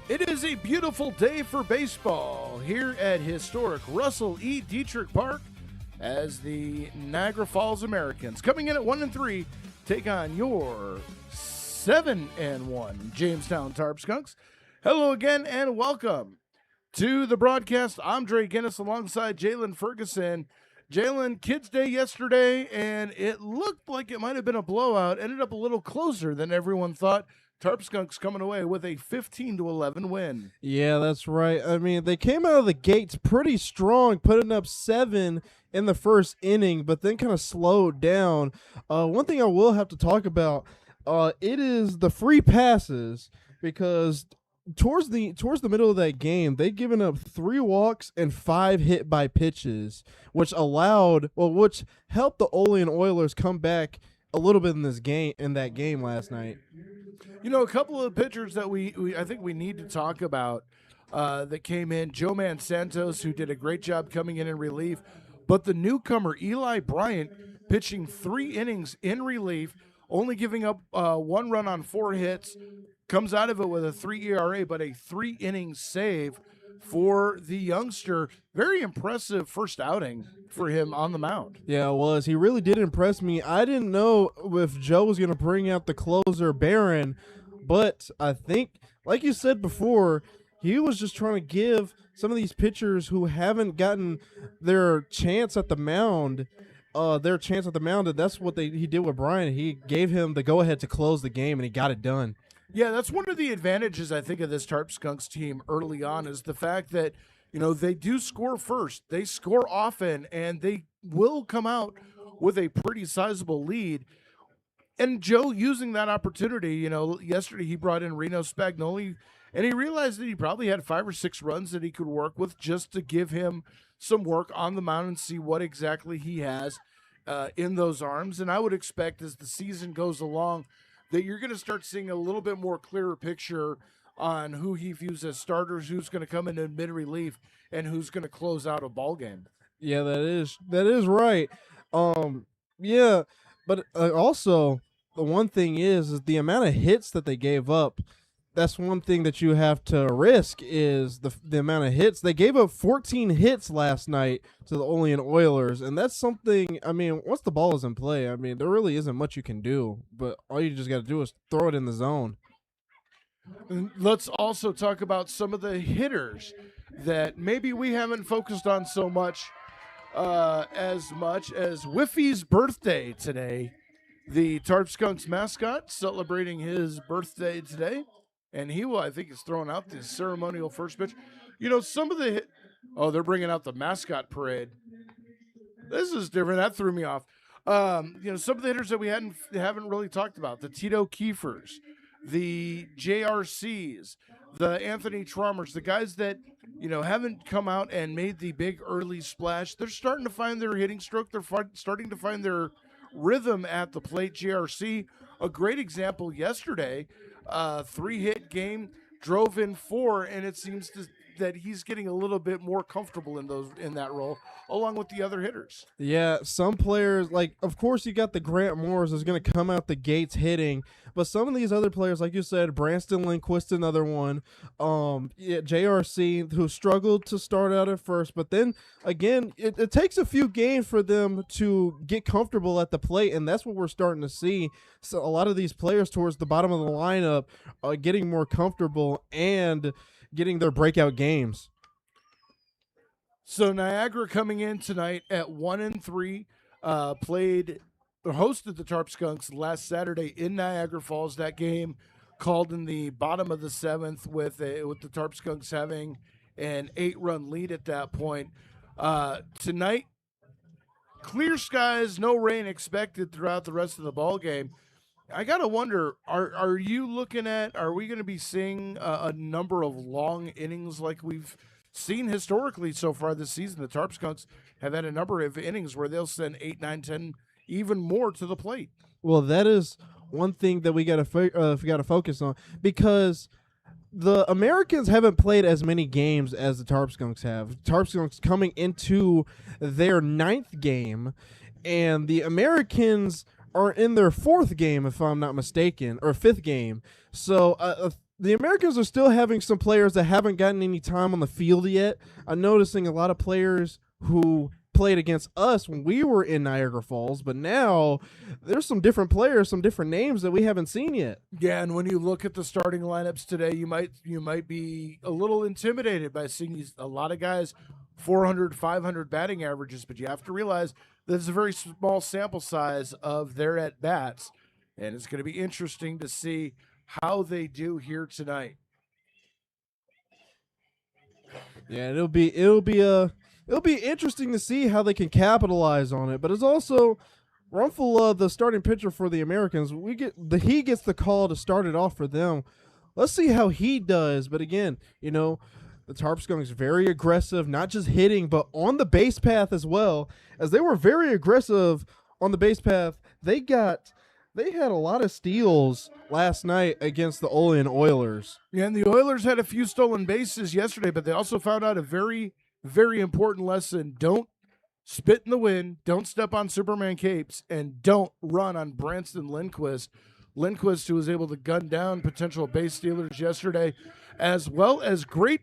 It is a beautiful day for baseball here at historic Russel E. Diethrick Park as the Niagara Falls Americans, coming in at 1-3, take on your 7-1 Jamestown Tarp Skunks. Hello again and welcome to the broadcast. I'm Dre Guinness alongside Jalen Ferguson. Jalen, Kids Day yesterday, and it looked like it might have been a blowout. Ended up a little closer than everyone thought. Tarp Skunks coming away with a 15-11 win. Yeah, that's right. I mean, they came out of the gates pretty strong, putting up 7 in the first inning, but then kind of slowed down. One thing I will have to talk about, it is the free passes, because towards the middle of that game, they'd given up 3 walks and 5 hit by pitches, which helped the Olean Oilers come back a little bit in that game last night. You know, a couple of pitchers that I think we need to talk about that came in. Joe Santos, who did a great job coming in relief, but the newcomer Eli Bryant pitching 3 innings in relief, only giving up 1 run on 4 hits, comes out of it with a 3 ERA, but a 3-inning save for the youngster. Very impressive first outing for him on the mound. Yeah, it was. He really did impress me. I didn't know if Joe was going to bring out the closer, Barron, but I think, like you said before, he was just trying to give some of these pitchers who haven't gotten their chance at the mound, and that's what he did with Brian. He gave him the go-ahead to close the game, and he got it done. Yeah, that's one of the advantages, I think, of this Tarp Skunks team early on, is the fact that, you know, they do score first. They score often, and they will come out with a pretty sizable lead. And Joe using that opportunity, you know, yesterday he brought in Reno Spagnoli, and he realized that he probably had 5 or 6 runs that he could work with just to give him some work on the mound and see what exactly he has in those arms. And I would expect as the season goes along that you're going to start seeing a little bit more clearer picture on who he views as starters, who's going to come in mid-relief, and who's going to close out a ball game. Yeah, that is right. Yeah, but also the one thing is the amount of hits that they gave up. That's one thing that you have to risk is the amount of hits. They gave up 14 hits last night to the Olean Oilers, and that's something, I mean, once the ball is in play, I mean, there really isn't much you can do, but all you just got to do is throw it in the zone. And let's also talk about some of the hitters that maybe we haven't focused on so much as Whiffy's birthday today. The Tarp Skunks mascot celebrating his birthday today. And he will, I think, is throwing out the ceremonial first pitch. You know, some of the they're bringing out the mascot parade. This is different. That threw me off. You know, some of the hitters that we haven't really talked about. The Tito Kiefers, the JRCs, the Anthony Trommers, the guys that, you know, haven't come out and made the big early splash. They're starting to find their hitting stroke. They're starting to find their rhythm at the plate. JRC, a great example yesterday. 3-hit game, drove in 4, and it seems that he's getting a little bit more comfortable in that role, along with the other hitters. Yeah, some players, like, of course you got the Grant Moores who's going to come out the gates hitting, but some of these other players, like you said, Branston Lindquist, another one, JRC, who struggled to start out at first, but then, again, it takes a few games for them to get comfortable at the plate, and that's what we're starting to see. So a lot of these players towards the bottom of the lineup are getting more comfortable and getting their breakout games. So Niagara coming in tonight at 1-3, hosted the Tarp Skunks last Saturday in Niagara Falls. That game called in the bottom of the 7th with the Tarp Skunks having an 8-run lead at that point. Tonight, clear skies, no rain expected throughout the rest of the ball game. I gotta wonder, are you looking at, are we going to be seeing a number of long innings like we've seen historically so far this season? The Tarp Skunks have had a number of innings where they'll send 8, 9, 10, even more to the plate. Well, that is one thing that we got to focus on, because the Americans haven't played as many games as the Tarp Skunks have. Tarp Skunks coming into their 9th game, and the Americans are in their 4th game, if I'm not mistaken, or 5th game. So the Americans are still having some players that haven't gotten any time on the field yet. I'm noticing a lot of players who played against us when we were in Niagara Falls, but now there's some different players, some different names that we haven't seen yet. Yeah, and when you look at the starting lineups today, you might be a little intimidated by seeing a lot of guys 400, 500 batting averages, but you have to realize that it's a very small sample size of their at bats, and it's going to be interesting to see how they do here tonight. Yeah, it'll be interesting to see how they can capitalize on it. But it's also Russel, the starting pitcher for the Americans. He gets the call to start it off for them. Let's see how he does. But again, the Tarp Skunks very aggressive, not just hitting, but on the base path as well. As they were very aggressive on the base path, they had a lot of steals last night against the Olean Oilers. Yeah, and the Oilers had a few stolen bases yesterday, but they also found out a very, very important lesson. Don't spit in the wind, don't step on Superman capes, and don't run on Branston Lindquist. Lindquist, who was able to gun down potential base stealers yesterday, as well as great.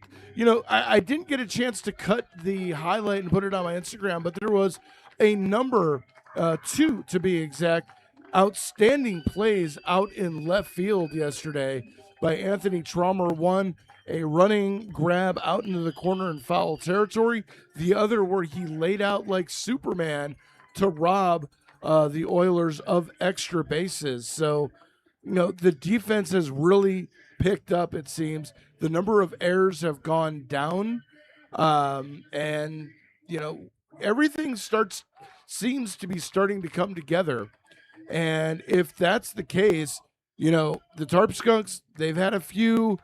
I didn't get a chance to cut the highlight and put it on my Instagram, but there was a number, 2 to be exact, outstanding plays out in left field yesterday by Anthony Trommer. One, a running grab out into the corner in foul territory. The other where he laid out like Superman to rob the Oilers of extra bases. So, the defense has really picked up, it seems. The number of errors have gone down. And, everything seems to be starting to come together. And if that's the case, the Tarp Skunks, they've had a few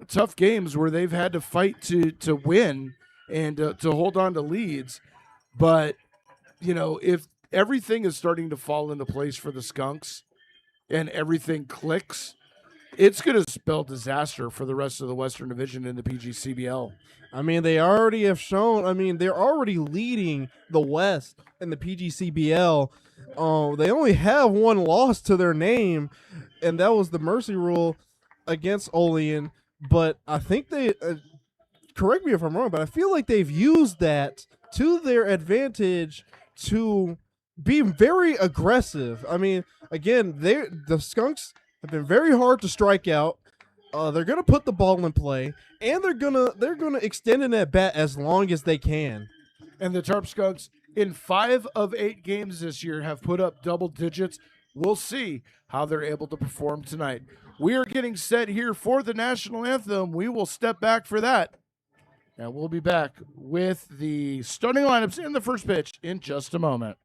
tough games where they've had to fight to win and to hold on to leads. But, if everything is starting to fall into place for the Skunks and everything clicks, it's going to spell disaster for the rest of the Western Division in the PGCBL. I mean, they already have shown. I mean, they're already leading the West in the PGCBL. They only have one loss to their name, and that was the mercy rule against Olean. But I think they, correct me if I'm wrong, but I feel like they've used that to their advantage to be very aggressive. I mean, again, the Skunks have been very hard to strike out. They're gonna put the ball in play, and they're gonna extend an at bat as long as they can. And the Tarp Skunks, in 5 of 8 games this year, have put up double digits. We'll see how they're able to perform tonight. We are getting set here for the national anthem. We will step back for that, and we'll be back with the starting lineups in the first pitch in just a moment.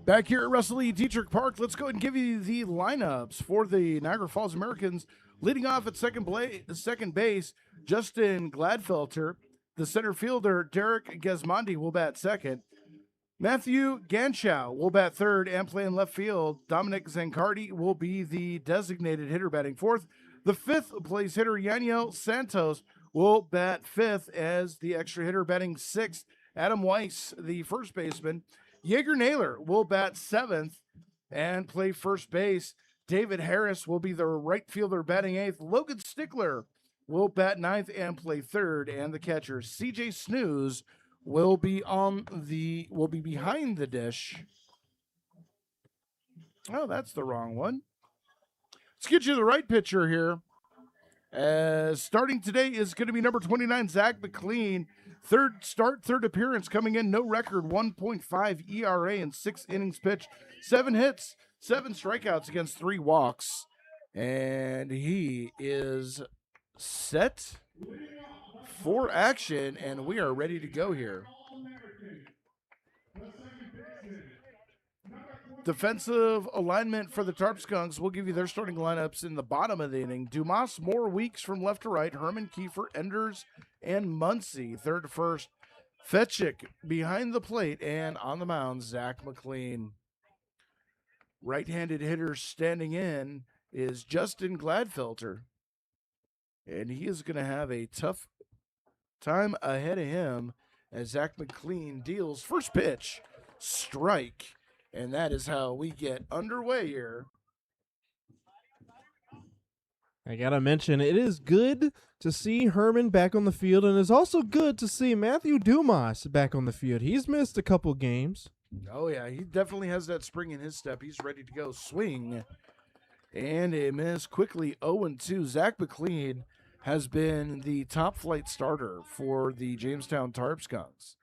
Back here at Russel Diethrick Park, let's go ahead and give you the lineups for the Niagara Falls Americans. Leading off at second base, Justin Gladfelter. The center fielder, Derek Gesmondi, will bat second. Matthew Ganchow will bat third and play in left field. Dominic Zancardi will be the designated hitter batting fourth. The fifth place hitter, Yanio Santos, will bat fifth as the extra hitter batting sixth. Adam Weiss, the first baseman. Jaeger Naylor will bat seventh and play first base. David Harris will be the right fielder batting eighth. Logan Stickler will bat ninth and play third. And the catcher, CJ Snooze, will be behind the dish. Oh, that's the wrong one. Let's get you the right pitcher here. Starting today is going to be number 29, Zach McLean. Third appearance, coming in, no record, 1.5 ERA in 6 innings pitched, 7 hits, 7 strikeouts against 3 walks. And he is set for action, and we are ready to go here. Defensive alignment for the Tarp Skunks. We'll give you their starting lineups in the bottom of the inning. Dumas, more Weeks from left to right. Herman, Kiefer, Enders, and Muncie. Third to first. Fetchick behind the plate, and on the mound, Zach McLean. Right-handed hitter standing in is Justin Gladfelter. And he is going to have a tough time ahead of him as Zach McLean deals first pitch, strike. And that is how we get underway here. I got to mention, it is good to see Herman back on the field, and it's also good to see Matthew Dumas back on the field. He's missed a couple games. Oh, yeah, he definitely has that spring in his step. He's ready to go. Swing. And a miss quickly, 0-2. Zach McLean has been the top flight starter for the Jamestown Tarp Skunks.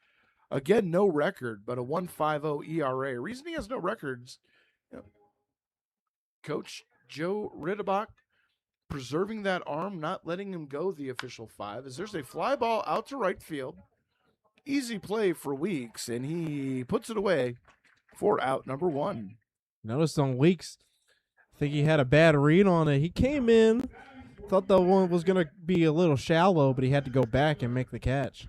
Again, no record, but a 1.50 ERA. Reason he has no records, Coach Joe Riddebach preserving that arm, not letting him go the official 5, as there's a fly ball out to right field. Easy play for Weeks, and he puts it away for out number 1. Noticed on Weeks, I think he had a bad read on it. He came in, thought that one was going to be a little shallow, but he had to go back and make the catch.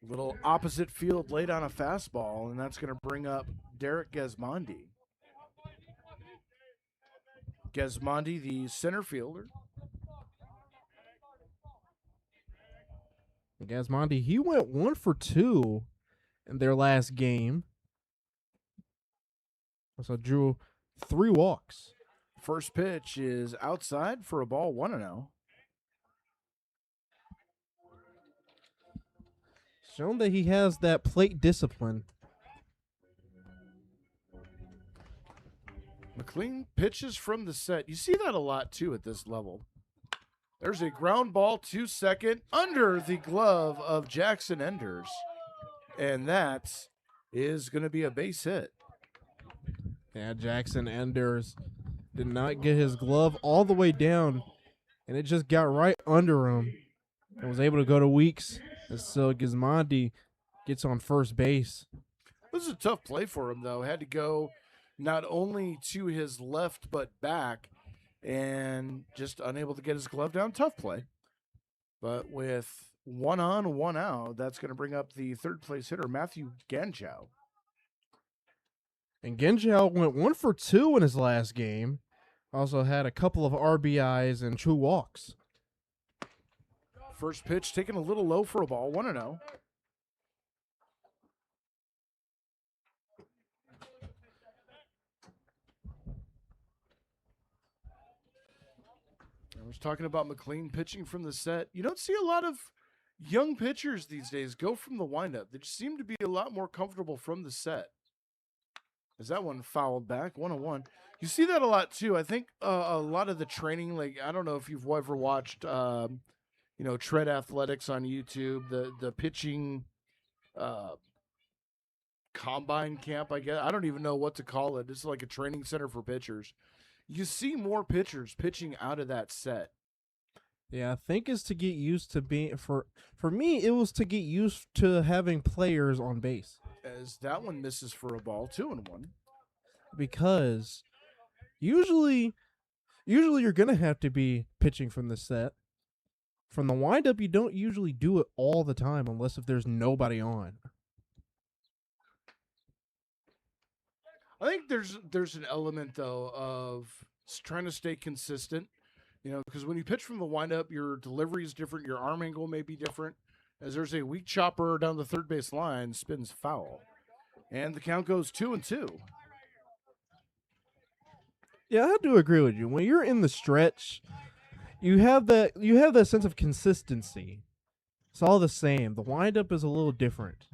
Little opposite field laid on a fastball, and that's going to bring up Derek Gesmondi. Gesmondi, the center fielder. Gesmondi, he went 1 for 2 in their last game. So drew 3 walks. First pitch is outside for a ball, 1-0. Shown that he has that plate discipline. McLean pitches from the set. You see that a lot, too, at this level. There's a ground ball to second under the glove of Jackson Enders. And that is going to be a base hit. Yeah, Jackson Enders did not get his glove all the way down, and it just got right under him and was able to go to Weeks. And so Gesmondi gets on first base. This is a tough play for him, though. Had to go not only to his left, but back, and just unable to get his glove down. Tough play. But with 1 on, 1 out, that's going to bring up the third place hitter, Matthew Ganchow. And Ganchow went 1 for 2 in his last game. Also had a couple of RBIs and 2 walks. First pitch taken a little low for a ball, 1-0. I was talking about McLean pitching from the set. You don't see a lot of young pitchers these days go from the windup. They just seem to be a lot more comfortable from the set. As that one fouled back, 1-1. You see that a lot too. I think a lot of the training, like I don't know if you've ever watched Tread Athletics on YouTube, the pitching combine camp, I guess. I don't even know what to call it. It's like a training center for pitchers. You see more pitchers pitching out of that set. Yeah, I think it's to get used to being for me it was to get used to having players on base. as that one misses for a ball, 2-1. Because usually you're gonna have to be pitching from the set. From the windup, you don't usually do it all the time unless if there's nobody on. I think there's an element though of trying to stay consistent, because when you pitch from the windup, your delivery is different, your arm angle may be different. As there's a weak chopper down the third base line, spins foul, and the count goes 2-2. Yeah, I do agree with you. When you're in the stretch, you have that sense of consistency. It's all the same. The windup is a little different.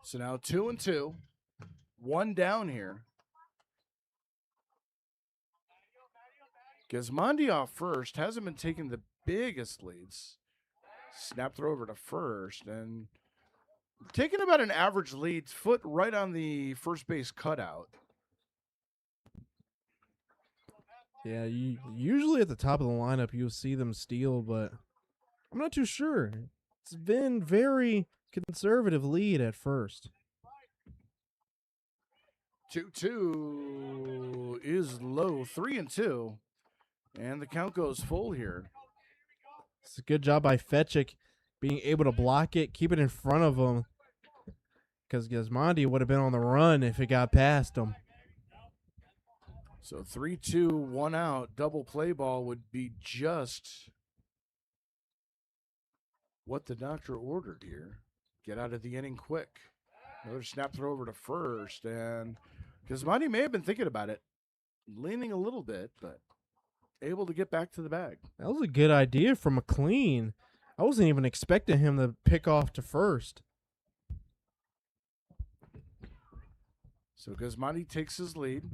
So now 2-2, one down here. Gismondi off first, hasn't been taking the biggest leads. Snap throw over to first, and taking about an average lead, foot right on the first base cutout. Yeah, usually at the top of the lineup you'll see them steal, but I'm not too sure. It's been very conservative lead at first. 2-2 is low, 3-2, and the count goes full here. It's a good job by Fetchick being able to block it, keep it in front of him, because Gismondi would have been on the run if it got past him. So 3-2, 1 out, double play ball would be just what the doctor ordered here. Get out of the inning quick. Another snap throw over to first, and Gismondi may have been thinking about it, leaning a little bit, but able to get back to the bag. That was a good idea from McLean. I wasn't even expecting him to pick off to first. So Gismondi takes his lead.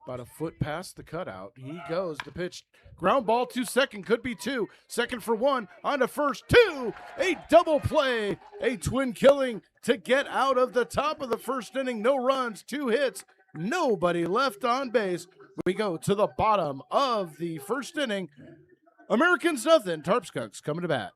About a foot past the cutout. He goes to pitch. Ground ball to second. Could be two. Second for one. On to first. Two. A double play. A twin killing to get out of the top of the first inning. No runs. 2 hits. Nobody left on base. We go to the bottom of the first inning. Americans nothing. Tarp Skunks coming to bat.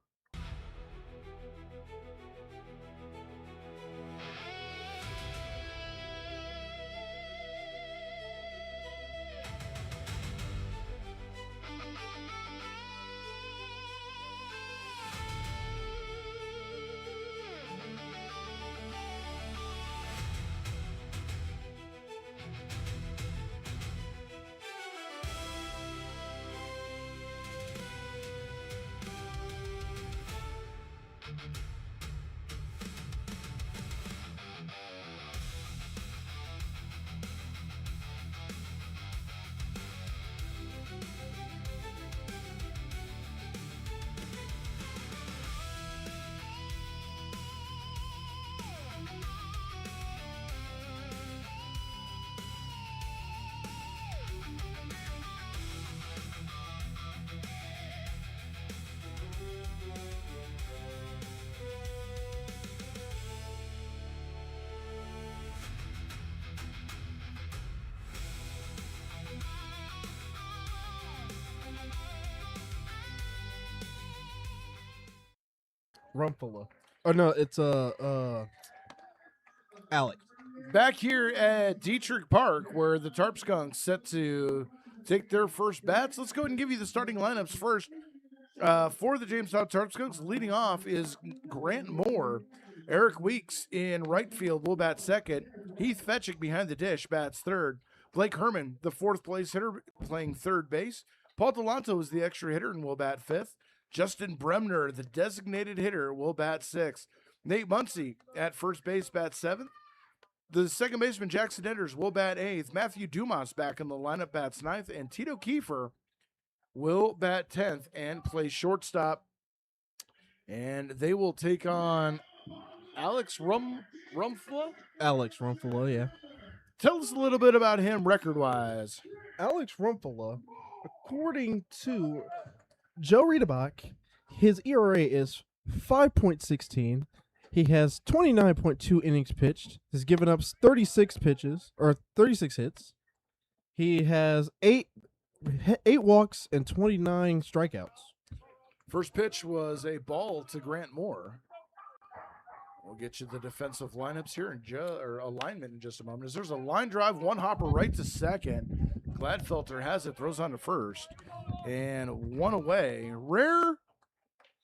Rumpela. Oh no, it's Alex. Back here at Diethrick Park, where the Tarp Skunks set to take their first bats. Let's go ahead and give you the starting lineups first. For the Jamestown Tarp Skunks, leading off is Grant Moore. Eric Weeks in right field will bat second. Heath Fetchick behind the dish bats third. Blake Herman, the fourth place hitter, playing third base. Paul Delanto is the extra hitter and will bat fifth. Justin Bremner, the designated hitter, will bat sixth. Nate Muncy at first base bats seventh. The second baseman, Jackson Enders, will bat eighth. Matthew Dumas back in the lineup bats ninth. And Tito Kiefer will bat 10th and play shortstop. And they will take on Alex Rumpela? Alex Rumpela, yeah. Tell us a little bit about him record-wise. Alex Rumpela, according to Joe Riedebach, his ERA is 5.16. He has 29.2 innings pitched. He's given up 36 hits. He has eight walks and 29 strikeouts. First pitch was a ball to Grant Moore. We'll get you the defensive lineups here or alignment in just a moment. As there's a line drive, one hopper right to second. Gladfelter has it, throws on to first, and one away. Rare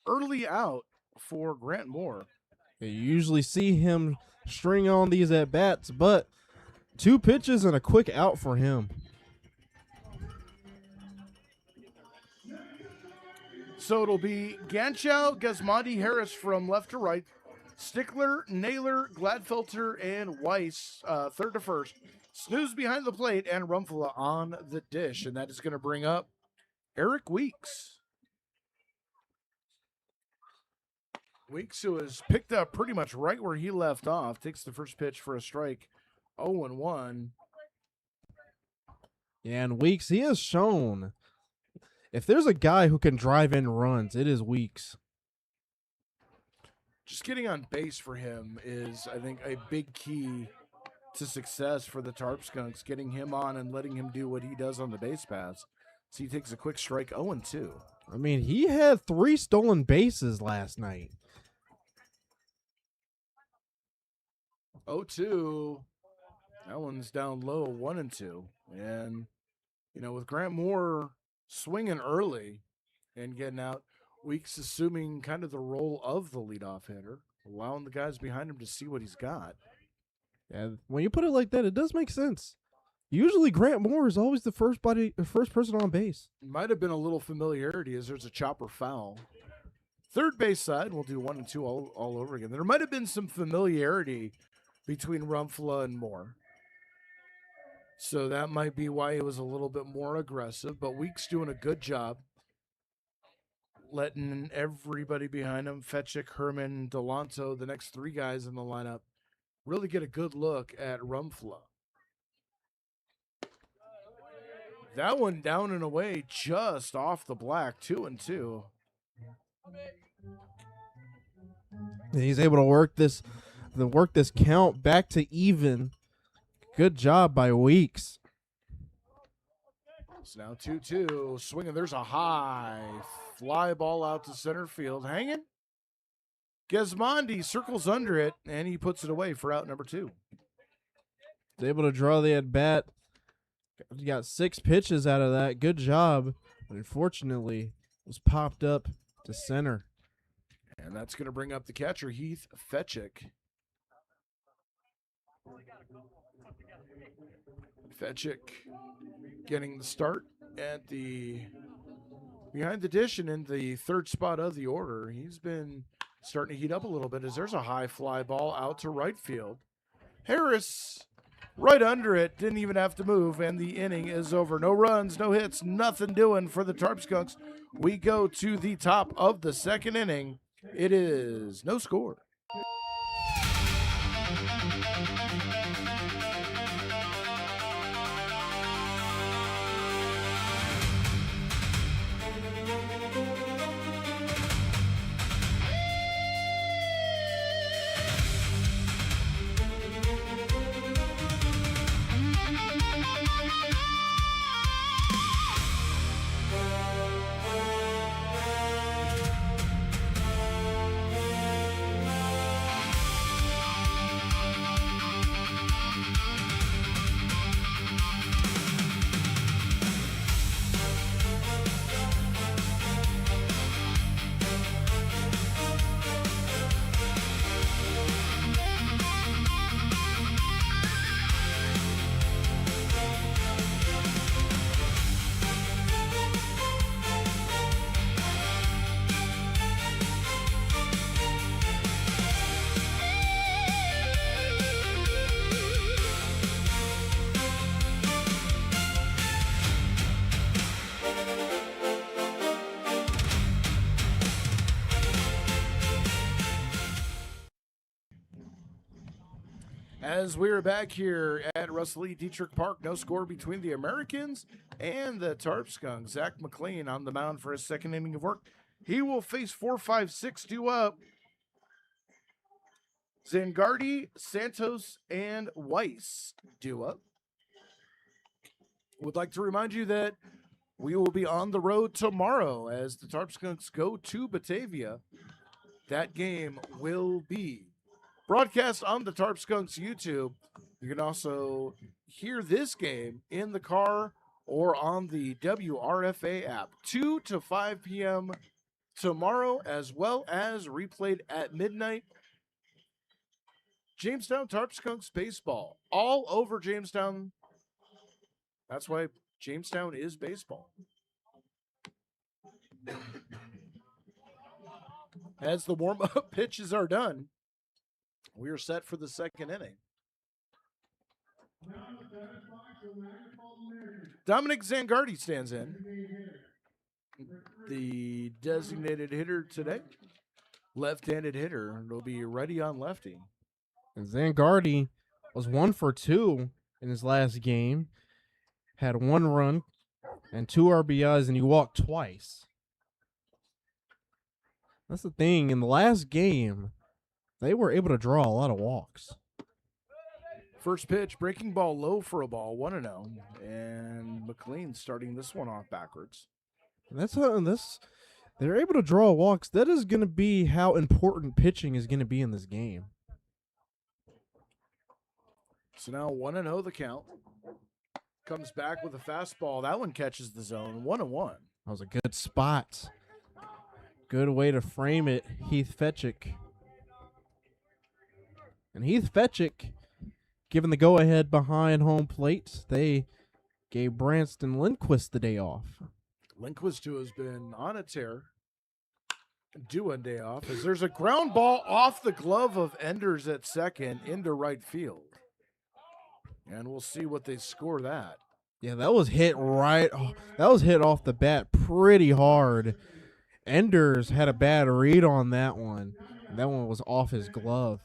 early out for Grant Moore. You usually see him string on these at bats, but 2 pitches and a quick out for him. So it'll be Ganchow, Gasmondi, Harris from left to right, Stickler, Naylor, Gladfelter, and Weiss, third to first. Snooze behind the plate, and Rumpfla on the dish. And that is going to bring up Eric Weeks. Weeks, who has picked up pretty much right where he left off, takes the first pitch for a strike, 0-1. Yeah, and Weeks, he has shown if there's a guy who can drive in runs, it is Weeks. Just getting on base for him is, I think, a big key to success for the Tarp Skunks, getting him on and letting him do what he does on the base paths. So he takes a quick strike, 0-2. I mean, he had 3 stolen bases last night. 0-2. That one's down low, 1-2. And, you know, with Grant Moore swinging early and getting out, Weeks assuming kind of the role of the leadoff hitter, allowing the guys behind him to see what he's got. Yeah, when you put it like that, it does make sense. Usually Grant Moore is always the first person on base. Might have been a little familiarity as there's a chopper foul. Third base side, we'll do 1 and 2 all over again. There might have been some familiarity between Rumpfla and Moore. So that might be why it was a little bit more aggressive, but Weeks doing a good job letting everybody behind him, Fetchick, Herman, Delanto, the next 3 guys in the lineup, really get a good look at Rumpfla. That one down and away just off the black, 2-2. And he's able to work this count back to even. Good job by Weeks. It's now 2-2. Swinging. There's a high fly ball out to center field. Hanging. Gasmondi circles under it, and he puts it away for out number 2. He's able to draw the at bat. He got 6 pitches out of that. Good job. But unfortunately, it was popped up to center. And that's going to bring up the catcher, Heath Fetchick. Fetchick getting the start at the behind the dish and in the third spot of the order. He's been starting to heat up a little bit as there's a high fly ball out to right field. Harris right under it, didn't even have to move, and the inning is over. No runs, no hits, nothing doing for the Tarp Skunks. We go to the top of the second inning. It is no score. As we're back here at Russel Diethrick Park, no score between the Americans and the Tarp Skunks. Zach McLean on the mound for his second inning of work. He will face 4, 5, 6 due up. Zangardi, Santos, and Weiss due up. Would like to remind you that we will be on the road tomorrow as the Tarp Skunks go to Batavia. That game will be Broadcast on the Tarp Skunks YouTube. You can also hear this game in the car or on the WRFA app, 2 to 5 p.m. tomorrow, as well as replayed at midnight. Jamestown Tarp Skunks baseball all over Jamestown. That's why Jamestown is baseball. As the warm-up pitches are done, we are set for the second inning. Dominic Zangardi stands in, the designated hitter today. Left-handed hitter will be ready on lefty. And Zangardi was 1 for 2 in his last game, had 1 run and 2 RBIs, and he walked twice. That's the thing. In the last game, they were able to draw a lot of walks. First pitch, breaking ball low for a ball, 1-0. And McLean starting this one off backwards. And that's how they're able to draw walks. That is going to be how important pitching is going to be in this game. So now 1-0 the count. Comes back with a fastball. That one catches the zone. 1-1. That was a good spot. Good way to frame it, Heath Fetchick. And Heath Fetchick, given the go-ahead behind home plate, they gave Branston Lindquist the day off. Lindquist, who has been on a tear, due a day off, as there's a ground ball off the glove of Enders at second into right field. And we'll see what they score that. Yeah, that was hit that was hit off the bat pretty hard. Enders had a bad read on that one. That one was off his glove.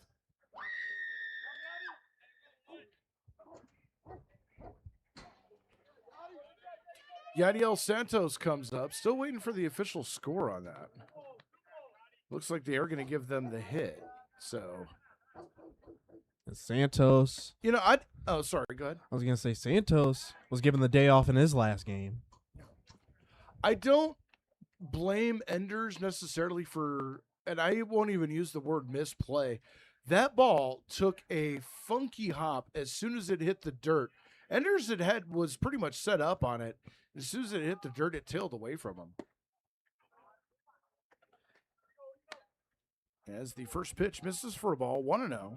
Yadiel Santos comes up. Still waiting for the official score on that. Looks like they are going to give them the hit. So, and Santos. You know, oh, sorry, go ahead. I was going to say Santos was given the day off in his last game. I don't blame Enders necessarily for, and I won't even use the word misplay. That ball took a funky hop as soon as it hit the dirt. Enders' head was pretty much set up on it. As soon as it hit the dirt, it tailed away from him. As the first pitch misses for a ball, 1-0.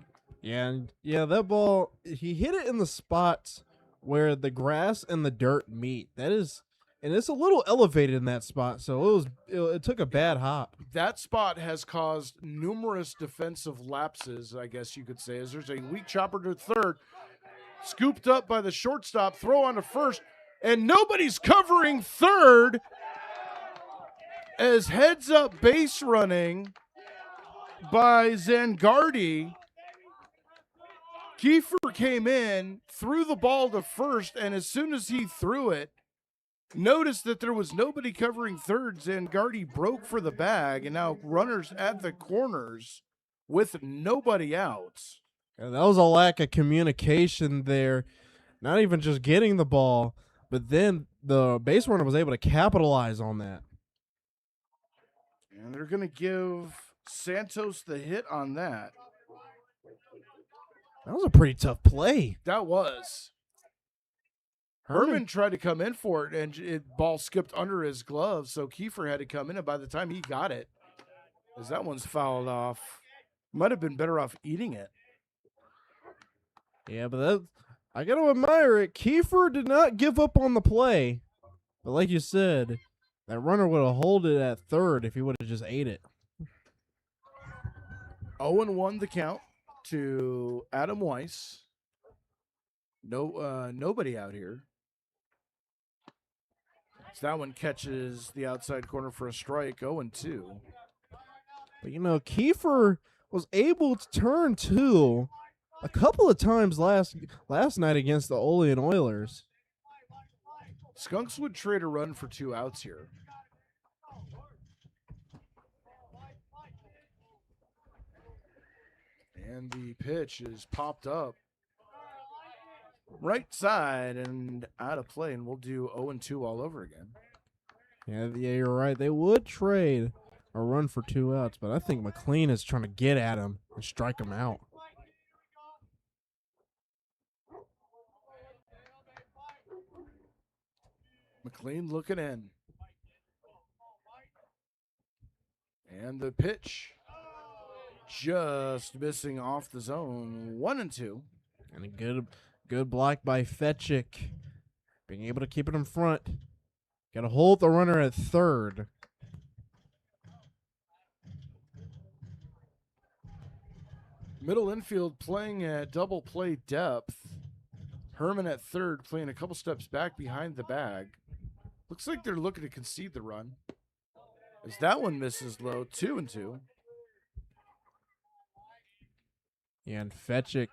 Yeah, that ball, he hit it in the spot where the grass and the dirt meet. That is, and it's a little elevated in that spot, so it took a bad hop. That spot has caused numerous defensive lapses, I guess you could say, as there's a weak chopper to third, scooped up by the shortstop, throw on to first, and nobody's covering third as heads up base running by Zangardi. Kiefer came in, threw the ball to first, and as soon as he threw it, noticed that there was nobody covering third. Zangardi broke for the bag, and now runners at the corners with nobody out. And that was a lack of communication there. Not even just getting the ball, but then the base runner was able to capitalize on that. And they're going to give Santos the hit on that. That was a pretty tough play. That was. Herman tried to come in for it, and ball skipped under his glove, so Kiefer had to come in, and by the time he got it, as that one's fouled off, might have been better off eating it. Yeah, but I got to admire it. Kiefer did not give up on the play. But like you said, that runner would have held it at third if he would have just ate it. 0-1 the count to Adam Weiss. Nobody out here. So that one catches the outside corner for a strike, 0-2. But, Kiefer was able to turn two a couple of times last night against the Olean Oilers. Skunks would trade a run for 2 outs here. And the pitch is popped up right side and out of play, and we'll do 0-2 all over again. Yeah, you're right. They would trade a run for 2 outs, but I think McLean is trying to get at him and strike him out. McLean looking in. And the pitch just missing off the zone. 1-2. And a good block by Fetchick. Being able to keep it in front. Got to hold the runner at third. Middle infield playing at double play depth. Herman at third playing a couple steps back behind the bag. Looks like they're looking to concede the run. As that one misses low, 2-2. Yeah, and Fetchick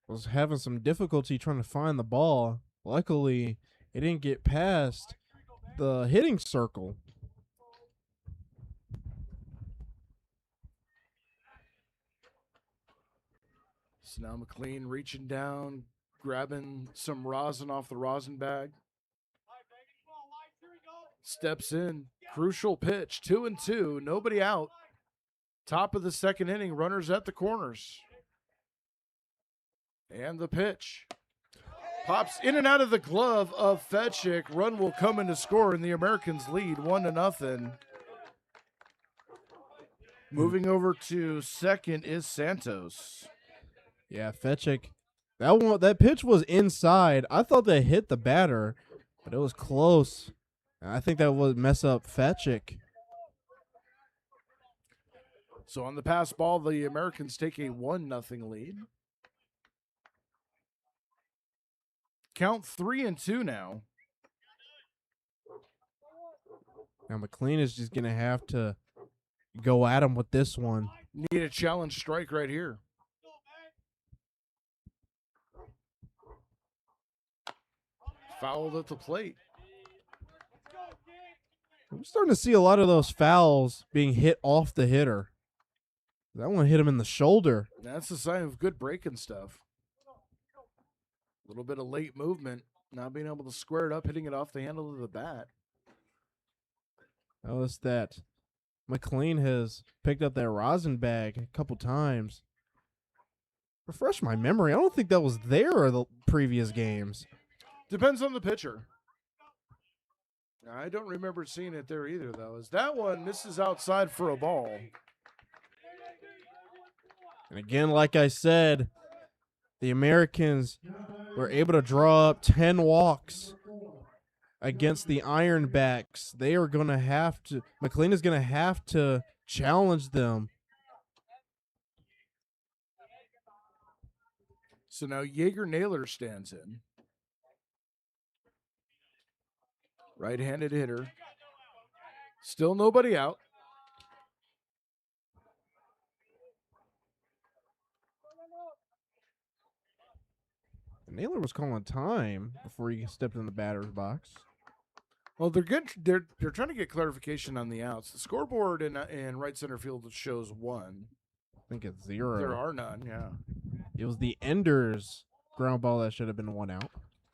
was having some difficulty trying to find the ball. Luckily, it didn't get past the hitting circle. So now McLean reaching down, grabbing some rosin off the rosin bag. Steps in. Crucial pitch. 2-2. Nobody out. Top of the second inning. Runners at the corners. And the pitch. Pops in and out of the glove of Fetchick. Run will come in to score, and the Americans lead 1-0. Moving over to second is Santos. Yeah, Fetchick. That pitch was inside. I thought they hit the batter, but it was close. I think that would mess up Fetchick. So on the pass ball, the Americans take a 1-0 lead. Count 3-2 now. Now McLean is just going to have to go at him with this one. Need a challenge strike right here. Fouled at the plate. I'm starting to see a lot of those fouls being hit off the hitter. That one hit him in the shoulder. That's a sign of good breaking stuff. A little bit of late movement. Not being able to square it up, hitting it off the handle of the bat. Notice that McLean has picked up that rosin bag a couple times. Refresh my memory. I don't think that was there the previous games. Depends on the pitcher. I don't remember seeing it there either, though, as that one misses outside for a ball. And again, like I said, the Americans were able to draw up 10 walks against the Ironbacks. They are going to have to, McLean is going to have to challenge them. So now Jaeger Naylor stands in. Right-handed hitter. Still nobody out. Naylor was calling time before he stepped in the batter's box. Well, they're good. They're trying to get clarification on the outs. The scoreboard in right center field shows 1. I think it's 0. There are none. Yeah. It was the Enders ground ball that should have been 1 out.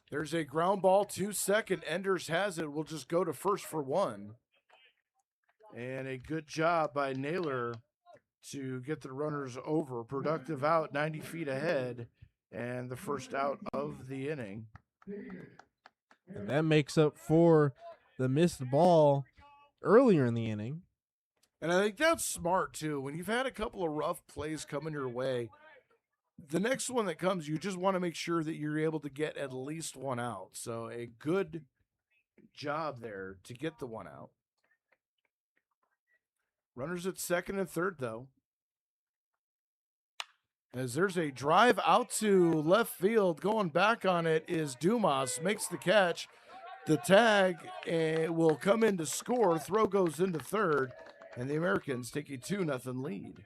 There's a ground ball to second. Enders has it. We'll just go to first for 1. And a good job by Naylor to get the runners over. Productive out, 90 feet ahead, and the first out of the inning. And that makes up for the missed ball earlier in the inning. And I think that's smart, too. When you've had a couple of rough plays coming your way, the next one that comes, you just want to make sure that you're able to get at least 1 out. So a good job there to get the 1 out. Runners at second and third, though. As there's a drive out to left field. Going back on it is Dumas. Makes the catch. The tag will come in to score. Throw goes into third. And the Americans take a 2-0 lead.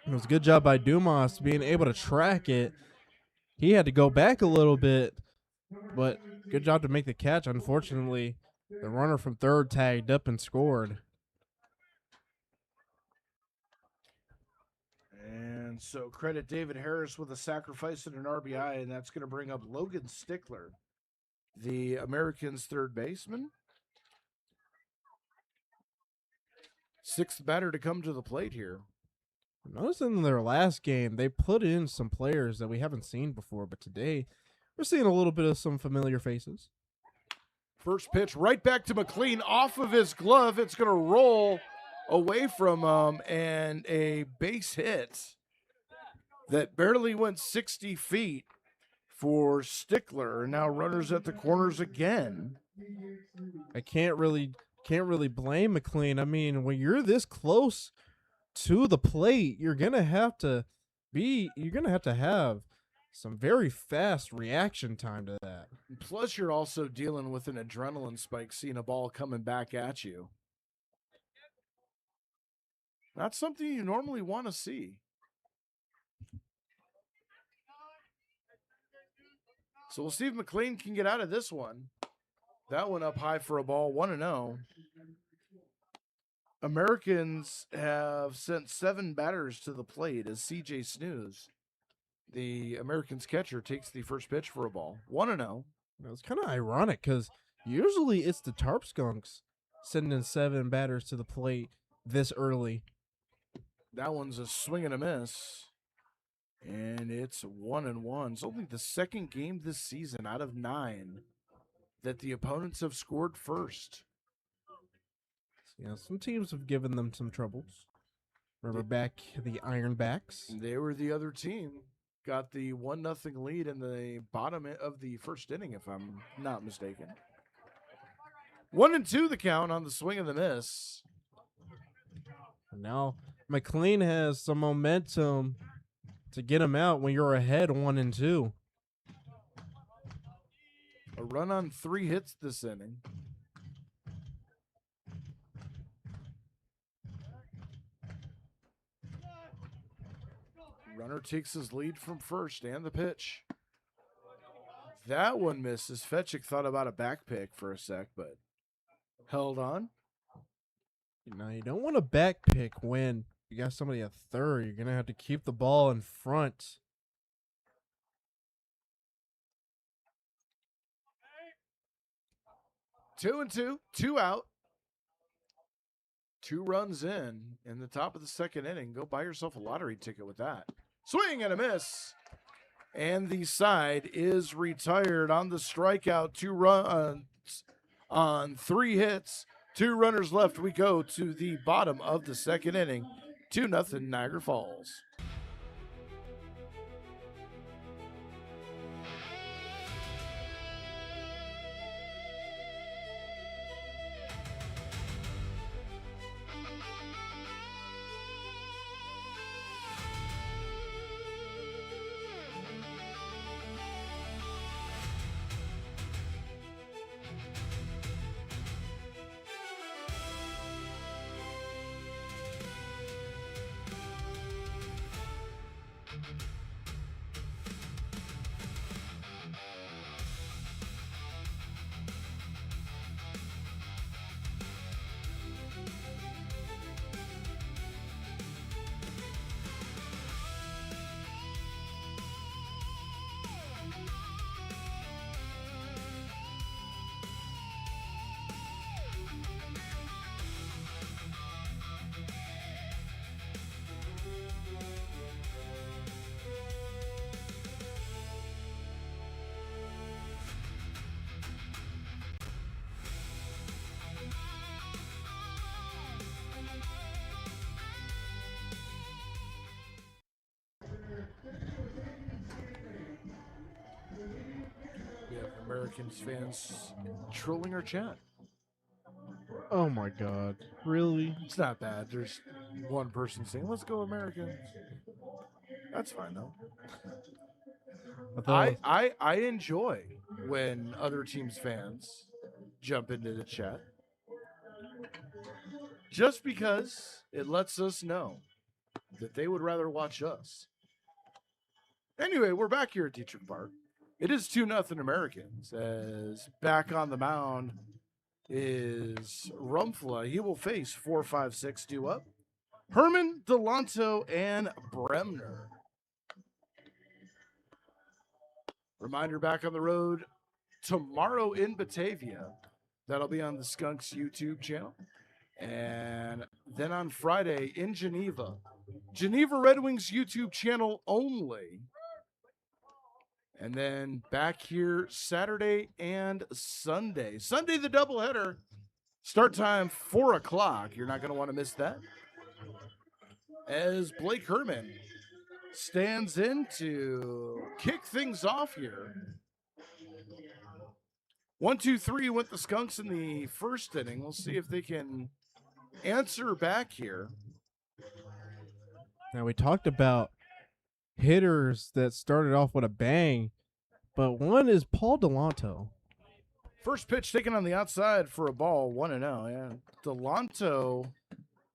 It was a good job by Dumas being able to track it. He had to go back a little bit, but good job to make the catch. Unfortunately, the runner from third tagged up and scored. And so credit David Harris with a sacrifice and an RBI, and that's going to bring up Logan Stickler, the Americans' third baseman. 6th batter to come to the plate here. Notice in their last game, they put in some players that we haven't seen before, but today we're seeing a little bit of some familiar faces. First pitch right back to McLean off of his glove. It's going to roll away from him, and a base hit that barely went 60 feet for Stickler. Now runners at the corners again. I can't really blame McLean. I mean, when you're this close to the plate, you're gonna have to have some very fast reaction time to that. Plus, you're also dealing with an adrenaline spike, seeing a ball coming back at you. Not something you normally want to see. So we'll see if McLean can get out of this one. That one up high for a ball, 1-0. Americans have sent 7 batters to the plate as CJ Snooze, the Americans catcher, takes the first pitch for a ball, 1-0. It's kind of ironic because usually it's the Tarp Skunks sending 7 batters to the plate this early. That one's a swing and a miss. And it's 1-1. It's only the second game this season out of 9 that the opponents have scored first. Yeah, some teams have given them some troubles. Remember back the Ironbacks? They were the other team. Got the 1-0 lead in the bottom of the first inning, if I'm not mistaken. 1-2 the count on the swing and the miss. And now McLean has some momentum to get him out when you're ahead 1-2. A run on 3 hits this inning. Runner takes his lead from first, and the pitch. That one misses. Fetchick thought about a back pick for a sec, but held on. Now, you don't want to back pick when you got somebody at third. You're going to have to keep the ball in front. Two and two, 2 out. 2 runs in the top of the second inning. Go buy yourself a lottery ticket with that. Swing and a miss. And the side is retired on the strikeout. 2 runs on 3 hits. 2 runners left. We go to the bottom of the second inning. 2-0 Niagara Falls. We have Americans fans trolling our chat. Oh my God. Really? It's not bad. There's one person saying, "Let's go Americans." That's fine though. I enjoy when other teams' fans jump into the chat. Just because it lets us know that they would rather watch us. Anyway, we're back here at Diethrick Park. It is 2-0 Americans, as back on the mound is Rumpfla. He will face 4, 5, 6 due up. Herman, Delanto, and Bremner. Reminder, back on the road tomorrow in Batavia. That'll be on the Skunks YouTube channel. And then on Friday in Geneva. Geneva Red Wings YouTube channel only. And then back here Saturday and Sunday. Sunday, the doubleheader. Start time 4 o'clock. You're not going to want to miss that. As Blake Herman stands in to kick things off here. 1-2-3 went the Skunks in the first inning. We'll see if they can answer back here. Now, we talked about hitters that started off with a bang, but one is Paul Delanto. First pitch taken on the outside for a ball, 1-0. Yeah, Delanto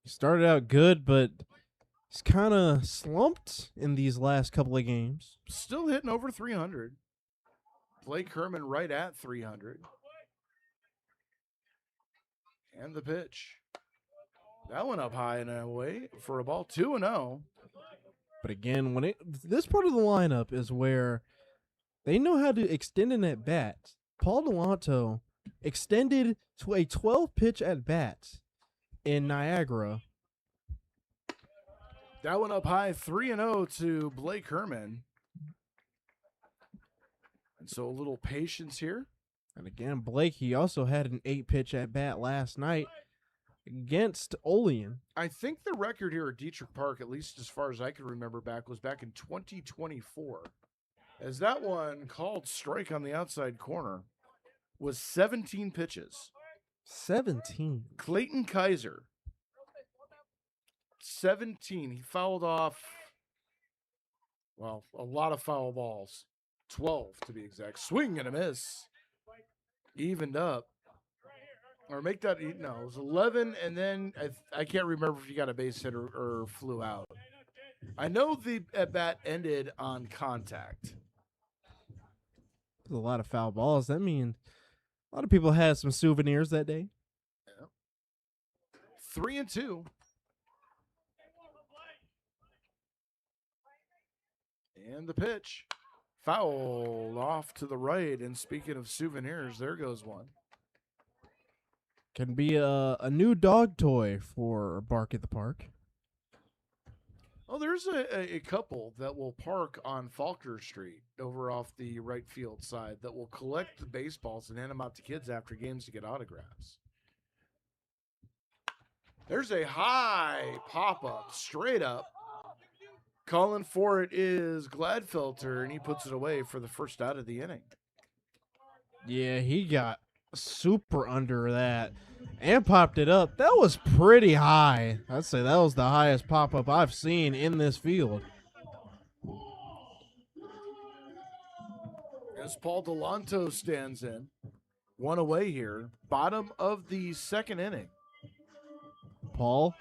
Started out good, but he's kind of slumped in these last couple of games. still hitting over 300. Blake Herman right at 300. And the pitch. That went up high and away for a ball, 2-0. But again, this part of the lineup is where they know how to extend an at bat. Paul Delanto extended to a 12-pitch at bat in Niagara. That went up high, 3-0 to Blake Herman. And so a little patience here. And again, Blake, he also had an 8-pitch at bat last night against Olean. I think the record here at Diethrick Park, at least as far as I can remember back, was back in 2024. As that one called strike on the outside corner was 17 pitches. 17. Clayton Kaiser, 17. He fouled off, well, a lot of foul balls. 12 to be exact. Swing and a miss. Evened up. Or make that, no, it was 11, and then I can't remember if he got a base hit or flew out. I know the at-bat ended on contact. There's a lot of foul balls. That means a lot of people had some souvenirs that day. Yeah. 3-2. And the pitch. Foul off to the right. And speaking of souvenirs, there goes one. Can be a new dog toy for Bark at the Park. Oh, there's a couple that will park on Faulkner Street over off the right field side that will collect the baseballs and hand them out to kids after games to get autographs. There's a high pop-up, straight up. Calling for it is Gladfelter, and he puts it away for the first out of the inning. Yeah, he got super under that and popped it up. That was pretty high. I'd say that was the highest pop-up I've seen in this field. As Paul Delanto stands in, one away here, bottom of the second inning. Paul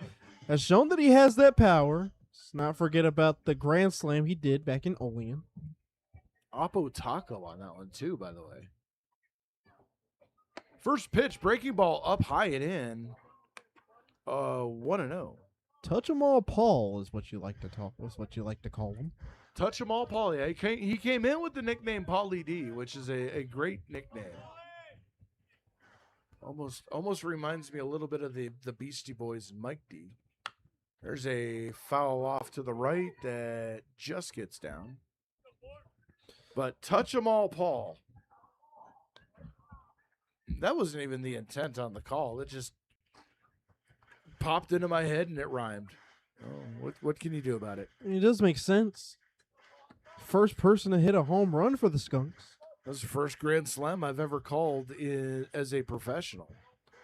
has shown that he has that power. Let's not forget about the grand slam he did back in Olean. Oppo Taco on that one too, by the way. First pitch, breaking ball up high and in. 1-0. Touch 'em all Paul is what you like to call him. Touch 'em all, Paul. Yeah, he came in with the nickname Paulie D, which is a great nickname. Almost reminds me a little bit of the Beastie Boys and Mike D. There's a foul off to the right that just gets down. But touch 'em all, Paul. That wasn't even the intent on the call. It just popped into my head and it rhymed. Oh, what can you do about it? It does make sense. First person to hit a home run for the Skunks. That's the first grand slam I've ever called as a professional.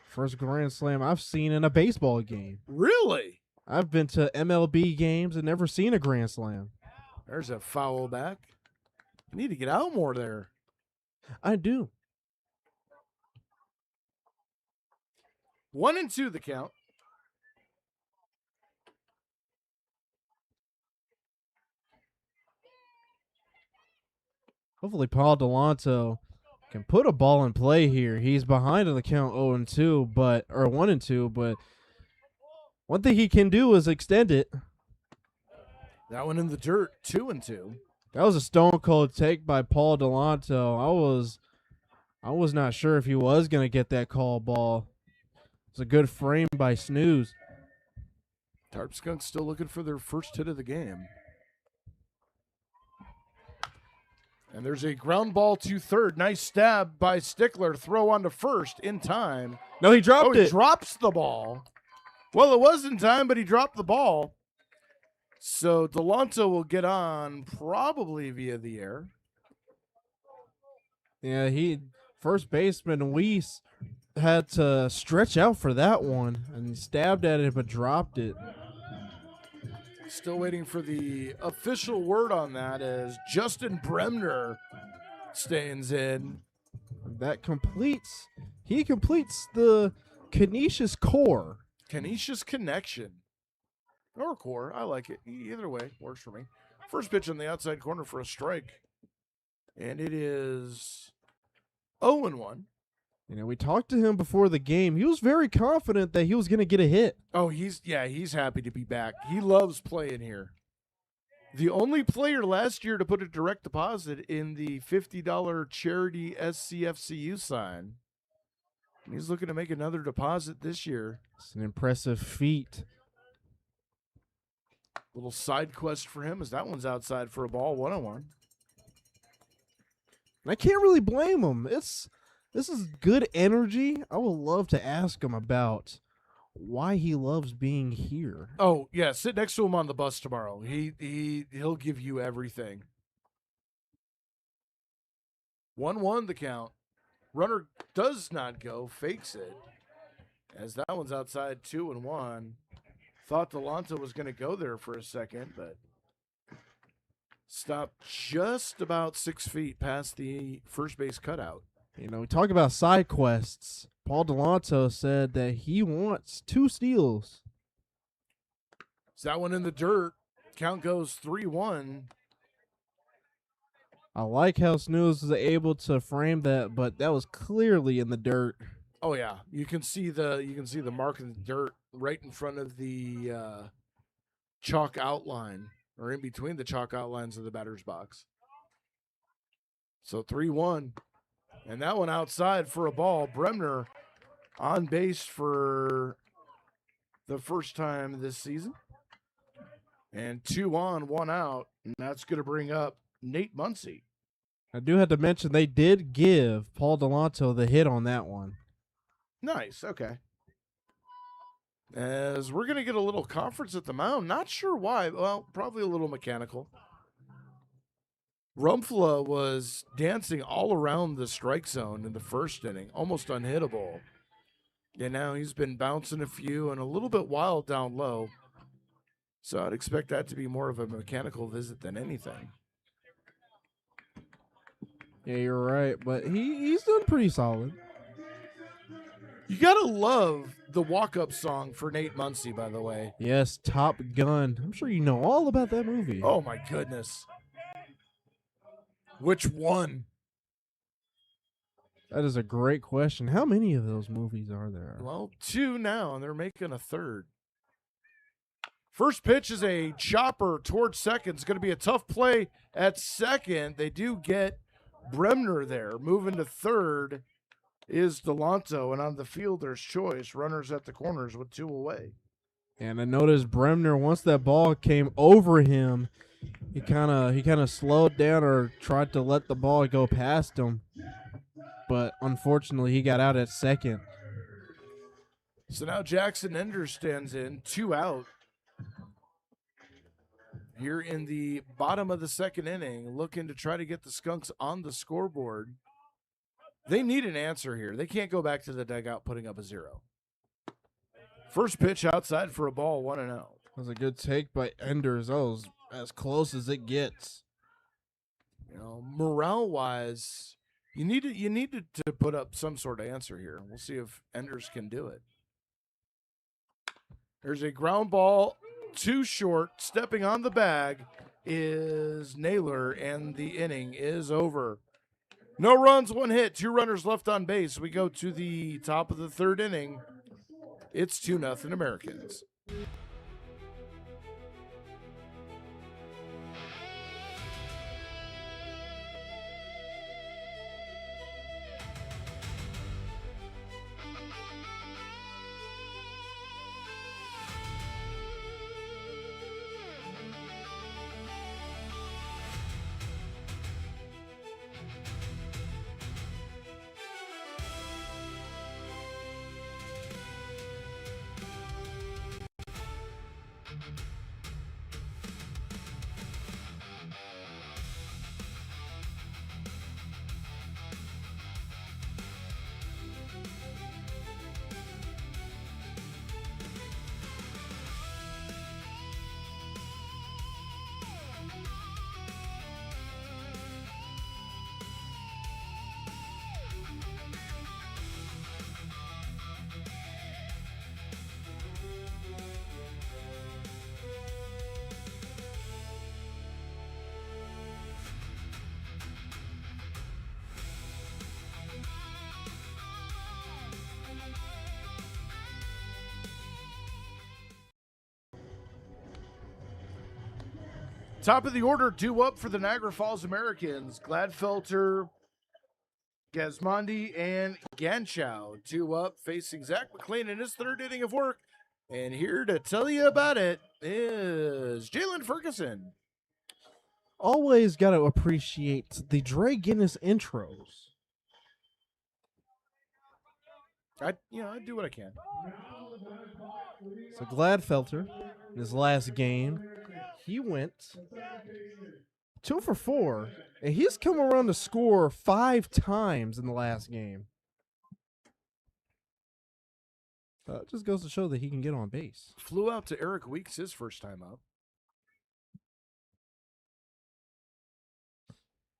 First grand slam I've seen in a baseball game. Really? I've been to MLB games and never seen a grand slam. There's a foul back. You need to get out more there. I do. 1-2 the count. Hopefully Paul Delanto can put a ball in play here. He's behind on the count 0-2, or 1-2, but one thing he can do is extend it. That one in the dirt, 2-2. That was a stone cold take by Paul Delanto. I was not sure if he was gonna get that call ball. It's a good frame by Snooze. Tarp Skunks still looking for their first hit of the game. And there's a ground ball to third. Nice stab by Stickler. Throw on to first in time. No, he dropped He it. drops the ball. Well, it was in time, but he dropped the ball. So Delanto will get on probably via the air. Yeah, first baseman Weiss had to stretch out for that one and stabbed at it but dropped it. Still waiting for the official word on that as Justin Bremner stands in. He completes the Canisius core. Canisius connection. Or core, I like it. Either way, works for me. First pitch on the outside corner for a strike. And it is 0-1. You know, we talked to him before the game. He was very confident that he was going to get a hit. Oh, he's happy to be back. He loves playing here. The only player last year to put a direct deposit in the $50 charity SCFCU sign. He's looking to make another deposit this year. It's an impressive feat. Little side quest for him as that one's outside for a ball, 1-1. I can't really blame him. This is good energy. I would love to ask him about why he loves being here. Oh, yeah, sit next to him on the bus tomorrow. He'll give you everything. 1-1 the count. Runner does not go, fakes it. As that one's outside, 2-1. Thought Delanto was going to go there for a second, but stopped just about 6 feet past the first base cutout. You know, we talk about side quests. Paul Delanto said that he wants 2 steals. Is that one in the dirt? Count goes 3-1. I like how Snooze was able to frame that, but that was clearly in the dirt. Oh yeah, you can see the mark in the dirt right in front of the chalk outline, or in between the chalk outlines of the batter's box. So 3-1. And that one outside for a ball. Bremner on base for the first time this season. And 2 on, 1 out. And that's going to bring up Nate Muncy. I do have to mention they did give Paul Delanto the hit on that one. Nice. Okay. As we're going to get a little conference at the mound. Not sure why. Well, probably a little mechanical. Rumpfla was dancing all around the strike zone in the first inning, almost unhittable. And now he's been bouncing a few and a little bit wild down low. So I'd expect that to be more of a mechanical visit than anything. Yeah, you're right, but he's done pretty solid. You got to love the walk-up song for Nate Muncy, by the way. Yes, Top Gun. I'm sure you know all about that movie. Oh, my goodness. Which one? That is a great question. How many of those movies are there? Well, 2 now, and they're making a third. First pitch is a chopper towards second. It's going to be a tough play at second. They do get Bremner there. Moving to third is Delanto, and on the field there's choice. Runners at the corners with 2 away. And I noticed Bremner, once that ball came over him, he kind of slowed down or tried to let the ball go past him. But unfortunately, he got out at second. So now Jackson Enders stands in, 2 out. Here in the bottom of the second inning, looking to try to get the Skunks on the scoreboard. They need an answer here. They can't go back to the dugout putting up a 0. First pitch outside for a ball, 1-0. That was a good take by Enders. That was as close as it gets. You know, morale-wise, you needed to put up some sort of answer here. We'll see if Enders can do it. There's a ground ball, too short. Stepping on the bag is Naylor, and the inning is over. No runs, 1 hit, 2 runners left on base. We go to the top of the third inning. It's 2-0 Americans. Top of the order, due up for the Niagara Falls Americans. Gladfelter, Gasmondi, and Ganchow. Due up, facing Zach McLean in his third inning of work. And here to tell you about it is Jalen Ferguson. Always got to appreciate the Dre Guinness intros. I do what I can. So Gladfelter, in his last game, he went 2 for 4, and he's come around to score 5 times in the last game. It just goes to show that he can get on base. Flew out to Eric Weeks his first time up.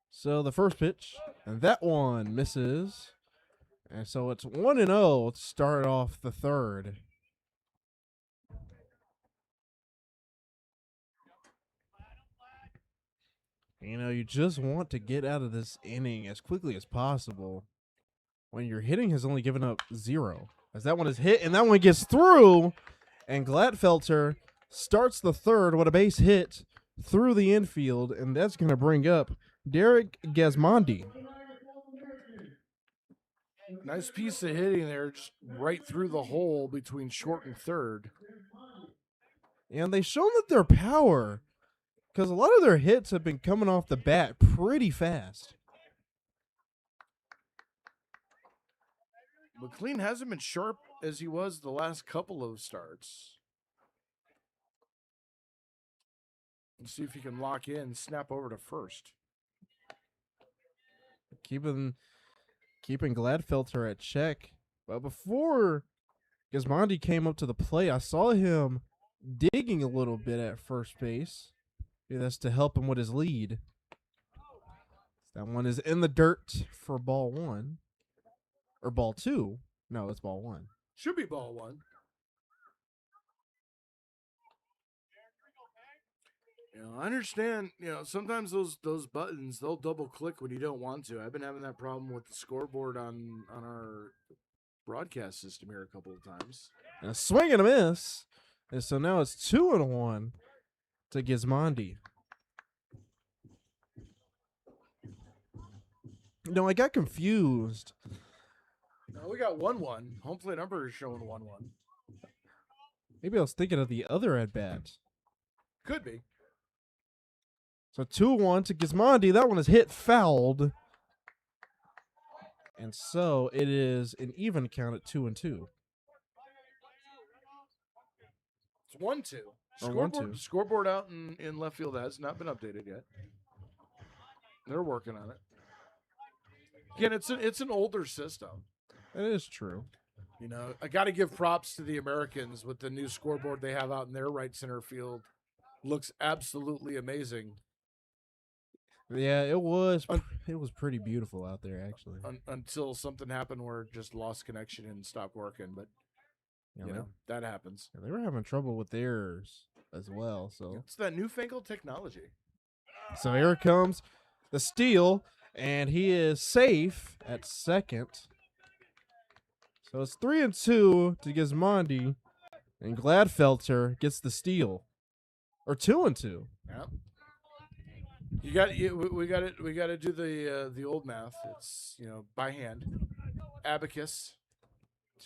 So the first pitch, and that one misses. And so it's 1-0 to start off the third. You know, you just want to get out of this inning as quickly as possible when your hitting has only given up 0. As that one is hit, and that one gets through, and Gladfelter starts the third with a base hit through the infield, and that's going to bring up Derek Gasmondi. Nice piece of hitting there, just right through the hole between short and third. And they've shown that their power, because a lot of their hits have been coming off the bat pretty fast. McLean hasn't been sharp as he was the last couple of starts. Let's see if he can lock in, snap over to first. Keeping Gladfelter at check. But before Gasmondi came up to the plate, I saw him digging a little bit at first base. Maybe that's to help him with his lead. That one is in the dirt for ball 1. Or ball 2. No, it's ball 1. Should be ball 1. I understand, sometimes those buttons, they'll double click when you don't want to. I've been having that problem with the scoreboard on our broadcast system here a couple of times. And a swing and a miss. And so now it's 2-1 to Gasmondi. No, I got confused. No, we got 1-1. Home plate number is showing 1-1. Maybe I was thinking of the other at-bat. Could be. So 2-1 to Gasmondi. That one is hit fouled. And so it is an even count at 2-2. It's 1-2. Or 1-2. Scoreboard out in left field has not been updated yet. They're working on it. Again, it's an older system. That is true. I got to give props to the Americans with the new scoreboard they have out in their right center field. Looks absolutely amazing. Yeah, it was pretty beautiful out there, actually. Until something happened where it just lost connection and stopped working, but that happens. Yeah, they were having trouble with theirs as well. So it's that newfangled technology. So here comes the steal, and he is safe at second. So it's 3-2 to Gasmondi, and Gladfelter gets the steal, or 2-2. Yeah. We got to do the old math. It's by hand, abacus.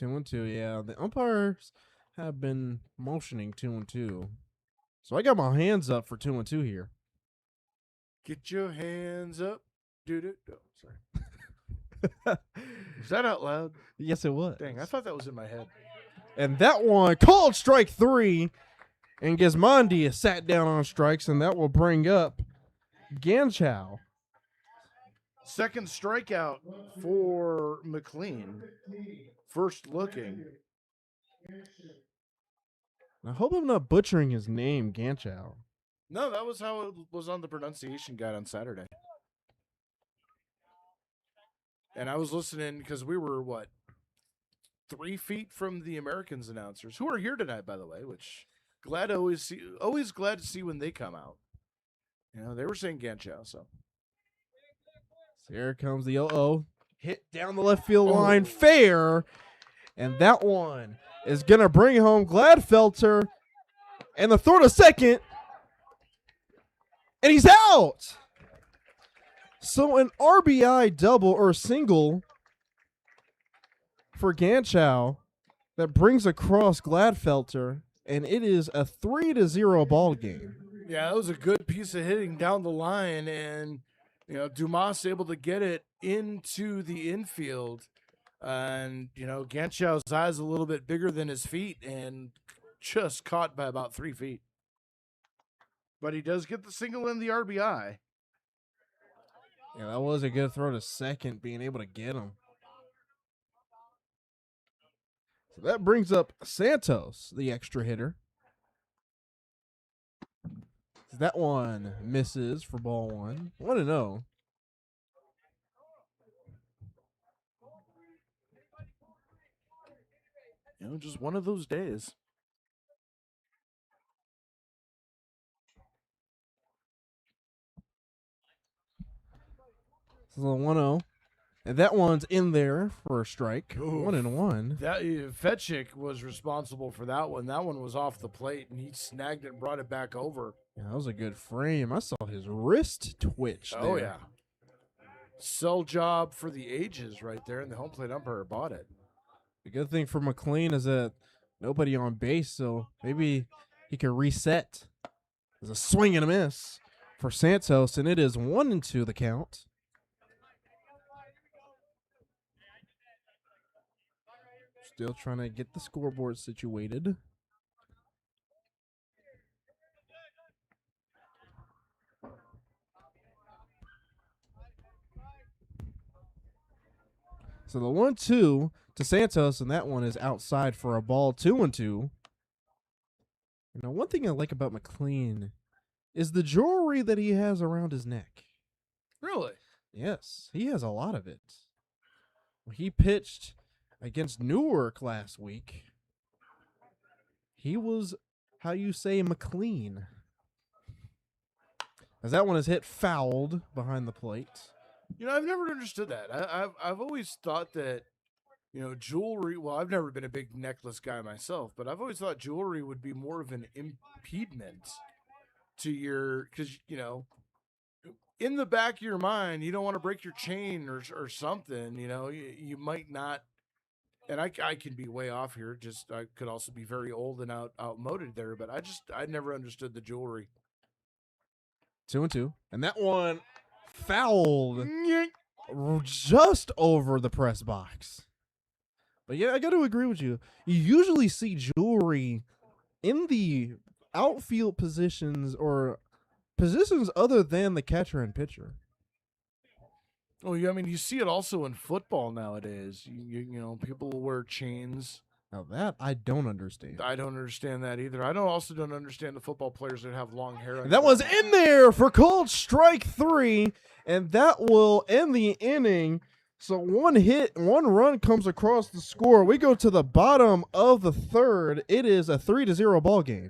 2-2. Yeah, the umpires have been motioning 2-2. So I got my hands up for 2-2 here. Get your hands up. Dude. Oh, sorry. Was that out loud? Yes, it was. Dang, I thought that was in my head. And that one called strike 3. And Gasmondi is sat down on strikes, and that will bring up Ganchow. Second strikeout for McLean. First looking. I hope I'm not butchering his name, Ganchow. No, that was how it was on the pronunciation guide on Saturday. And I was listening because we were, 3 feet from the Americans announcers, who are here tonight, by the way, which always glad to see when they come out. They were saying Ganchow, so. Here comes the 0-0. Hit down the left field line, fair. And that one is going to bring home Gladfelter. And the throw to second. And he's out. So an RBI double or single for Ganchow that brings across Gladfelter, and it is a 3-0 ball game. Yeah, that was a good piece of hitting down the line, and Dumas able to get it into the infield, and Ganchow's eyes a little bit bigger than his feet, and just caught by about 3 feet. But he does get the single and the RBI. Yeah, that was a good throw to second, being able to get him. So that brings up Santos, the extra hitter. That one misses for ball one. 1-0. Just one of those days. So the 1-0. And that one's in there for a strike. Oof. 1-1. That Fetchik was responsible for that one. That one was off the plate, and he snagged it and brought it back over. Yeah, that was a good frame. I saw his wrist twitch there. Oh, yeah. Sell job for the ages right there, and the home plate umpire bought it. The good thing for McLean is that nobody on base, so maybe he can reset. There's a swing and a miss for Santos, and it is 1-2 the count. Still trying to get the scoreboard situated. So the 1-2 to Santos, and that one is outside for a ball. 2-2. One thing I like about McLean is the jewelry that he has around his neck. Really? Yes, he has a lot of it. He pitched against Newark last week. He was, how you say, McLean. As that one is hit fouled behind the plate. I've never understood that. I've always thought that, jewelry. Well, I've never been a big necklace guy myself, but I've always thought jewelry would be more of an impediment to your, because in the back of your mind, you don't want to break your chain or something. You might not. And I can be way off here. Just I could also be very old and outmoded there, but I never understood the jewelry. 2-2, and that one fouled just over the press box. But yeah, I got to agree with you. You usually see jewelry in the outfield positions or positions other than the catcher and pitcher. Oh, yeah, I mean, you see it also in football nowadays. People will wear chains. Now that I don't understand. I don't understand that either. I also don't understand the football players that have long hair. And that was in there for called strike 3, and that will end the inning. So one hit, one run comes across the score. We go to the bottom of the third. It is a 3-0 ball game.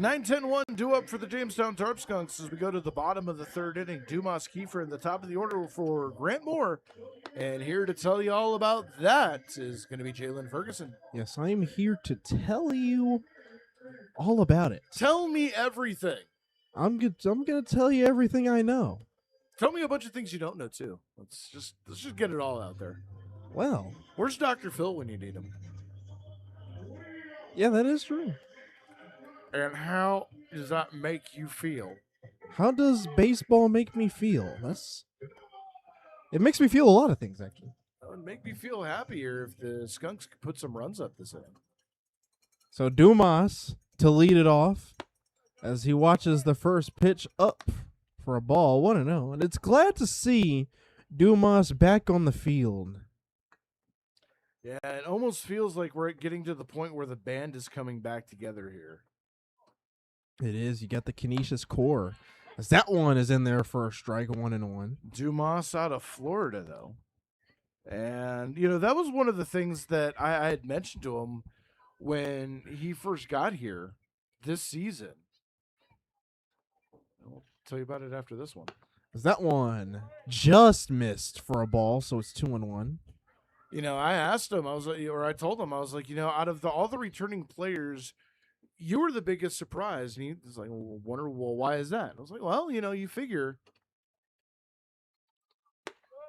Nine, 10-1 due up for the Jamestown Tarp Skunks as we go to the bottom of the third inning. Dumas Kiefer in the top of the order for Grant Moore. And here to tell you all about that is going to be Jalen Ferguson. Yes, I'm here to tell you all about it. Tell me everything. I'm gonna tell you everything I know. Tell me a bunch of things you don't know too. Let's just get it all out there. Well, Where's Dr. Phil when you need him? yeah, that is true. And how does that make you feel? How does baseball make me feel? It makes me feel a lot of things actually. It would make me feel happier if the Skunks could put some runs up this inning. So Dumas to lead it off as he watches the first pitch up for a ball, 1-0. And it's glad to see Dumas back on the field. Yeah, it almost feels like we're getting to the point where the band is coming back together here. It is. You got the Canisius core. As that one is in there for a strike, 1-1. Dumas out of Florida, though. And, that was one of the things that I had mentioned to him when he first got here this season. I'll tell you about it after this one. As that one just missed for a ball, so it's 2-1. I asked him, I told him, out of all the returning players, you were the biggest surprise. And he was like, why is that? I was like, well, you figure.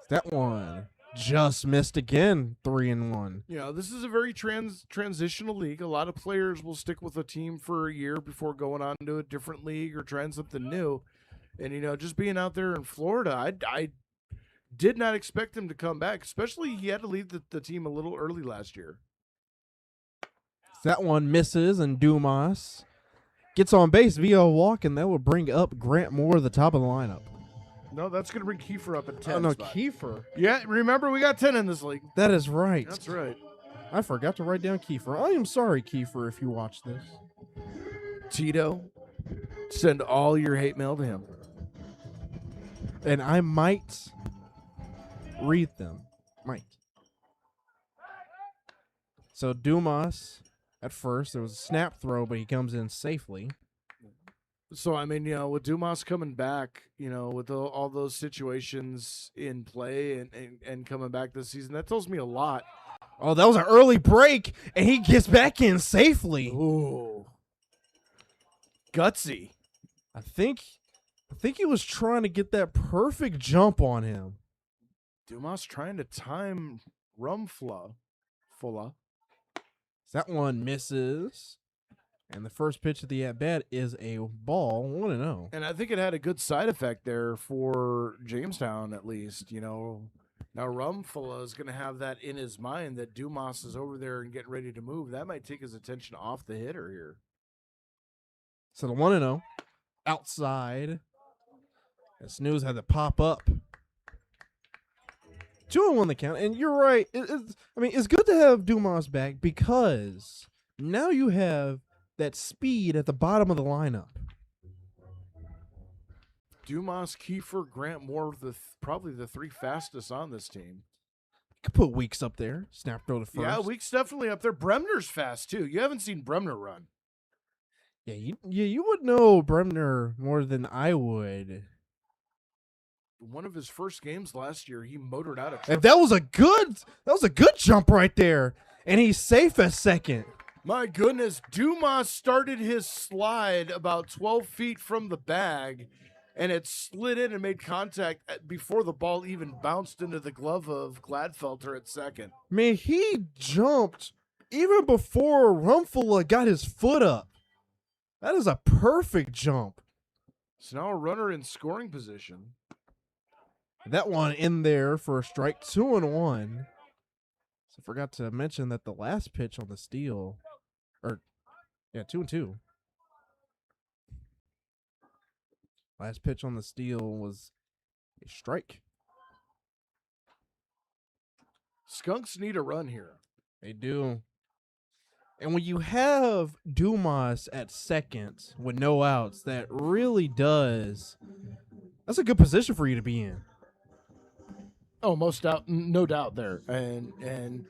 That one just missed again, 3-1. This is a very transitional league. A lot of players will stick with a team for a year before going on to a different league or trying something new. And, just being out there in Florida, I did not expect him to come back, especially he had to leave the team a little early last year. That one misses, and Dumas gets on base via a walk, and that will bring up Grant Moore to the top of the lineup. No, that's going to bring Kiefer up at 10. Oh, no, Kiefer. Yeah, remember, we got 10 in this league. That is right. That's right. I forgot to write down Kiefer. I am sorry, Kiefer, if you watch this. Tito, send all your hate mail to him. And I might read them. Might. So Dumas, at first, there was a snap throw, but he comes in safely. So, with Dumas coming back, with all those situations in play and coming back this season, that tells me a lot. Oh, that was an early break, and he gets back in safely. Ooh. Gutsy. I think he was trying to get that perfect jump on him. Dumas trying to time Rumfla. That one misses. And the first pitch of the at-bat is a ball, 1-0. And I think it had a good side effect there for Jamestown, at least. Now Rumfla is going to have that in his mind that Dumas is over there and getting ready to move. That might take his attention off the hitter here. So the 1-0 outside. And Snooze had to pop up. 2-1 the count. And you're right. It's good to have Dumas back because now you have that speed at the bottom of the lineup. Dumas, Kiefer, Grant Moore, probably the three fastest on this team. Could put Weeks up there. Snap throw to first. Yeah, Weeks definitely up there. Bremner's fast too. You haven't seen Bremner run. Yeah, you would know Bremner more than I would. One of his first games last year, he motored out a and that was a good jump right there. And he's safe at second. My goodness, Dumas started his slide about 12 feet from the bag, and it slid in and made contact before the ball even bounced into the glove of Gladfelter at second. Man, he jumped even before Rumfla got his foot up. That is a perfect jump. So now a runner in scoring position. That one in there for a strike, 2-1. So forgot to mention that the last pitch on the steal, 2-2. Last pitch on the steal was a strike. Skunks need a run here. They do. And when you have Dumas at second with no outs, that really does. That's a good position for you to be in. Oh, no doubt there. And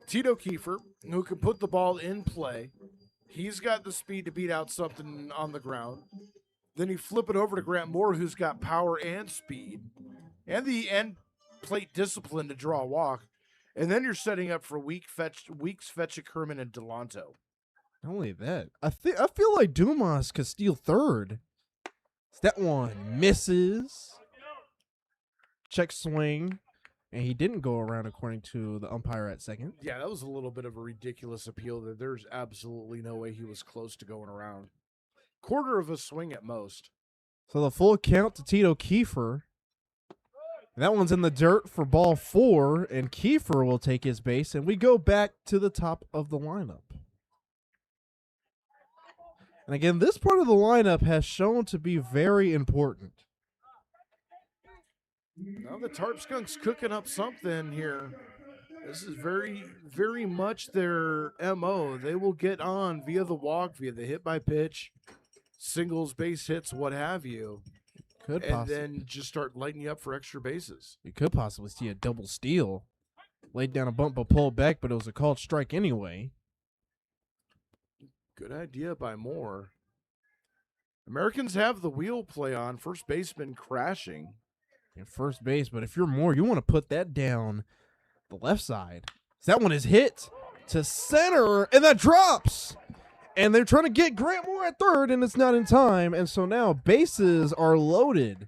Tito Kiefer, who can put the ball in play, he's got the speed to beat out something on the ground. Then you flip it over to Grant Moore, who's got power and speed, and the end plate discipline to draw a walk. And then you're setting up for Weeks, Fetchick, Herman, and Delanto. Not only that, I feel like Dumas could steal third. That one misses. Check swing. And he didn't go around according to the umpire at second. Yeah, that was a little bit of a ridiculous appeal. There's absolutely no way he was close to going around. Quarter of a swing at most. So the full count to Tito Kiefer. That one's in the dirt for ball 4, and Kiefer will take his base, and we go back to the top of the lineup. And again, this part of the lineup has shown to be very important. Now the Tarp Skunks cooking up something here. This is very, very much their MO. They will get on via the walk, via the hit by pitch, singles, base hits, what have you. And then just start lighting you up for extra bases. You could possibly see a double steal. Laid down a bump, but pulled back, but it was a called strike anyway. Good idea by Moore. Americans have the wheel play on. First baseman crashing. In first base, but if you're Moore, you want to put that down the left side. That one is hit to center, and that drops. And they're trying to get Grant Moore at third, and it's not in time. And so now bases are loaded.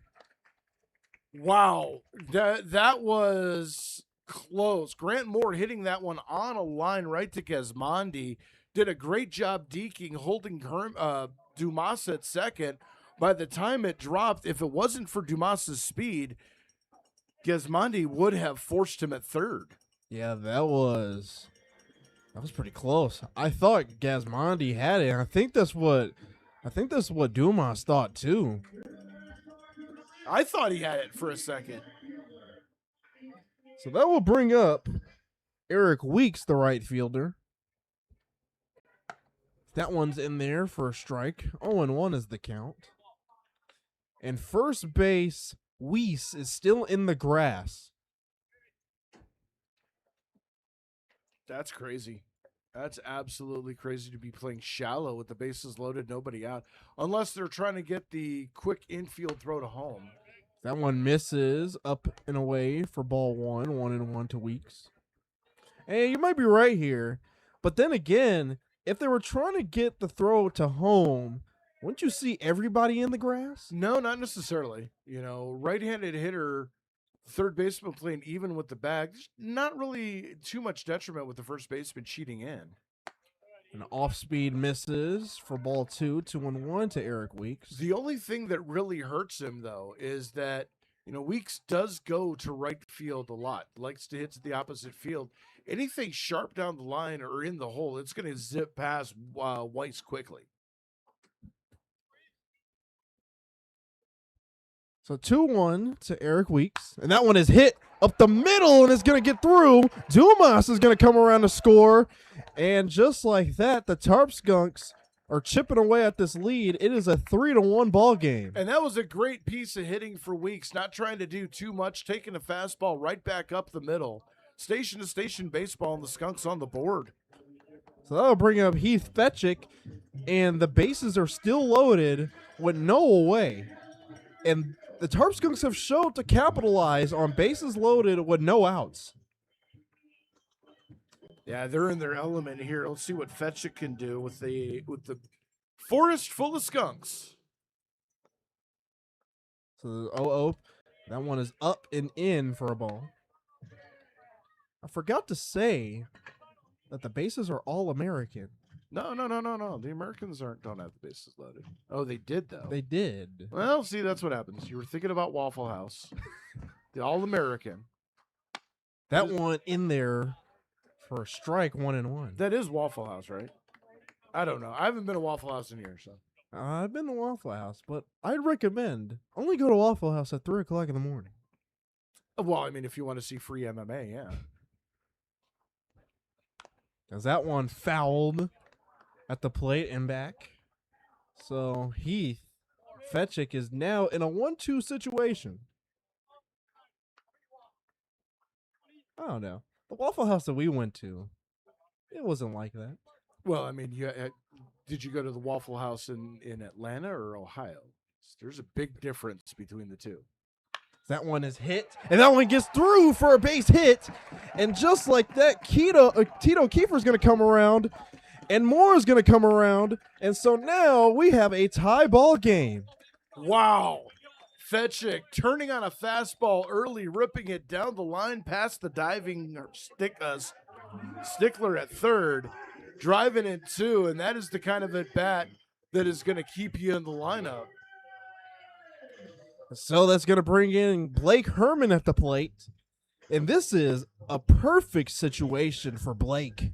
Wow. That was close. Grant Moore hitting that one on a line right to Gismondi. Did a great job deking, holding Dumas at second. By the time it dropped, if it wasn't for Dumas's speed, Gismondi would have forced him at third. Yeah, that was pretty close. I thought Gismondi had it. I think that's what Dumas thought too. I thought he had it for a second. So that will bring up Eric Weeks, the right fielder. That one's in there for a strike. 0-1 is the count. And first base, Weiss is still in the grass. That's crazy. That's absolutely crazy to be playing shallow with the bases loaded, nobody out. Unless they're trying to get the quick infield throw to home. That one misses up and away for ball 1. 1-1 to Weeks. Hey, you might be right here. But then again, if they were trying to get the throw to home, wouldn't you see everybody in the grass? No, not necessarily. You know, right-handed hitter, third baseman playing even with the bag. There's not really too much detriment with the first baseman cheating in. An off-speed misses for ball 2. 2-1 to Eric Weeks. The only thing that really hurts him, though, is that, you know, Weeks does go to right field a lot. Likes to hit to the opposite field. Anything sharp down the line or in the hole, it's going to zip past Weiss quickly. So 2-1 to Eric Weeks. And that one is hit up the middle and is going to get through. Dumas is going to come around to score. And just like that, the Tarp Skunks are chipping away at this lead. It is a 3-1 ball game. And that was a great piece of hitting for Weeks. Not trying to do too much, taking a fastball right back up the middle. Station to station baseball, and the Skunks on the board. So that'll bring up Heath Fetchick. And the bases are still loaded with no away. And the Tarp Skunks have showed to capitalize on bases loaded with no outs. Yeah, they're in their element here. Let's see what Fetchick can do with the forest full of skunks. So the 0-0, that one is up and in for a ball. I forgot to say that the bases are all American. No. The Americans don't have the bases loaded. Oh, they did, though. They did. Well, see, that's what happens. You were thinking about Waffle House. The All-American. That one in there for a strike, 1-1. That is Waffle House, right? I don't know. I haven't been to Waffle House in years, so. I've been to Waffle House, but I'd recommend only go to Waffle House at 3 o'clock in the morning. Well, I mean, if you want to see free MMA, yeah. Because that one fouled at the plate and back. So Heath Fetchick is now in a 1-2 situation. I don't know. The Waffle House that we went to, it wasn't like that. Well, I mean, did you go to the Waffle House in Atlanta or Ohio? There's a big difference between the two. That one is hit, and that one gets through for a base hit. And just like that, Tito Kiefer is going to come around, and Moore is going to come around. And so now we have a tie ball game. Wow. Fetchick turning on a fastball early, ripping it down the line past the diving Stickler at third, driving it two, and that is the kind of at bat that is going to keep you in the lineup. So that's going to bring in Blake Herman at the plate. And this is a perfect situation for Blake.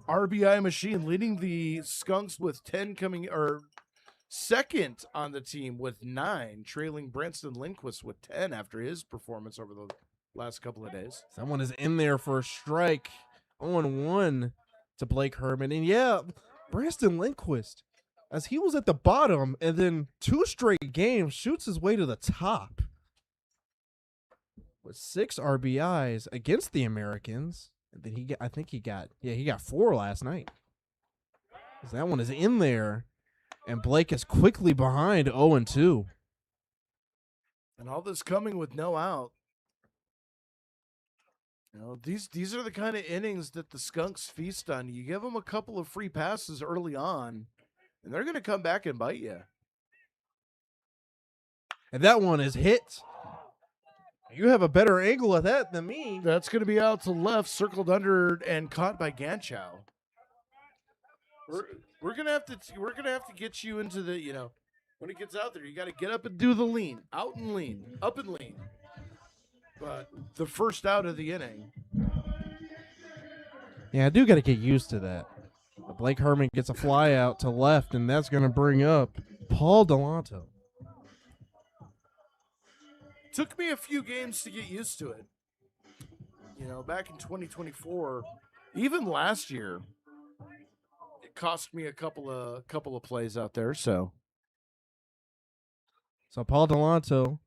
RBI machine leading the Skunks with 10 coming, or second on the team with 9, trailing Branston Lindquist with 10 after his performance over the last couple of days. Someone is in there for a strike. 0-1 to Blake Herman. And yeah, Branston Lindquist, as he was at the bottom and then 2 straight games, shoots his way to the top with 6 RBIs against the Americans. And then he got 4 last night. So that one is in there, and Blake is quickly behind 0-2. And all this coming with no out. You know, these are the kind of innings that the Skunks feast on. You give them a couple of free passes early on, and they're going to come back and bite you. And that one is hit. You have a better angle at that than me. That's going to be out to left, circled under, and caught by Ganchow. We're gonna have to get you into the, you know, when it gets out there, you got to get up and do the lean, out and lean, up and lean. But the first out of the inning. Yeah, I do got to get used to that. But Blake Herman gets a fly out to left, and that's going to bring up Paul Delanto. Took me a few games to get used to it. You know, back in 2024, even last year, it cost me a couple of plays out there. So Paul Delanto,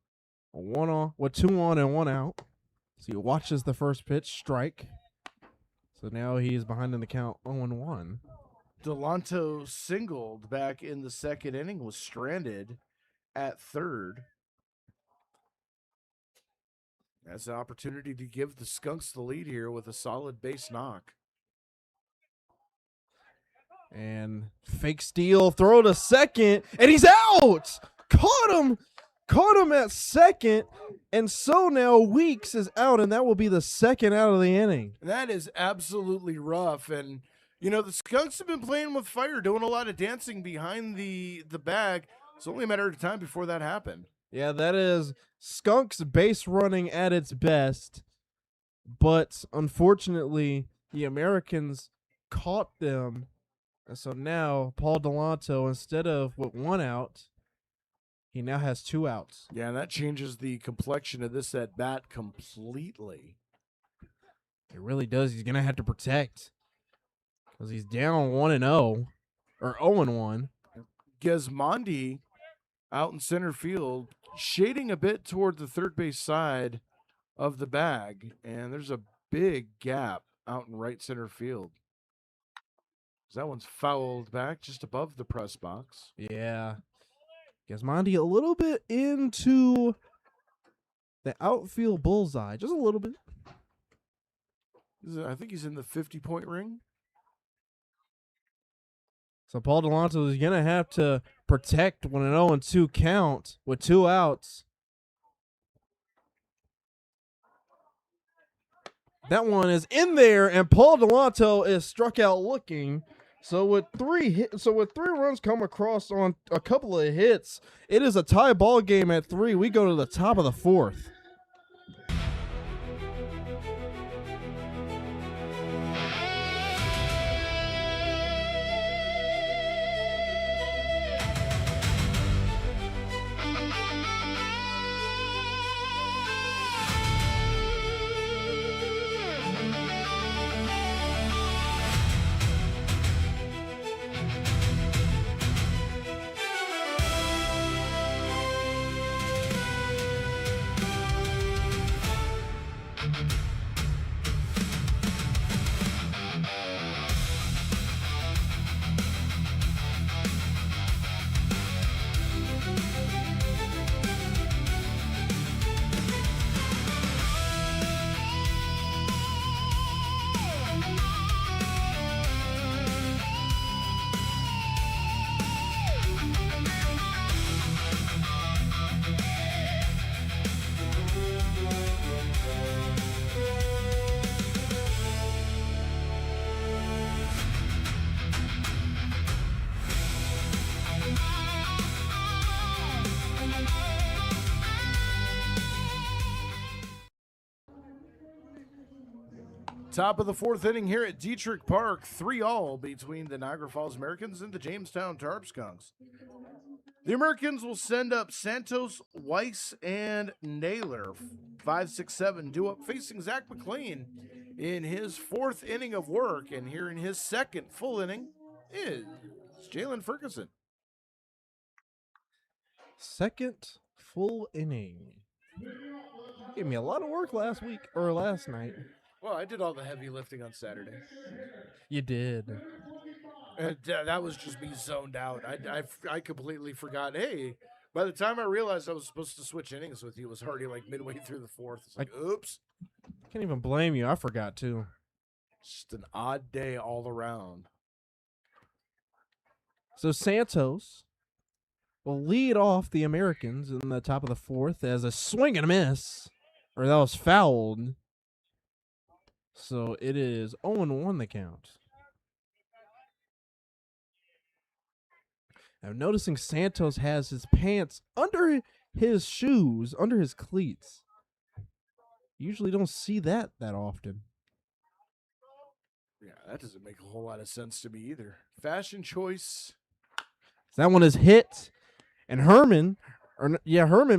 2 on and 1 out. So he watches the first pitch strike. So now he's behind in the count 0-1. Delanto singled back in the second inning, was stranded at third. That's an opportunity to give the Skunks the lead here with a solid base knock. And fake steal, throw to second, and he's out! Caught him at second, and so now Weeks is out, and that will be the second out of the inning. That is absolutely rough, and you know, the Skunks have been playing with fire, doing a lot of dancing behind the bag. It's only a matter of time before that happened. Yeah, that is Skunks base running at its best, but unfortunately, the Americans caught them. And so now Paul Delanto, instead of with 1 out, he now has 2 outs. Yeah, and that changes the complexion of this at bat completely. It really does. He's going to have to protect because he's down 1-0 or 0-1. Gesmondi out in center field, shading a bit toward the third base side of the bag, and there's a big gap out in right center field. That one's fouled back just above the press box. Yeah. Gesmondi a little bit into the outfield bullseye, just a little bit. I think he's in the 50-point ring. So Paul Delanto is going to have to protect when an 0-2 count with 2 outs. That one is in there, and Paul Delanto is struck out looking. So with 3 runs come across on a couple of hits, it is a tie ball game at 3. We go to the top of the 4th. Top of the fourth inning here at Diethrick Park, 3-3 between the Niagara Falls Americans and the Jamestown Tarp Skunks. The Americans will send up Santos, Weiss, and Naylor. 5, 6, 7 due up facing Zach McLean in his fourth inning of work. And here in his second full inning is Jalen Ferguson. Second full inning. Gave me a lot of work last night. Well, I did all the heavy lifting on Saturday. You did. And that was just me zoned out. I completely forgot. Hey, by the time I realized I was supposed to switch innings with you, it was already like midway through the fourth. It's like, oops. Can't even blame you. I forgot too. Just an odd day all around. So Santos will lead off the Americans in the top of the fourth as a swing and a miss. Or that was fouled. So it is 0-1 the count. I'm noticing Santos has his pants under his shoes, under his cleats. Usually don't see that often. Yeah, that doesn't make a whole lot of sense to me either. Fashion choice. That one is hit. And Herman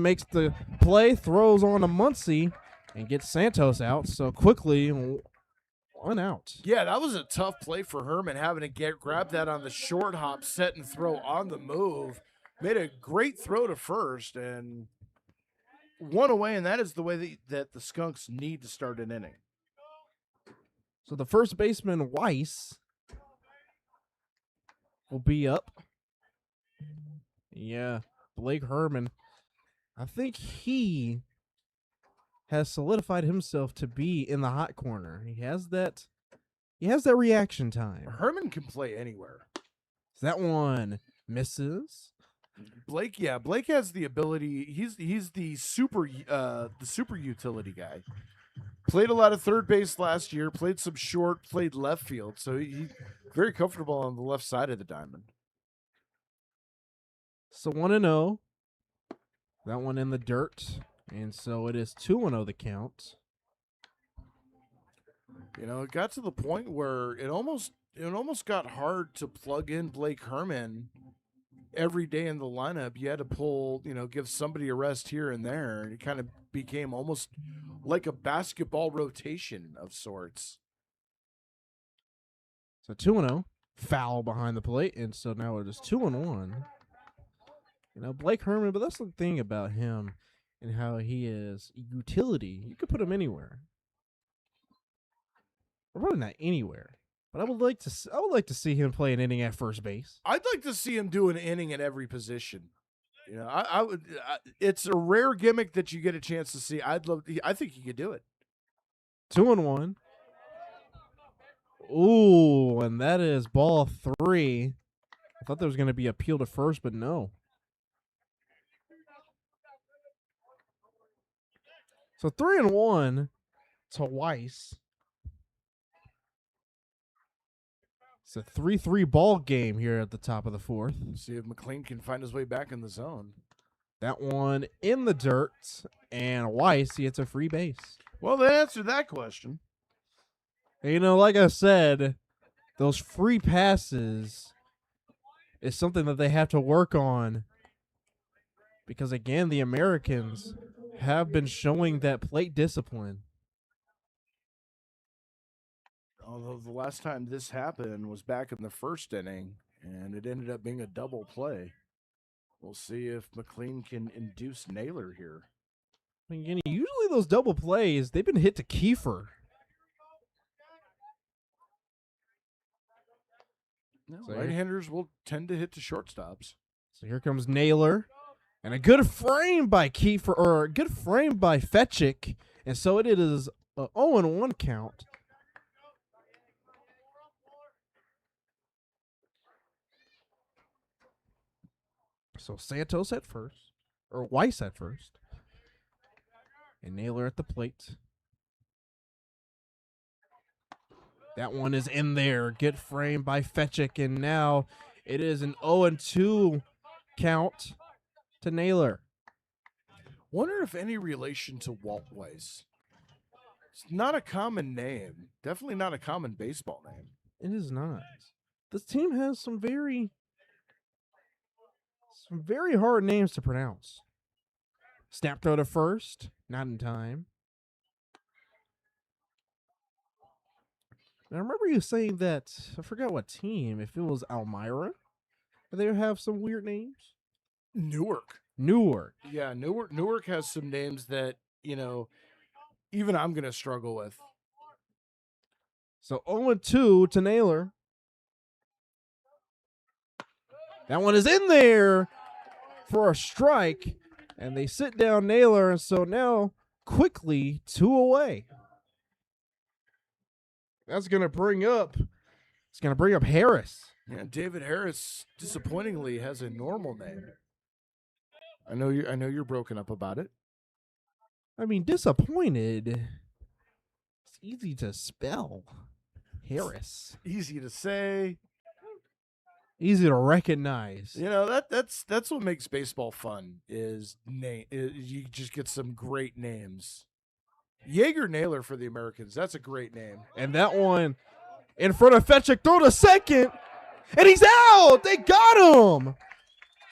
makes the play, throws on to Muncie, and gets Santos out. So quickly, 1 out. Yeah, that was a tough play for Herman, having to grab that on the short hop, set and throw on the move. Made a great throw to first and 1 away, and that is the way that the Skunks need to start an inning. So the first baseman, Weiss, will be up. Yeah, Blake Herman. I think he has solidified himself to be in the hot corner. He has that reaction time. Herman can play anywhere. So that one misses. Blake has the ability. He's the super utility guy. Played a lot of third base last year, played some short, played left field, so he's very comfortable on the left side of the diamond. So 1-0. That one in the dirt. And so it is 2-0 the count. You know, it got to the point where it almost got hard to plug in Blake Herman every day in the lineup. You had to pull, give somebody a rest here and there. And it kind of became almost like a basketball rotation of sorts. So 2-0. Foul behind the plate. And so now it is 2-1. Blake Herman, but that's the thing about him and how he is utility. You could put him anywhere. Or probably not anywhere. But I would like to see him play an inning at first base. I'd like to see him do an inning at every position. I would. It's a rare gimmick that you get a chance to see. I think he could do it. 2-1. Ooh, and that is ball 3. I thought there was going to be a peel to first, but no. So 3-1 to Weiss. It's a 3-3 ball game here at the top of the fourth. See if McLean can find his way back in the zone. That one in the dirt, and Weiss gets a free base. Well, that answered that question. Like I said, those free passes is something that they have to work on. Because, again, the Americans have been showing that plate discipline. Although the last time this happened was back in the first inning, and it ended up being a double play. We'll see if McLean can induce Naylor here. Again, usually those double plays, they've been hit to Kiefer. No, right-handers will tend to hit to shortstops. So here comes Naylor. And a good frame by Kiefer, or a good frame by Fetchick. And so it is an 0-1 count. So Santos at first, or Weiss at first. And Naylor at the plate. That one is in there. Good frame by Fetchick. And now it is an 0-2 count to Naylor. Wonder if any relation to Walt Weiss. It's not a common name. Definitely not a common baseball name. It is not. This team has some very hard names to pronounce. Snap throw to first, not in time. Now, I remember you saying that, I forgot what team, if it was Elmira, they have some weird names. Newark. Yeah, Newark has some names that, even I'm going to struggle with. So 0-2 to Naylor. That one is in there for a strike, and they sit down Naylor, and so now quickly 2 away. That's going to bring up Harris. Yeah, David Harris disappointingly has a normal name. I know you're broken up about it. I mean, disappointed. It's easy to spell. Harris. Easy to say. Easy to recognize. That's what makes baseball fun is you just get some great names. Jaeger Naylor for the Americans. That's a great name. And that one in front of Fetchick, throw to second. And he's out. They got him.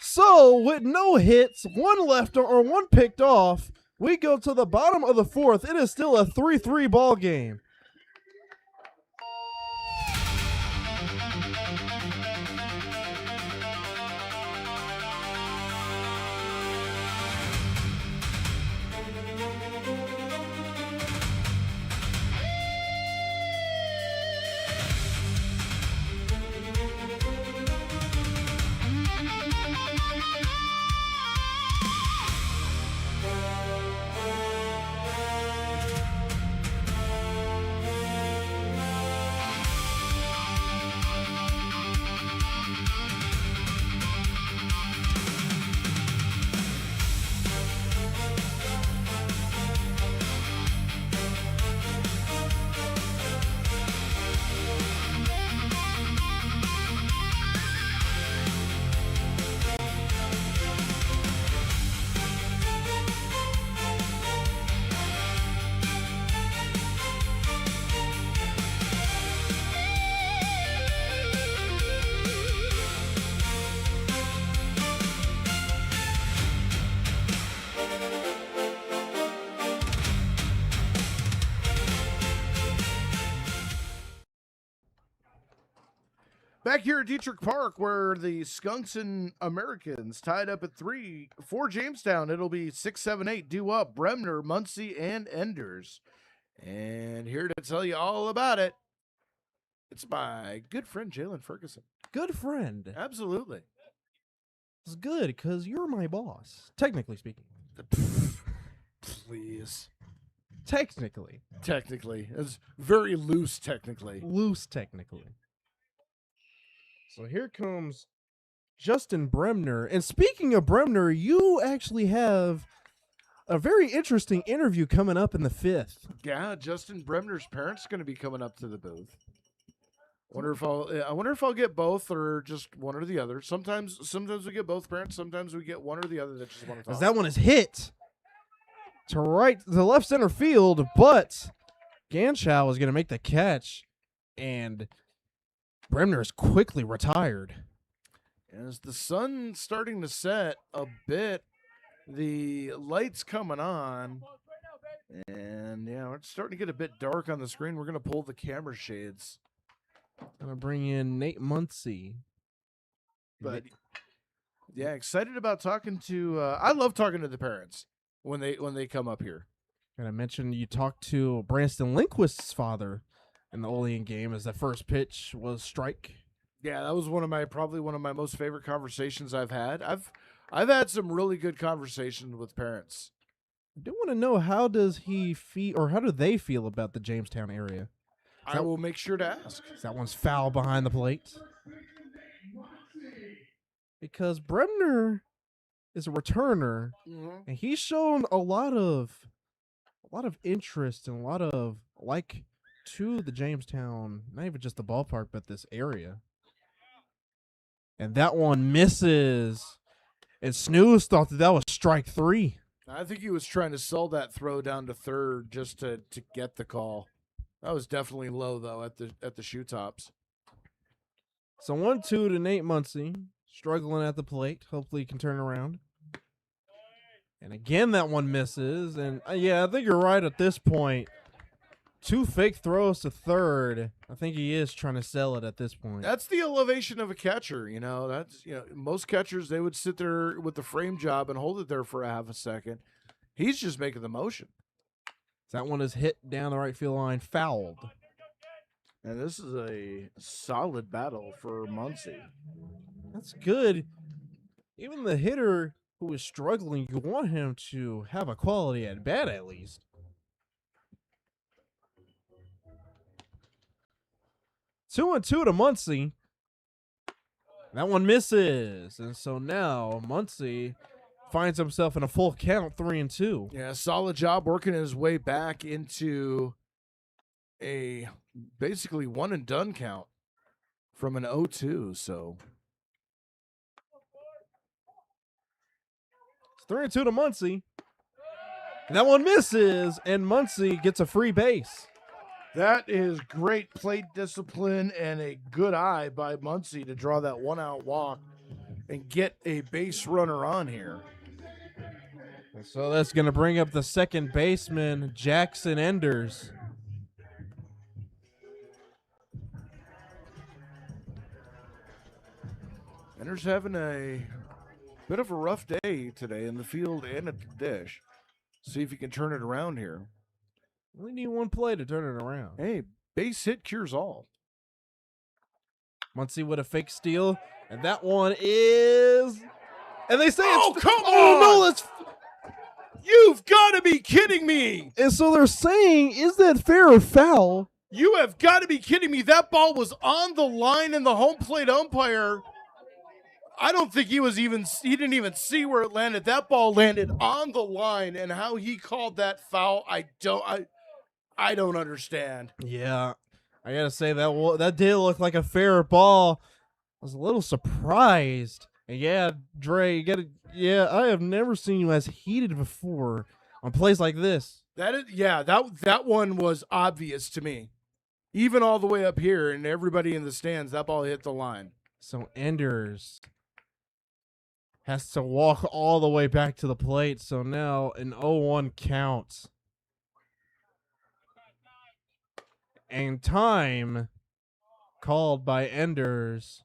So with no hits, one left or one picked off, we go to the bottom of the fourth. It is still a 3-3 ball game. Back here at Diethrick Park, where the Skunks and Americans tied up at 3 for Jamestown. It'll be 6, 7, 8 due up. Bremner, Muncie, and Enders. And here to tell you all about it, it's my good friend Jalen Ferguson. Good friend. Absolutely. It's good because you're my boss, technically speaking. Please. Technically. It's very loose technically. So here comes Justin Bremner. And speaking of Bremner, you actually have a very interesting interview coming up in the 5th. Yeah, Justin Bremner's parents are going to be coming up to the booth. I wonder if I'll get both or just one or the other. Sometimes we get both parents. Sometimes we get one or the other that just want to talk. That one is hit to left center field, but Ganschow is going to make the catch, and Bremner is quickly retired. As the sun's starting to set a bit, the light's coming on, and it's starting to get a bit dark on the screen. We're going to pull the camera shades. Gonna bring in Nate Muncie. But excited about talking to. I love talking to the parents when they come up here. And I mentioned you talked to Branston Lindquist's father in the Olean game as the first pitch was strike. Yeah, that was probably one of my most favorite conversations I've had. I've had some really good conversations with parents. I do want to know, how does he feel, or how do they feel about the Jamestown area? I will make sure to ask. That one's foul behind the plate. Because Bremner is a returner, and he's shown a lot of interest and a lot of like to the Jamestown, not even just the ballpark, but this area. And that one misses. And Snooze thought that was strike 3. I think he was trying to sell that throw down to third just to get the call. That was definitely low though at the shoe tops. So 1-2 to Nate Muncy, struggling at the plate. Hopefully he can turn around. And again, that one misses. And yeah, I think you're right at this point. 2 fake throws to third. I think he is trying to sell it at this point. That's the elevation of a catcher, you know. That's most catchers, they would sit there with the frame job and hold it there for a half a second. He's just making the motion. That one is hit down the right field line, fouled. And this is a solid battle for Muncy. That's good. Even the hitter who is struggling, you want him to have a quality at bat at least. 2-2 to Muncy. That one misses. And so now Muncy finds himself in a full count, 3-2. Yeah, solid job working his way back into a basically one and done count from an 0-2. So it's 3-2 to Muncy. And that one misses, and Muncy gets a free base. that is great plate discipline and a good eye by Muncy to draw that 1-out walk and get a base runner on here. And so that's going to bring up the second baseman, Jackson Enders. Enders having a bit of a rough day today in the field and at the dish. See if he can turn it around here. We need one play to turn it around. Hey, base hit cures all. Muncy with a fake steal, and that one is... And they say Oh, it's... come Oh, on! no, that's... You've got to be kidding me! And so they're saying, is that fair or foul? You have got to be kidding me. That ball was on the line, and the home plate umpire, I don't think he didn't even see where it landed. That ball landed on the line, and how he called that foul, I don't understand. Yeah, I gotta say that did look like a fair ball. I was a little surprised. And yeah, Dre, I have never seen you as heated before on plays like this. That one was obvious to me. Even all the way up here and everybody in the stands, that ball hit the line. So Enders has to walk all the way back to the plate. So now an 0-1 count. And time called by Enders.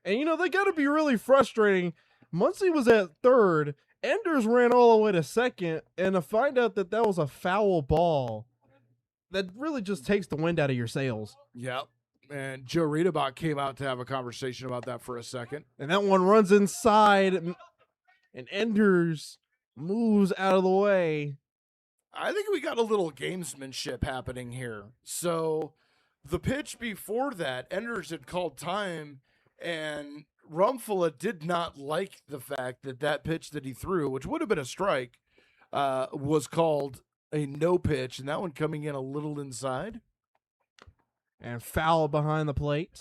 And, they got to be really frustrating. Muncy was at third. Enders ran all the way to second. And to find out that was a foul ball, that really just takes the wind out of your sails. Yep. And Joe Riedebach came out to have a conversation about that for a second. And that one runs inside. And Enders moves out of the way. I think we got a little gamesmanship happening here. So the pitch before that, Enders had called time, and Rumfula did not like the fact that pitch that he threw, which would have been a strike, was called a no pitch, and that one coming in a little inside. And foul behind the plate.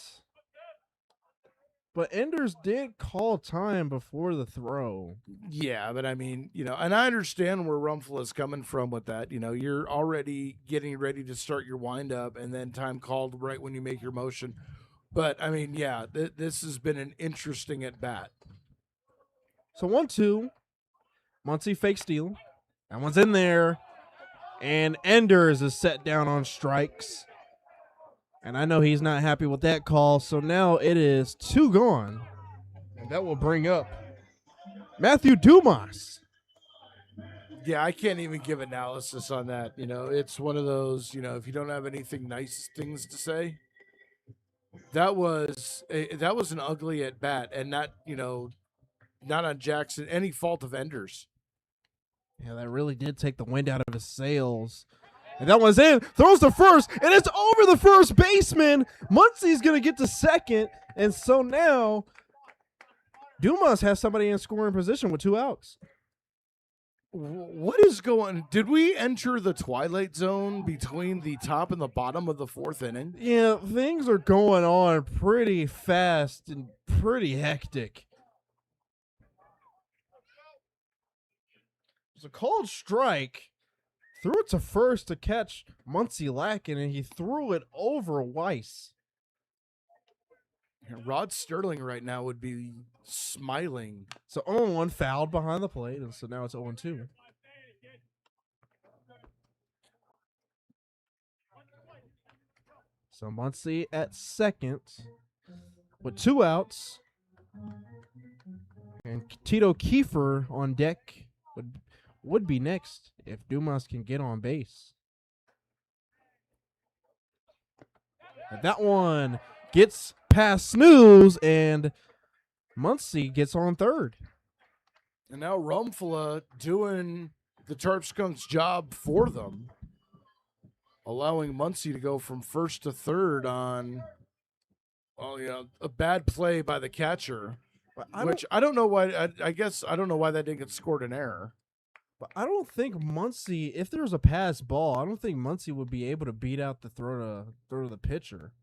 But Enders did call time before the throw. Yeah, but I mean, and I understand where Rumfula is coming from with that. You're already getting ready to start your windup, and then time called right when you make your motion. But, I mean, yeah, this has been an interesting at-bat. So 1-2. Muncy fake steal. That one's in there. And Enders is set down on strikes. And I know he's not happy with that call, so now it is 2 gone. And that will bring up Matthew Dumas. Yeah, I can't even give analysis on that. It's one of those, if you don't have anything nice things to say. That was an ugly at bat, and not on Jackson, any fault of Enders. Yeah, that really did take the wind out of his sails. And that one's in, throws to first, and it's over the first baseman. Muncy's going to get to second, and so now Dumas has somebody in scoring position with 2 outs. What is going? Did we enter the twilight zone between the top and the bottom of the 4th inning? Yeah, things are going on pretty fast and pretty hectic. It's a cold strike. Threw it to first to catch Muncie lacking, and he threw it over Weiss. Rod Sterling right now would be smiling. So 0-1 fouled behind the plate, and so now it's 0-2. So Muncie at second with 2 outs. And Tito Kiefer on deck would be next if Dumas can get on base. And that one gets past Snooze, and Muncie gets on third. And now Rumfla doing the Tarp Skunks' job for them, allowing Muncie to go from first to third on, a bad play by the catcher. I don't know why. I guess I don't know why that didn't get scored an error. But I don't think Muncie, if there was a pass ball, I don't think Muncie would be able to beat out the throw to the pitcher.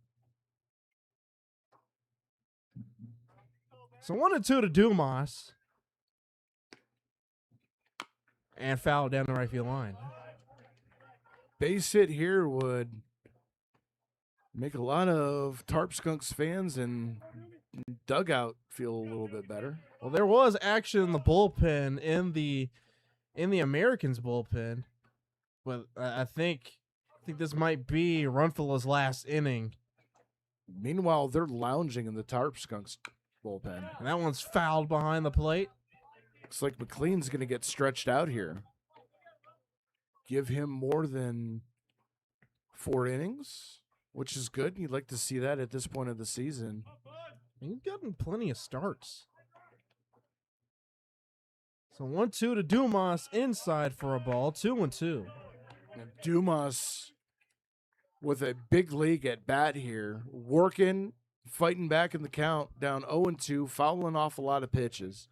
So 1-2 to Dumas. And foul down the right field line. Base hit here would make a lot of Tarp Skunks fans and dugout feel a little bit better. Well, there was action in the bullpen in the Americans bullpen, but I think this might be Runfela's last inning. Meanwhile, they're lounging in the Tarp Skunks bullpen. And that one's fouled behind the plate. Looks like McLean's going to get stretched out here. Give him more than 4 innings, which is good. You'd like to see that at this point of the season. He's gotten plenty of starts. So 1-2 to Dumas inside for a ball, 2-2. And Dumas with a big league at bat here, working, fighting back in the count, down 0-2, fouling off a lot of pitches.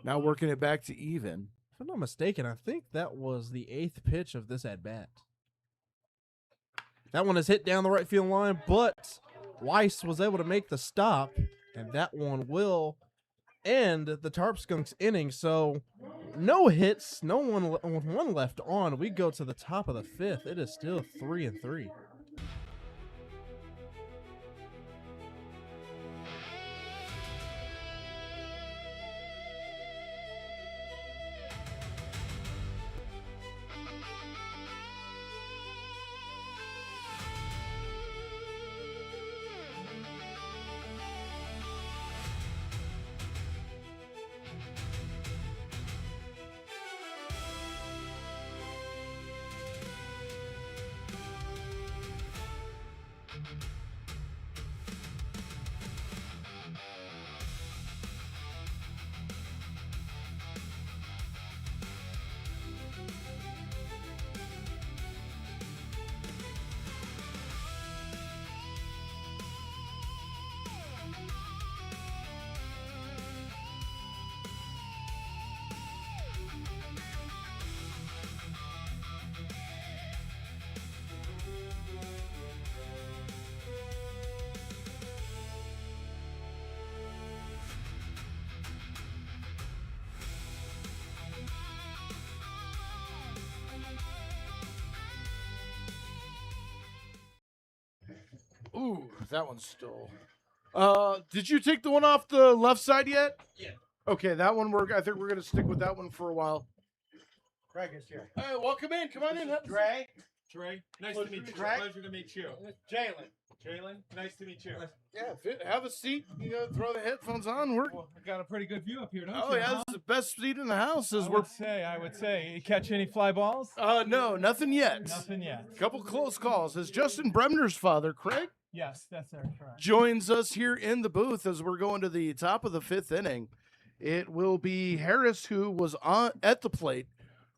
Now working it back to even. If I'm not mistaken, I think that was the 8th pitch of this at-bat. That one is hit down the right field line, but Weiss was able to make the stop, and that one will end the Tarp Skunks inning. So no hits, no one left on. We go to the top of the 5th. It is still 3-3. Ooh, that one's still. Did you take the one off the left side yet? Yeah. Okay, that one I think we're gonna stick with that one for a while. Greg is here. Hey, welcome in. Come on in. Trey. Trey, nice Well, to meet you. Trey? Pleasure to meet you. Jalen. Jalen, nice to meet you. Yeah, have a seat. Throw the headphones on. Well, I got a pretty good view up here, don't Oh you? yeah, huh? this is the best seat in the house. As I would say. You catch any fly balls? No, nothing yet. Nothing yet. Couple close calls. As Justin Bremner's father, Craig, Yes, that's correct. joins us here in the booth as we're going to the top of the 5th inning. It will be Harris who was at the plate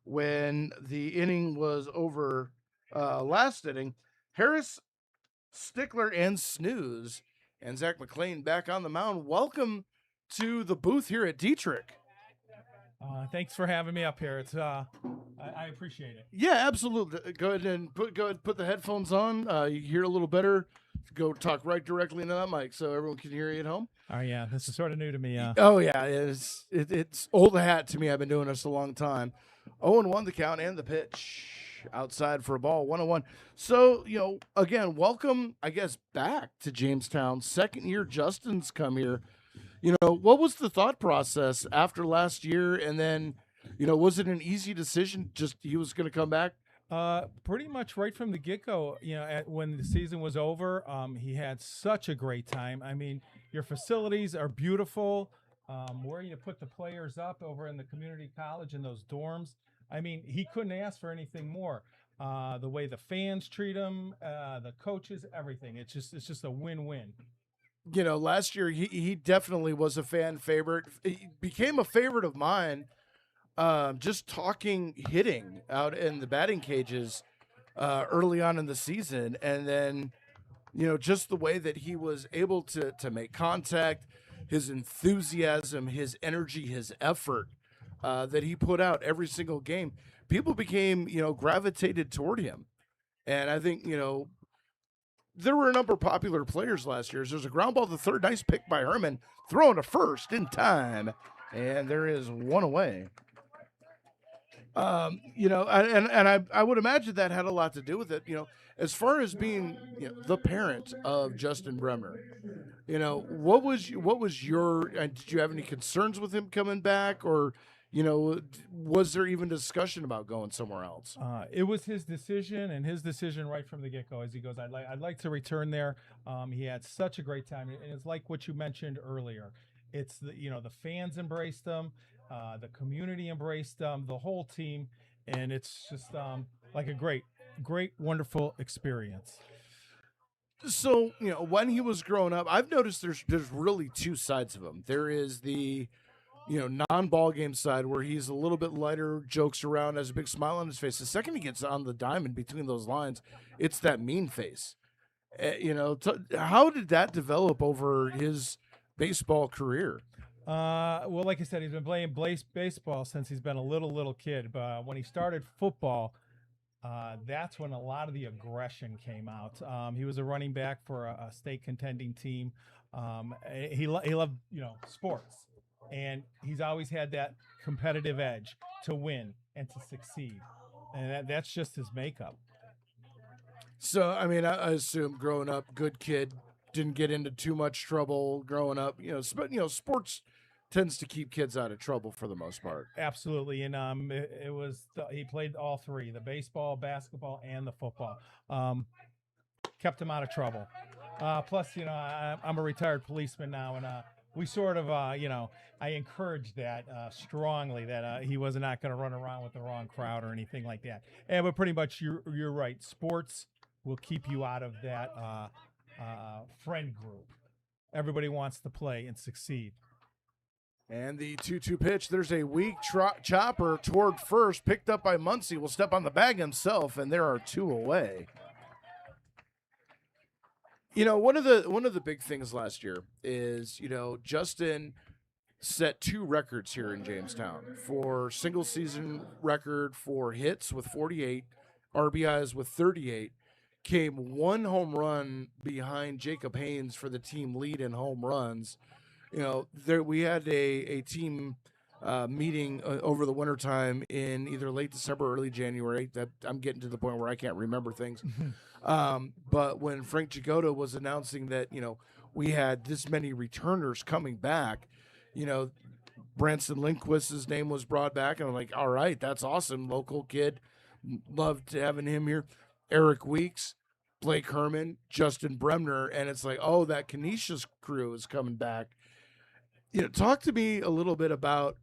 when the inning was over last inning. Harris, Stickler, and Snooze, and Zach McLean back on the mound. Welcome to the booth here at Diethrick. Thanks for having me up here. It's I appreciate it. Yeah, absolutely. Go ahead and put the headphones on. You hear a little better. Go talk right directly into that mic so everyone can hear you at home. Oh yeah, this is sort of new to me. Oh yeah, it's old hat to me. I've been doing this a long time. 0-1 the count and the pitch. Outside for a ball, 1-1. So, again, welcome, I guess, back to Jamestown. Second year Justin's come here. What was the thought process after last year? And then, was it an easy decision just he was going to come back? Pretty much right from the get-go, when the season was over, he had such a great time. I mean, your facilities are beautiful. Where you put the players up over in the community college in those dorms. I mean, he couldn't ask for anything more. The way the fans treat him, the coaches, everything. It's just a win-win. Last year he definitely was a fan favorite. He became a favorite of mine. Just talking hitting out in the batting cages early on in the season, and then just the way that he was able to make contact, his enthusiasm, his energy, his effort that he put out every single game. People became gravitated toward him, and I think there were a number of popular players last year. There's a ground ball to the third, nice pick by Herman, throwing to first in time, and there is one away. I would imagine that had a lot to do with it. As far as being the parent of Justin Bremner, what was your? Did you have any concerns with him coming back, or was there even discussion about going somewhere else? It was his decision, and his decision right from the get-go. As he goes, I'd like to return there. He had such a great time, and it's like what you mentioned earlier. It's the fans embraced him, the community embraced him, the whole team, and it's just like a great, wonderful experience. So when he was growing up, I've noticed there's really two sides of him. There is the non-ball game side where he's a little bit lighter, jokes around, has a big smile on his face. The second he gets on the diamond between those lines, it's that mean face. How did that develop over his baseball career? Well, like I said, he's been playing baseball since he's been a little kid. But when he started football, that's when a lot of the aggression came out. He was a running back for a state contending team. He loved sports, and he's always had that competitive edge to win and to succeed, and that's just his makeup. So, I mean, I assume growing up, good kid, didn't get into too much trouble growing up. Sports tends to keep kids out of trouble for the most part. Absolutely, and it was he played all three: the baseball, basketball, and the football. Kept him out of trouble. Plus, I'm a retired policeman now, and we sort of, I encouraged that strongly that he was not going to run around with the wrong crowd or anything like that. But pretty much, you're right. Sports will keep you out of that friend group. Everybody wants to play and succeed. And the 2-2 pitch, there's a weak chopper toward first, picked up by Muncie, will step on the bag himself, and there are two away. One of the big things last year is, Justin set two records here in Jamestown for single season record for hits with 48, RBIs with 38, came one home run behind Jacob Haynes for the team lead in home runs. We had a team meeting over the wintertime in either late December or early January. That I'm getting to the point where I can't remember things. But when Frank Jagoda was announcing that, we had this many returners coming back, Branson Lindquist's name was brought back, and I'm like, all right, that's awesome. Local kid. Loved having him here. Eric Weeks, Blake Herman, Justin Bremner, and it's like, oh, that Canisius crew is coming back. Talk to me a little bit about,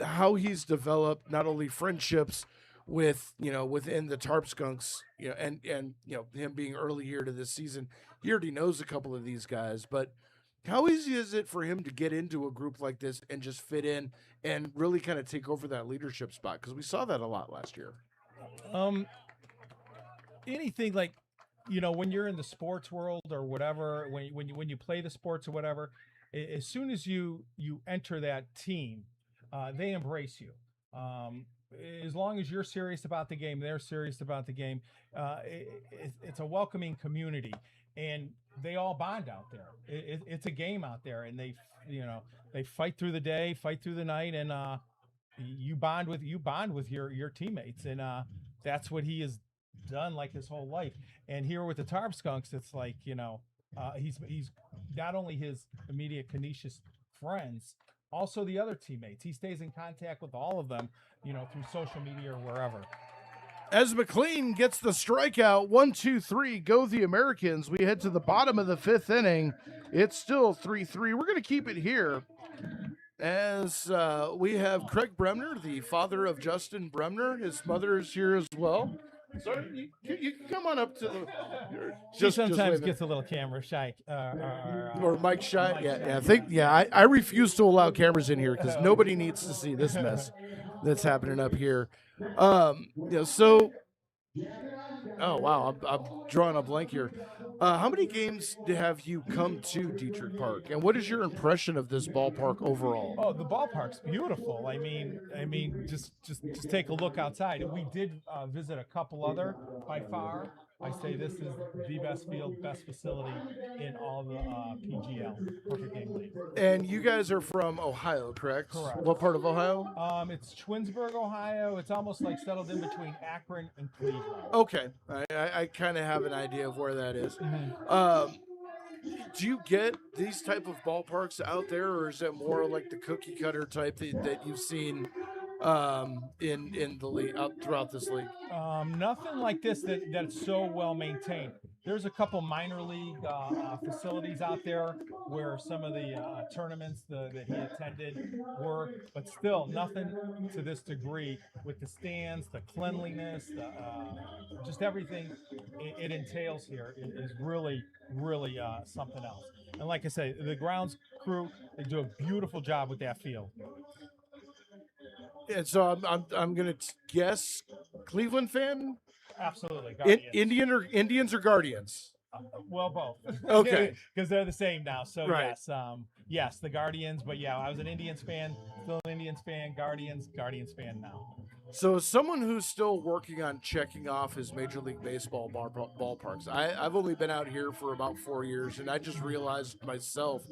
how he's developed not only friendships with, within the Tarp Skunks, and him being early here to this season. He already knows a couple of these guys, but how easy is it for him to get into a group like this and just fit in and really kind of take over that leadership spot? Because we saw that a lot last year. Anything like, when you're in the sports world or whatever, when you play the sports or whatever, as soon as you enter that team, they embrace you. As long as you're serious about the game, they're serious about the game. It's a welcoming community, and they all bond out there. It's a game out there, and they fight through the day, fight through the night, and you bond with your teammates, and that's what he has done like his whole life. And here with the Tarp Skunks, it's like, he's not only his immediate Canisius friends, also the other teammates. He stays in contact with all of them, through social media or wherever. As McLean gets the strikeout, 1-2-3, go the Americans. We head to the bottom of the 5th inning. It's still 3-3. We're going to keep it here as we have Craig Bremner, the father of Justin Bremner. His mother is here as well. So you can come on up to the. She sometimes gets a little camera shy, or mic shy. I refuse to allow cameras in here because nobody needs to see this mess that's happening up here. So. Oh wow, I'm drawing a blank here. How many games have you come to Diethrick Park, and what is your impression of this ballpark overall? Oh, the ballpark's beautiful. I mean, just take a look outside. We did visit a couple other. By far, I say this is the best field, best facility in all the PGL, Perfect Game League. And you guys are from Ohio, correct? Correct. What part of Ohio? It's Twinsburg, Ohio. It's almost like settled in between Akron and Cleveland. Okay, I kind of have an idea of where that is. Mm-hmm. Do you get these type of ballparks out there, or is it more like the cookie cutter type that you've seen in the league throughout this league? Nothing like this that's so well maintained. There's a couple minor league facilities out there where some of the tournaments that he attended were, but still nothing to this degree with the stands, the cleanliness, just everything it entails here is really, really something else. And like I say, the grounds crew, they do a beautiful job with that field. And so I'm gonna guess Cleveland fan. Absolutely. Indians or Guardians? Well, both. Okay. Because they're the same now. So right. Yes, the Guardians. But yeah, I was an Indians fan, still an Indians fan, Guardians fan now. So as someone who's still working on checking off his Major League Baseball ballparks, I've only been out here for about 4 years, and I just realized myself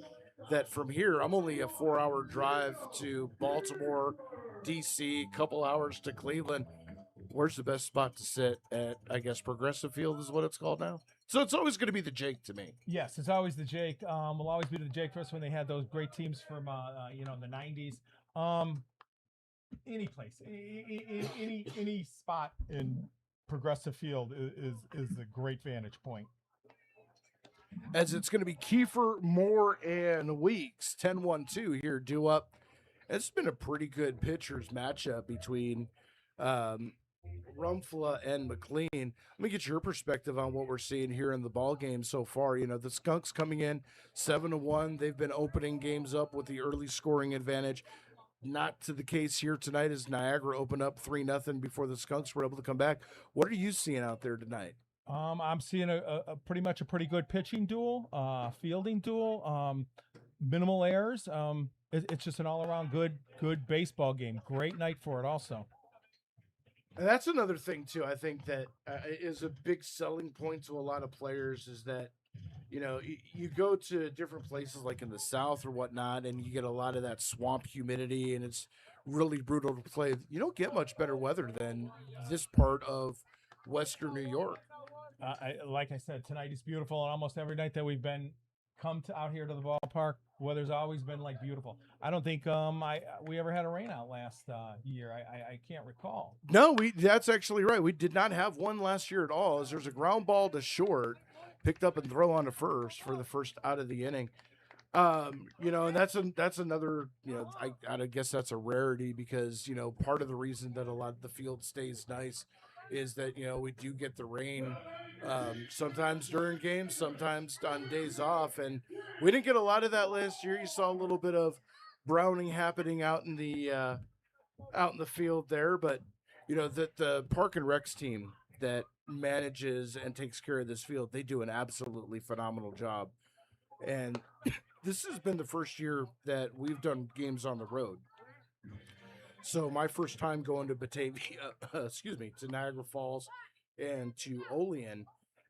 that from here, I'm only a 4-hour drive to Baltimore, D.C., couple hours to Cleveland. Where's the best spot to sit at? I guess Progressive Field is what it's called now. So it's always going to be the Jake to me. Yes, it's always the Jake. Will always be the Jake for us when they had those great teams from in the 90s. Any place, any spot in Progressive Field is a great vantage point. As it's going to be Kiefer, Moore, and Weeks, 10-1-2 here due up. It's been a pretty good pitchers matchup between Rumfla and McLean. Let me get your perspective on what we're seeing here in the ball game so far. The Skunks coming in 7-1. They've been opening games up with the early scoring advantage. Not to the case here tonight as Niagara opened up 3-0 before the Skunks were able to come back. What are you seeing out there tonight? I'm seeing a pretty good pitching duel, fielding duel, minimal errors. It's just an all-around good baseball game. Great night for it also. And that's another thing, too, I think that is a big selling point to a lot of players is that, you go to different places like in the South or whatnot, and you get a lot of that swamp humidity, and it's really brutal to play. You don't get much better weather than this part of Western New York. Like I said, tonight is beautiful, and almost every night that we've come out here to the ballpark, weather's always been beautiful. I don't think we ever had a rain out last year. I can't recall. No, that's actually right. We did not have one last year at all. As there's a ground ball to short, picked up and throw on to first for the first out of the inning. And that's another. I guess that's a rarity because part of the reason that a lot of the field stays nice is that we do get the rain sometimes during games, sometimes on days off, and we didn't get a lot of that last year. You saw a little bit of browning happening out in the field there, but that the Park and Recs team that manages and takes care of this field, they do an absolutely phenomenal job. And this has been the first year that we've done games on the road. So my first time going to Batavia, to Niagara Falls and to Olean,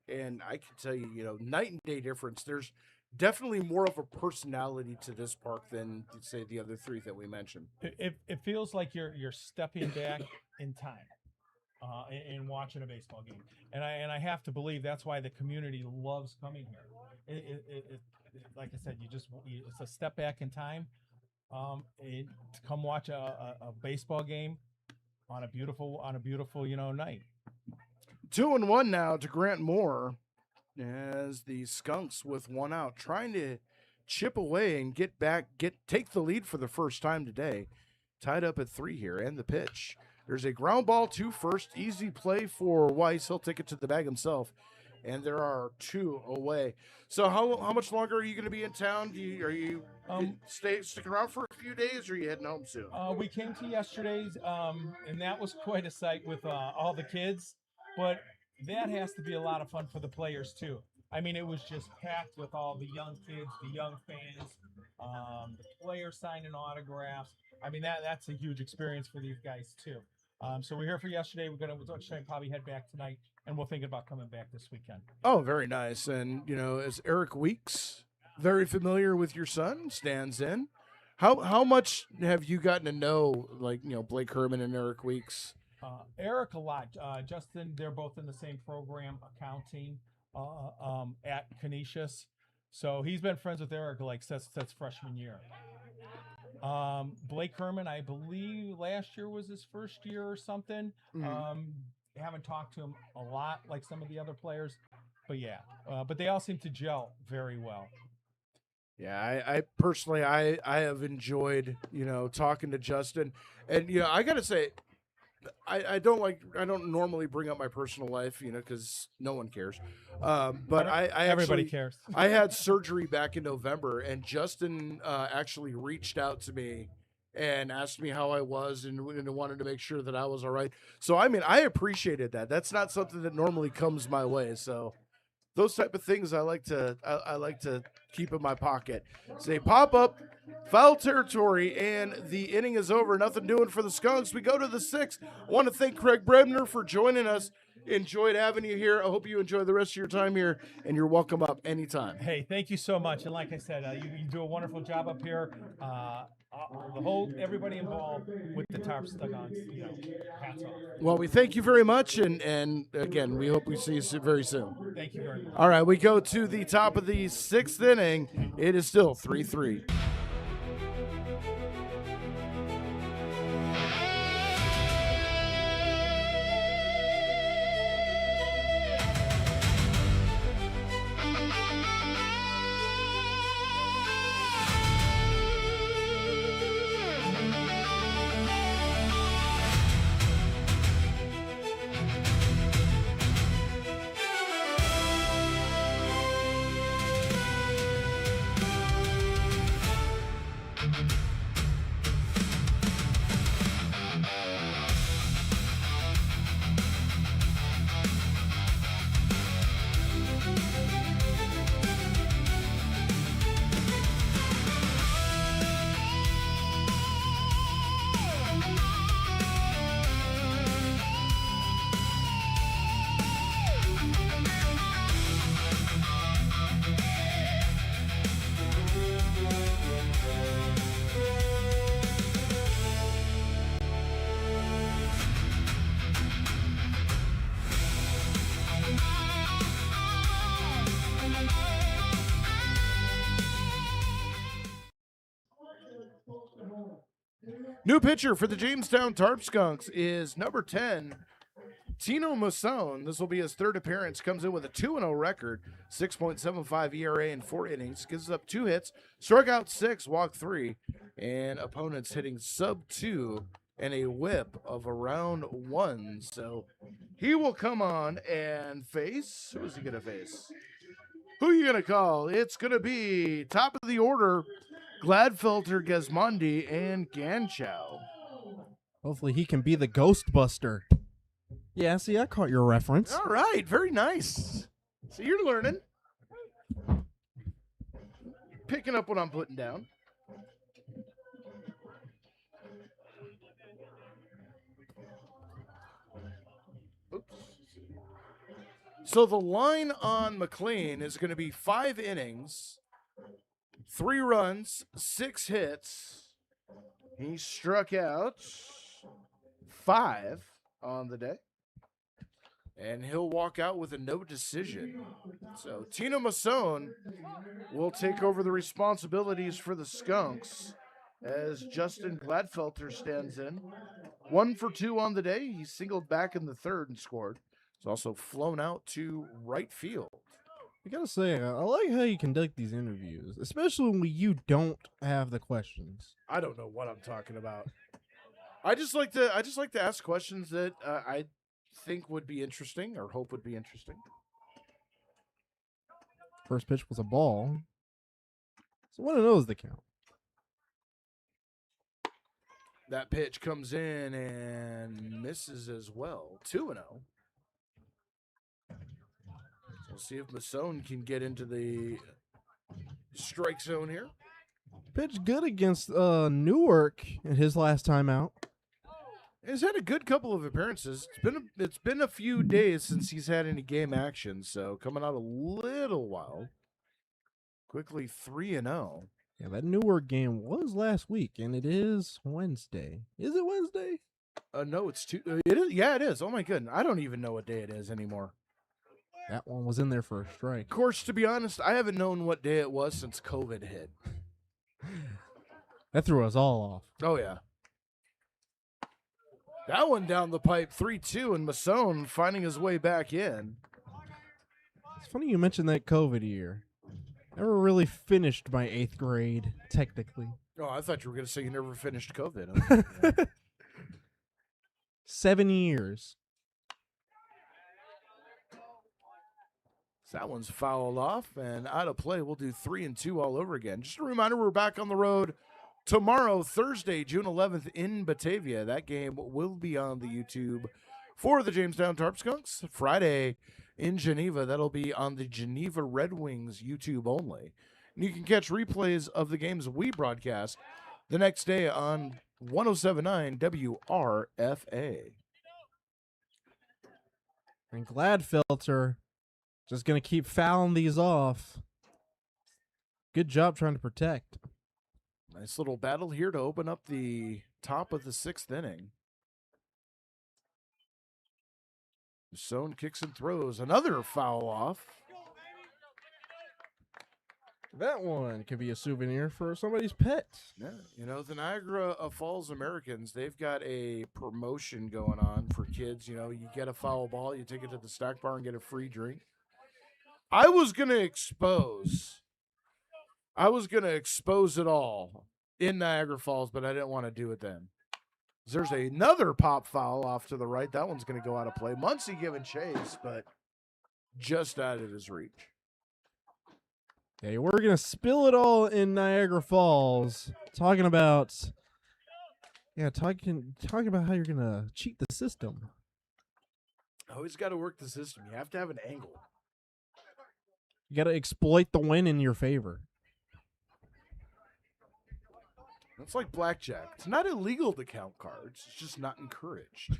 and I can tell you, night and day difference. There's definitely more of a personality to this park than, say, the other three that we mentioned. It feels like you're stepping back in time. And watching a baseball game, and I have to believe that's why the community loves coming here. Like I said, it's a step back in time. To come watch a baseball game on a beautiful night. 2-1 now to Grant Moore as the Skunks with one out, trying to chip away and take the lead for the first time today. Tied up at 3 here, and the pitch. There's a ground ball to first. Easy play for Weiss. He'll take it to the bag himself. And there are 2 away. So how much longer are you going to be in town? Are you sticking around for a few days, or are you heading home soon? We came to yesterday's, and that was quite a sight with all the kids. But that has to be a lot of fun for the players, too. I mean, it was just packed with all the young kids, the young fans, the players signing autographs. I mean, that's a huge experience for these guys, too. So we're here for yesterday. We're going to probably head back tonight, and we're thinking about coming back this weekend. Oh, very nice. And, as Eric Weeks, very familiar with your son, stands in. How much have you gotten to know, Blake Herman and Eric Weeks? Eric a lot. Justin, they're both in the same program, accounting, at Canisius. So he's been friends with Eric since freshman year. Blake Herman, I believe last year was his first year or something. Mm-hmm. Haven't talked to him a lot like some of the other players, but yeah. But they all seem to gel very well. Yeah, I personally, I have enjoyed, talking to Justin, and I gotta say, I don't normally bring up my personal life, because no one cares. But everybody cares. I had surgery back in November, and Justin actually reached out to me and asked me how I was and wanted to make sure that I was all right. So I appreciated that. That's not something that normally comes my way. So those type of things I like to keep in my pocket. Say pop up. Foul territory, and the inning is over. Nothing doing for the Skunks. We go to the 6th. I want to thank Craig Brebner for joining us. Enjoyed having you here. I hope you enjoy the rest of your time here, and you're welcome up anytime. Hey, thank you so much. And like I said, you do a wonderful job up here. Everybody involved with the Tarp Skunks, hats off. Well, we thank you very much, and again, we hope we see you very soon. Thank you very much. All right, we go to the top of the 6th inning. It is still 3-3. New pitcher for the Jamestown Tarp Skunks is number 10, Tino Musone. This will be his 3rd appearance. Comes in with a 2-0 record, 6.75 ERA in 4 innings. Gives up 2 hits, struck out 6, walked 3, and opponents hitting sub-2 and a whip of around 1. So he will come on and face. Who is he going to face? Who are you going to call? It's going to be top of the order, Gladfelter, Gesmondi, and Ganchow. Hopefully he can be the Ghostbuster. Yeah, see, I caught your reference. All right, very nice. So you're learning. Picking up what I'm putting down. Oops. So the line on McLean is going to be 5 innings, 3 runs, 6 hits. He struck out 5 on the day. And he'll walk out with a no decision. So Tino Masson will take over the responsibilities for the Skunks as Justin Gladfelter stands in. 1 for 2 on the day. He singled back in the third and scored. He's also flown out to right field. I gotta say, I like how you conduct these interviews, especially when you don't have the questions. I don't know what I'm talking about. I just like to ask questions that I think would be interesting or hope would be interesting. First pitch was a ball. So 1-0 is the count. That pitch comes in and misses as well. 2-0. We'll see if Masson can get into the strike zone here. Pitched good against Newark in his last time out. He's had a good couple of appearances. It's been a few days since he's had any game action, so coming out a little while. Quickly 3-0. Yeah, that Newark game was last week, and it is Wednesday. Is it Wednesday? No, it's two. It is. Yeah, it is. Oh my goodness, I don't even know what day it is anymore. That one was in there for a strike. Of course, to be honest, I haven't known what day it was since COVID hit. That threw us all off. Oh yeah. That one down the pipe, 3-2, and Masson finding his way back in. It's funny you mentioned that COVID year. Never really finished my 8th grade, technically. Oh, I thought you were going to say you never finished COVID. Huh? 7 years. So that one's fouled off and out of play. We'll do 3-2 all over again. Just a reminder, we're back on the road tomorrow, Thursday, June 11th in Batavia. That game will be on the YouTube for the Jamestown Tarp Skunks. Friday in Geneva, that'll be on the Geneva Red Wings YouTube only. And you can catch replays of the games we broadcast the next day on 107.9 WRFA. And Gladfelter just going to keep fouling these off. Good job trying to protect. Nice little battle here to open up the top of the 6th inning. Masson kicks and throws. Another foul off. That one could be a souvenir for somebody's pet. Yeah, you know, the Niagara Falls Americans, they've got a promotion going on for kids. You know, you get a foul ball, you take it to the snack bar and get a free drink. I was going to expose it all in Niagara Falls, but I didn't want to do it then. There's another pop foul off to the right. That one's going to go out of play. Muncie giving chase, but just out of his reach. Okay, we're going to spill it all in Niagara Falls. Talking about about how you're going to cheat the system. Always got to work the system. You have to have an angle. You got to exploit the win in your favor. It's like blackjack. It's not illegal to count cards. It's just not encouraged.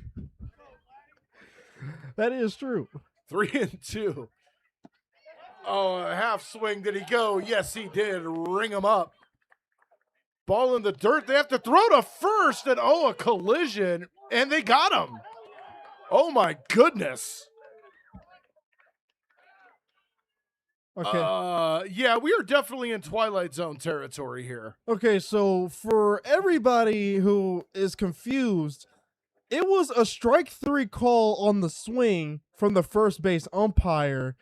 That is true. 3-2. Oh, a half swing. Did he go? Yes, he did. Ring him up. Ball in the dirt. They have to throw to first, and a collision, and they got him. Oh, my goodness. Okay. Yeah, we are definitely in Twilight Zone territory here. Okay, so for everybody who is confused, it was a strike 3 call on the swing from the first base umpire,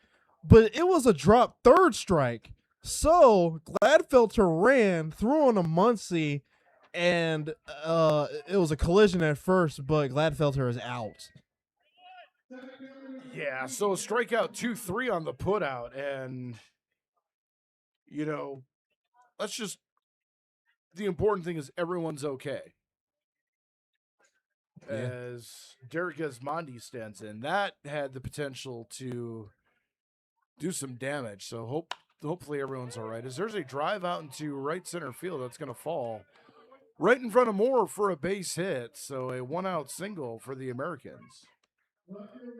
but it was a drop 3rd strike. So Gladfelter ran, threw on a Muncie, and it was a collision at first, but Gladfelter is out. Yeah, so a strikeout 2-3 on the putout, and, you know, the important thing is everyone's okay. Yeah. As Derek Esmondi stands in, that had the potential to do some damage, so hopefully everyone's all right. As there's a drive out into right center field that's going to fall right in front of Moore for a base hit, so a 1-out single for the Americans.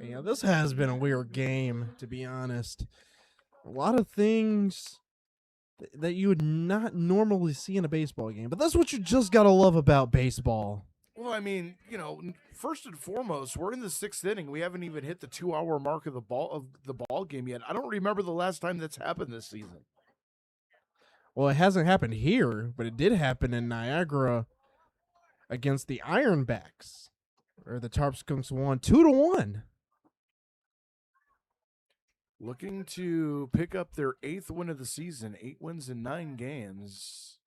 Yeah, this has been a weird game, to be honest. A lot of things that you would not normally see in a baseball game. But that's what you just got to love about baseball. Well, I mean, first and foremost, we're in the 6th inning. We haven't even hit the 2-hour mark of the ball game yet. I don't remember the last time that's happened this season. Well, it hasn't happened here, but it did happen in Niagara against the Ironbacks, where the Tarp Skunks won 2-1. Looking to pick up their 8th win of the season, 8 wins in 9 games.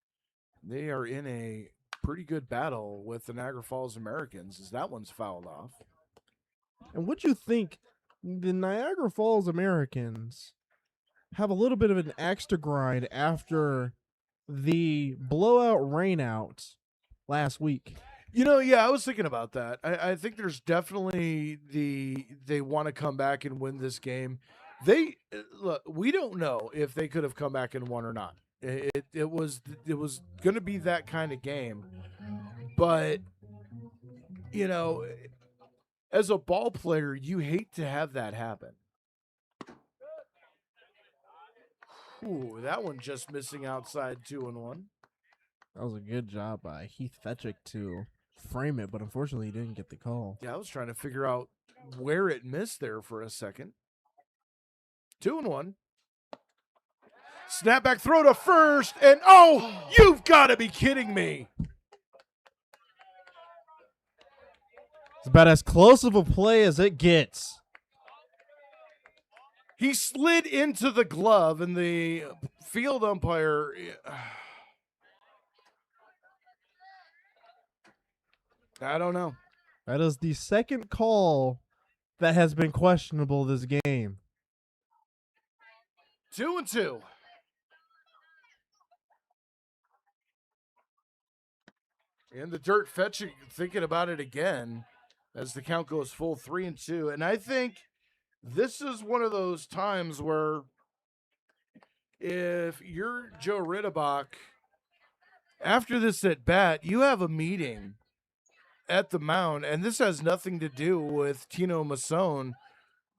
They are in a pretty good battle with the Niagara Falls Americans as that one's fouled off. And what do you think? The Niagara Falls Americans have a little bit of an axe to grind after the blowout rainout last week. Yeah, I was thinking about that. I think there's definitely they want to come back and win this game. We don't know if they could have come back and won or not. It was going to be that kind of game, but as a ball player, you hate to have that happen. Ooh, that one just missing outside 2-1. That was a good job by Heath Fetchick to frame it, but unfortunately he didn't get the call. Yeah, I was trying to figure out where it missed there for a second. 2-1. Snap back throw to first, and you've got to be kidding me. It's about as close of a play as it gets. He slid into the glove, and the field umpire. I don't know. That is the second call that has been questionable this game. 2-2. And the dirt fetching, thinking about it again as the count goes full 3-2. And I think this is one of those times where if you're Joe Rittebach, after this at bat, you have a meeting at the mound, and this has nothing to do with Tino Masson.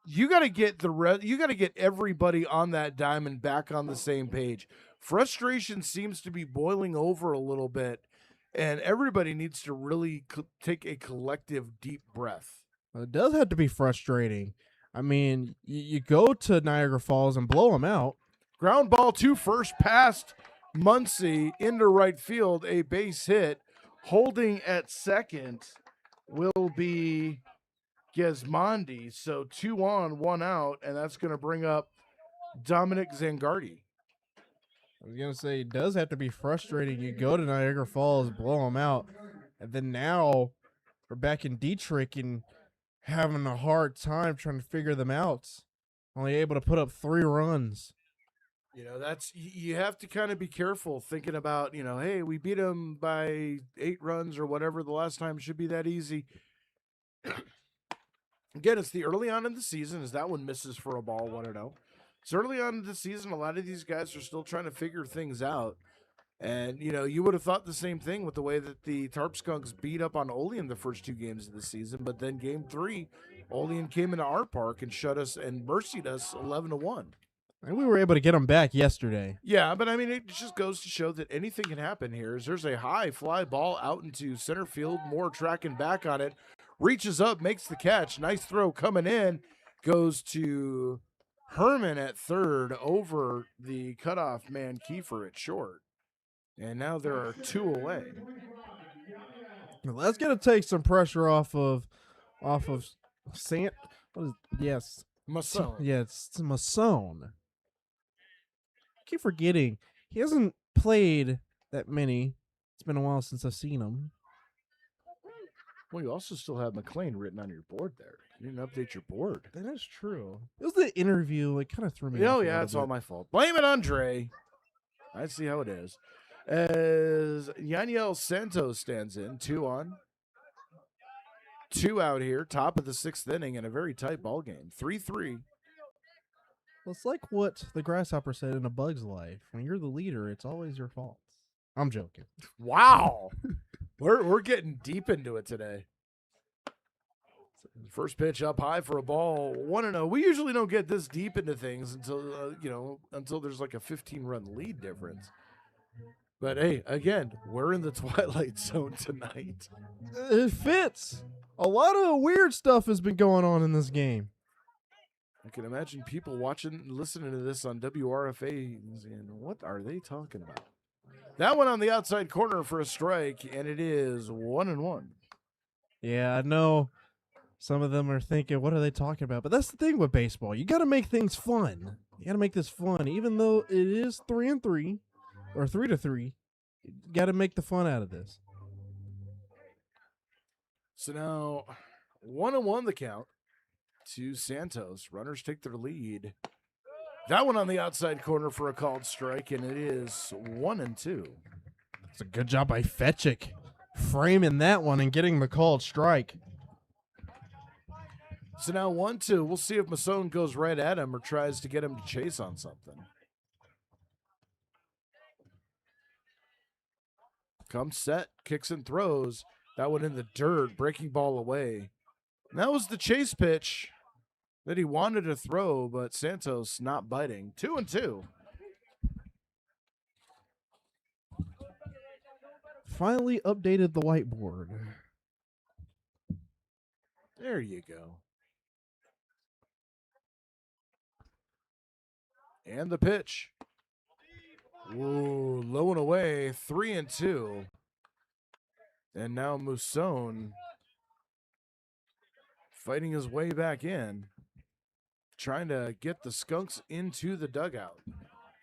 You got to get you got to get everybody on that diamond back on the same page. Frustration seems to be boiling over a little bit, and everybody needs to really take a collective deep breath. Well, it does have to be frustrating. I mean, you go to Niagara Falls and blow them out. Ground ball to first, past Muncie into right field, a base hit. Holding at second will be Gismondi. So 2 on, 1 out, and that's going to bring up Dominic Zangardi. I was going to say, it does have to be frustrating. You go to Niagara Falls, blow them out, and then now we're back in Diethrick and having a hard time trying to figure them out. Only able to put up 3 runs. That's you have to kind of be careful thinking about, hey, we beat them by 8 runs or whatever the last time. Should be that easy. Again, it's the early on in the season as that one misses for a ball 1-0. It's early on in the season. A lot of these guys are still trying to figure things out. And, you would have thought the same thing with the way that the Tarp Skunks beat up on Olean the first 2 games of the season. But then game 3, Olean came into our park and shut us and mercied us 11-1. And we were able to get them back yesterday. Yeah, but I mean, it just goes to show that anything can happen here. There's a high fly ball out into center field, Moore tracking back on it, reaches up, makes the catch. Nice throw coming in, goes to Herman at third over the cutoff man Kiefer at short. And now there are 2 away. Well, that's going to take some pressure off of yes. Masson. Yeah, it's Masson. Keep forgetting he hasn't played that many. It's been a while since I've seen him. Well, you also still have McLean written on your board there. You didn't update your board. That is true. It was the interview. It kind of threw me off. Oh, yeah, it's all my fault. Blame it on Dre. I see how it is. As Yaniel Santos stands in, 2 on. 2 out here, top of the 6th inning in a very tight ball game. 3-3. Well, it's like what the grasshopper said in A Bug's Life. When you're the leader, it's always your fault. I'm joking. Wow. We're getting deep into it today. First pitch up high for a ball, 1-0. We usually don't get this deep into things until until there's like a 15-run lead difference. But hey, again, we're in the twilight zone tonight. It fits. A lot of weird stuff has been going on in this game. I can imagine people watching, listening to this on WRFA, and what are they talking about? That one on the outside corner for a strike, and it is 1-1. Yeah, I know some of them are thinking, what are they talking about? But that's the thing with baseball. You got to make things fun. You got to make this fun. Even though it is 3-3 or 3-3, you got to make the fun out of this. So now 1-1 the count to Santos. Runners take their lead. That one on the outside corner for a called strike, and it is 1-2. It's a good job by Fetchick framing that one and getting the called strike. So now 1-2. We'll see if Masson goes right at him or tries to get him to chase on something. Comes set, kicks and throws. That one in the dirt, breaking ball away. And that was the chase pitch that he wanted to throw, but Santos not biting. 2-2. Finally updated the whiteboard. There you go. And the pitch. Ooh, low and away, 3-2. And now Masson fighting his way back in, trying to get the Skunks into the dugout.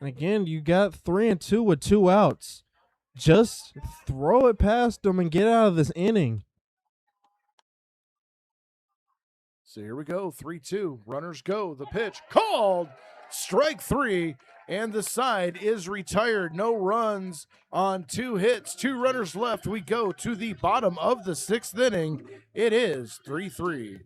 And again, you got 3-2 with 2 outs. Just throw it past them and get out of this inning. So here we go, 3-2. Runners go. The pitch called. Strike 3. And the side is retired. No runs on 2 hits. 2 runners left. We go to the bottom of the 6th inning. It is 3-3.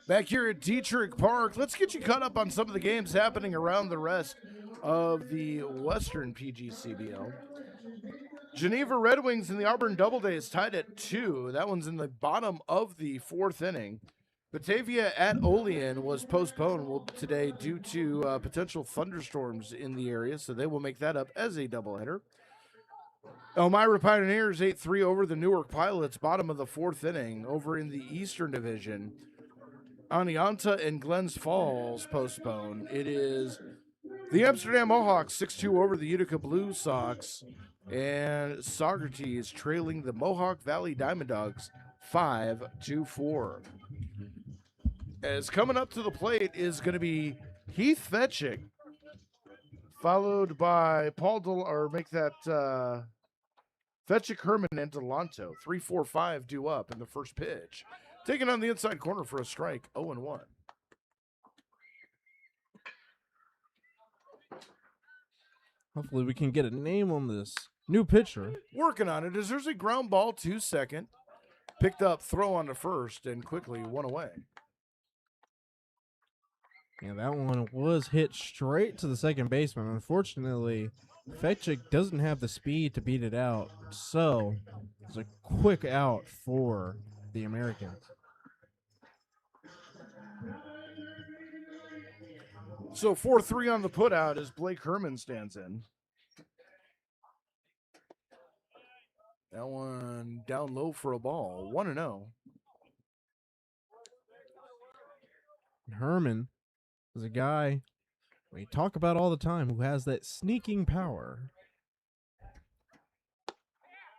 Back here at Diethrick Park, let's get you caught up on some of the games happening around the rest of the Western PGCBL. Geneva Red Wings and the Auburn Doubleday is tied at 2. That one's in the bottom of the 4th inning. Batavia at Olean was postponed today due to potential thunderstorms in the area, so they will make that up as a doubleheader. Elmira Pioneers 8-3 over the Newark Pilots, bottom of the 4th inning. Over in the Eastern Division, Anianta and Glens Falls postponed. It is the Amsterdam Mohawks 6-2 over the Utica Blue Sox, and Socrates trailing the Mohawk Valley Diamond Dogs 5-4. As coming up to the plate is going to be Heath Fetchick, followed by Fetchick, Herman, and Delanto. 3-4-5 due up in the first pitch. Taking on the inside corner for a strike, 0-1. Hopefully we can get a name on this new pitcher. Working on it as there's a ground ball to second. picked up, throw on to first, and quickly one away. Yeah, that one was hit straight to the second baseman. Unfortunately, Fetchick doesn't have the speed to beat it out, so it's a quick out for the Americans. So 4-3 on the putout as Blake Herman stands in. That one down low for a ball, 1-0. Herman is a guy we talk about all the time who has that sneaking power.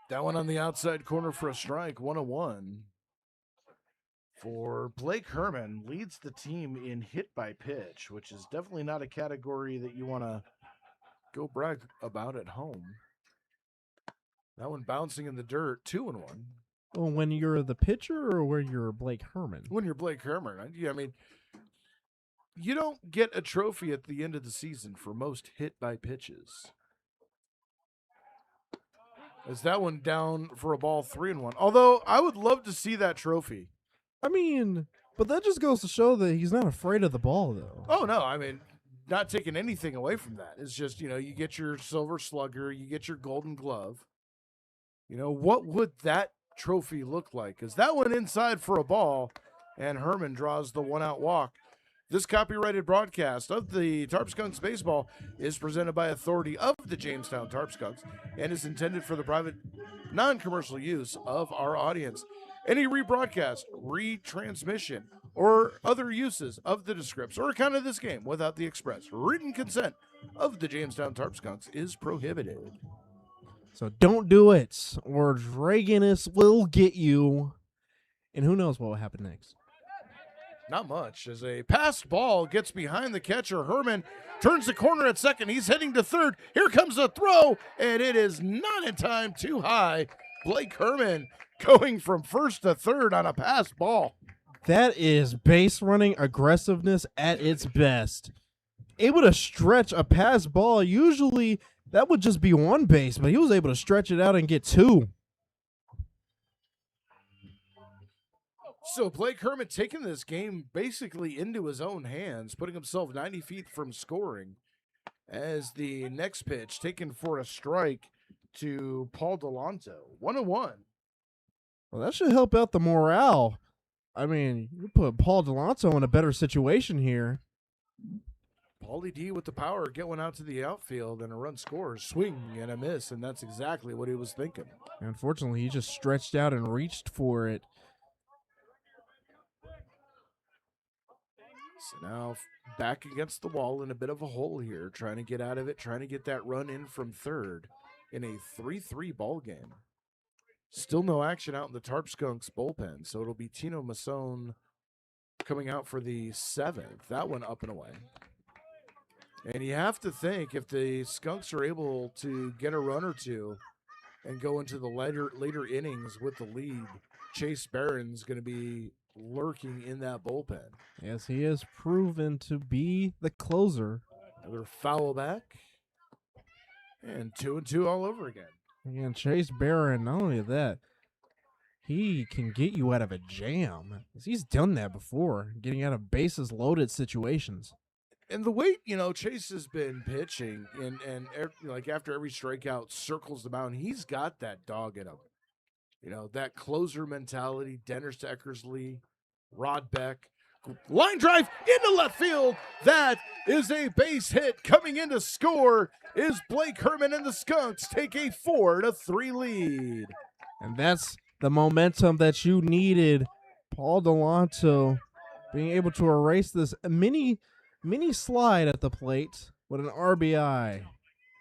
That one on the outside corner for a strike, 1-1. For Blake Herman, leads the team in hit by pitch, which is definitely not a category that you want to go brag about at home. That one bouncing in the dirt, 2-1. Well, when you're the pitcher or when you're Blake Herman? When you're Blake Herman, I mean, you don't get a trophy at the end of the season for most hit by pitches. As that one down for a ball, 3-1. Although I would love to see that trophy. I mean, but that just goes to show that he's not afraid of the ball, though. Oh, no. I mean, not taking anything away from that. It's just, you get your silver slugger, you get your golden glove. What would that trophy look like? Because that went inside for a ball, and Herman draws the one-out walk. This copyrighted broadcast of the Tarp Skunks baseball is presented by authority of the Jamestown Tarp Skunks and is intended for the private, non-commercial use of our audience. Any rebroadcast, retransmission, or other uses of the descripts or account of this game without the express written consent of the Jamestown Tarp Skunks is prohibited. So don't do it, or Dragonus will get you. And who knows what will happen next. Not much. As a passed ball gets behind the catcher, Herman turns the corner at second. He's heading to third. Here comes a throw, and it is not in time, too high. Blake Herman going from first to third on a passed ball. That is base running aggressiveness at its best. Able to stretch a pass ball. Usually that would just be one base, but he was able to stretch it out and get two. So Blake Herman taking this game basically into his own hands, putting himself 90 feet from scoring, as the next pitch taken for a strike to Paul Delanto. 1-1. Well, that should help out the morale. I mean, you put Paul Delanto in a better situation here. Paulie D with the power, get one out to the outfield, and a run scores. Swing and a miss, and that's exactly what he was thinking. Unfortunately, he just stretched out and reached for it. So now back against the wall in a bit of a hole here, trying to get out of it, trying to get that run in from third in a 3-3 ball game. Still no action out in the Tarp Skunks bullpen, so it'll be Tino Masson coming out for the seventh. That one up and away. And you have to think if the Skunks are able to get a run or two and go into the later innings with the lead, Chase Barron's going to be lurking in that bullpen. Yes, he has proven to be the closer. Another foul back. And 2-2 all over again. Again, Chase Barron, not only that, he can get you out of a jam. He's done that before, getting out of bases loaded situations. And the way, Chase has been pitching and like after every strikeout circles the mound, he's got that dog in him. That closer mentality, Dennis Eckersley, Rod Beck. Line drive into left field. That is a base hit. Coming in to score is Blake Herman, and the Skunks take a 4-3 lead. And that's the momentum that you needed. Paul Delanto being able to erase this mini slide at the plate with an RBI.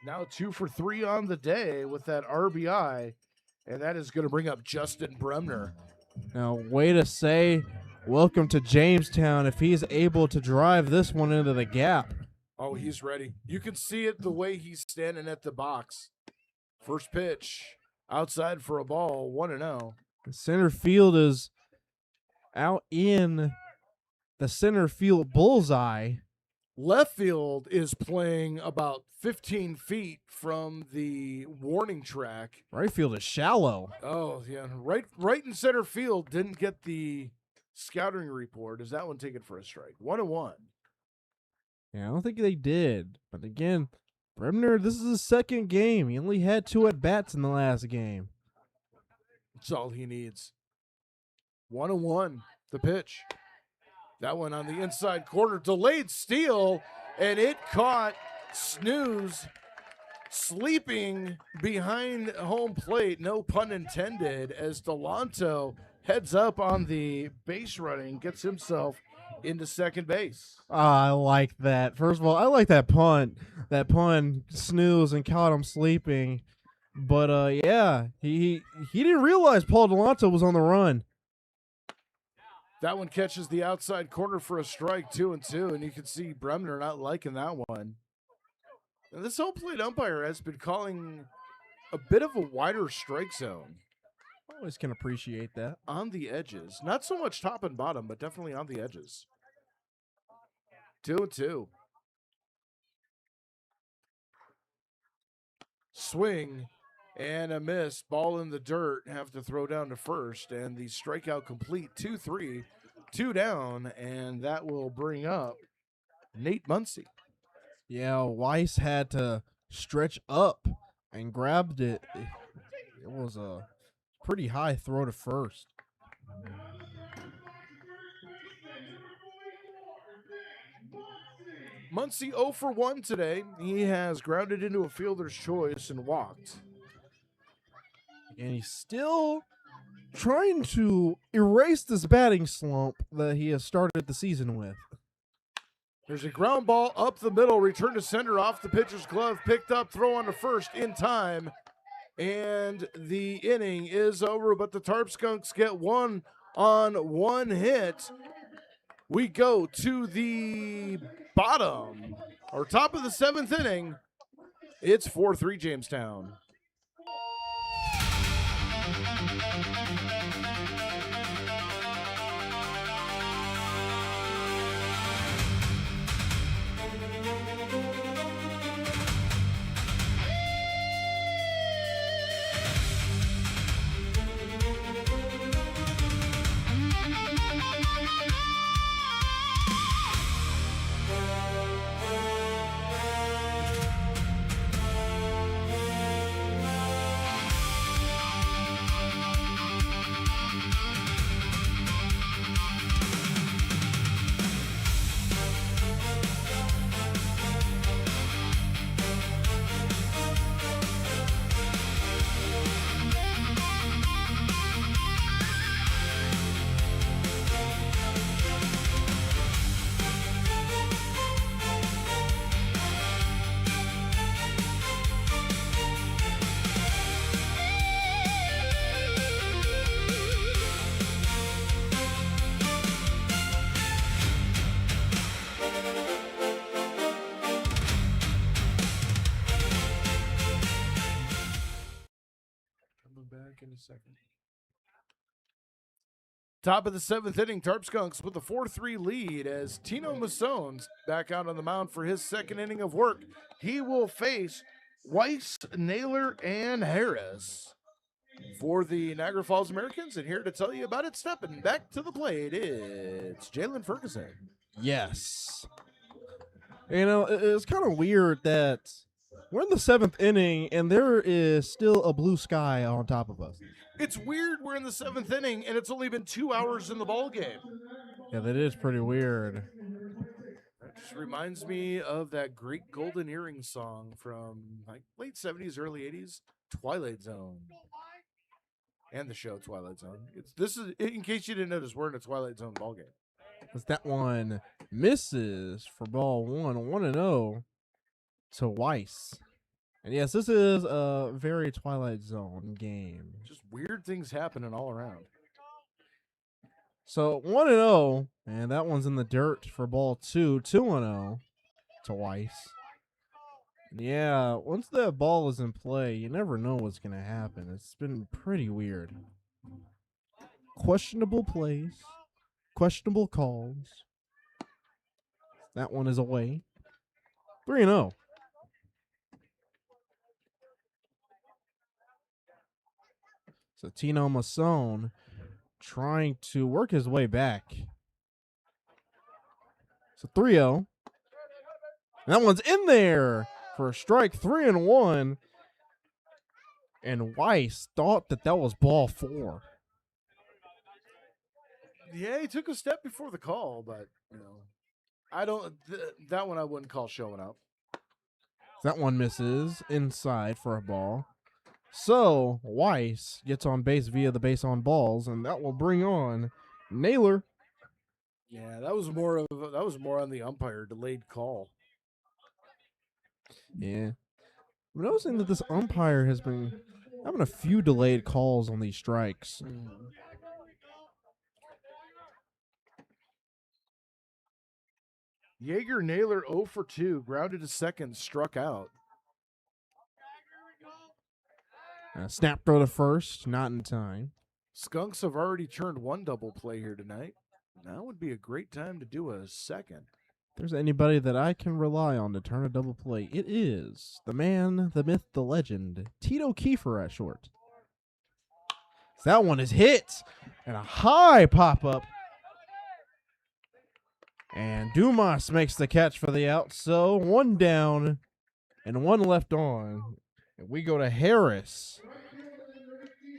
Now 2 for 3 on the day with that RBI, and that is going to bring up Justin Bremner. Now, way to say welcome to Jamestown if he's able to drive this one into the gap. Oh, he's ready. You can see it the way he's standing at the box. First pitch, outside for a ball, 1-0. The center field is out in the center field bullseye. Left field is playing about 15 feet from the warning track. Right field is shallow. Oh, yeah. Right in center field didn't get the scouting report. Is that one taken for a strike? 1-1. Yeah, I don't think they did. But again, Bremner, this is his second game. He only had 2 at-bats in the last game. That's all he needs. 1-1, the pitch. That one on the inside corner, delayed steal, and it caught Snooze sleeping behind home plate, no pun intended, as Delanto heads up on the base running, gets himself into second base. I like that. First of all, I like that punt. That pun, Snooze, and caught him sleeping. But yeah, he didn't realize Paul Delanto was on the run. That one catches the outside corner for a strike, 2-2, and you can see Bremner not liking that one. And this home plate umpire has been calling a bit of a wider strike zone Always can appreciate that. on the edges. Not so much top and bottom, but definitely on the edges. 2-2. Swing and a miss. Ball in the dirt. Have to throw down to first. And the strikeout complete. 2-3. 2 down. And that will bring up Nate Muncy. Yeah, Weiss had to stretch up and grabbed it. It was a pretty high throw to first. Muncy 0 for 1 today. He has grounded into a fielder's choice and walked. And he's still trying to erase this batting slump that he has started the season with. There's a ground ball up the middle, return to center off the pitcher's glove, picked up, throw on to first in time. And the inning is over, but the Tarp Skunks get 1-on-1 hit. We go to the bottom, or top of the 7th inning. It's 4-3 Jamestown. Back in a second. Top of the 7th inning, Tarp Skunks with a 4-3 lead as Tino Massone's back out on the mound for his second inning of work. He will face Weiss, Naylor, and Harris for the Niagara Falls Americans. And here to tell you about it, stepping back to the plate, it's Jalen Ferguson. Yes. You know, it's kind of weird that we're in the 7th inning and there is still a blue sky on top of us. It's weird we're in the 7th inning and it's only been 2 hours in the ball game. Yeah, that is pretty weird. That just reminds me of that great Golden Earring song from like late 70s, early 80s, Twilight Zone. And the show Twilight Zone. This is in case you didn't notice, we're in a Twilight Zone ball game. As that one misses for ball 1-0 to Weiss. And yes, this is a very Twilight Zone game. Just weird things happening all around. So 1-0, and that one's in the dirt for ball 2-1-0 to Weiss. Yeah, once that ball is in play, you never know what's going to happen. It's been pretty weird. Questionable plays, questionable calls. That one is away. 3-0. So Tino Masson trying to work his way back. So 3-0. And that one's in there for a strike. 3-1. And Weiss thought that was ball 4. Yeah, he took a step before the call, but I don't. That one I wouldn't call showing up. That one misses inside for a ball. So Weiss gets on base via the base on balls, and that will bring on Naylor. Yeah, that was more on the umpire delayed call. Yeah. I'm noticing that this umpire has been having a few delayed calls on these strikes. Jaeger Naylor 0 for 2, grounded to second, struck out. Snap throw to first, not in time. Skunks have already turned one double play here tonight. Now would be a great time to do a second. If there's anybody that I can rely on to turn a double play, it is the man, the myth, the legend, Tito Kiefer at short. So that one is hit, and a high pop-up. And Dumas makes the catch for the out. So 1 down and 1 left on. And we go to Harris.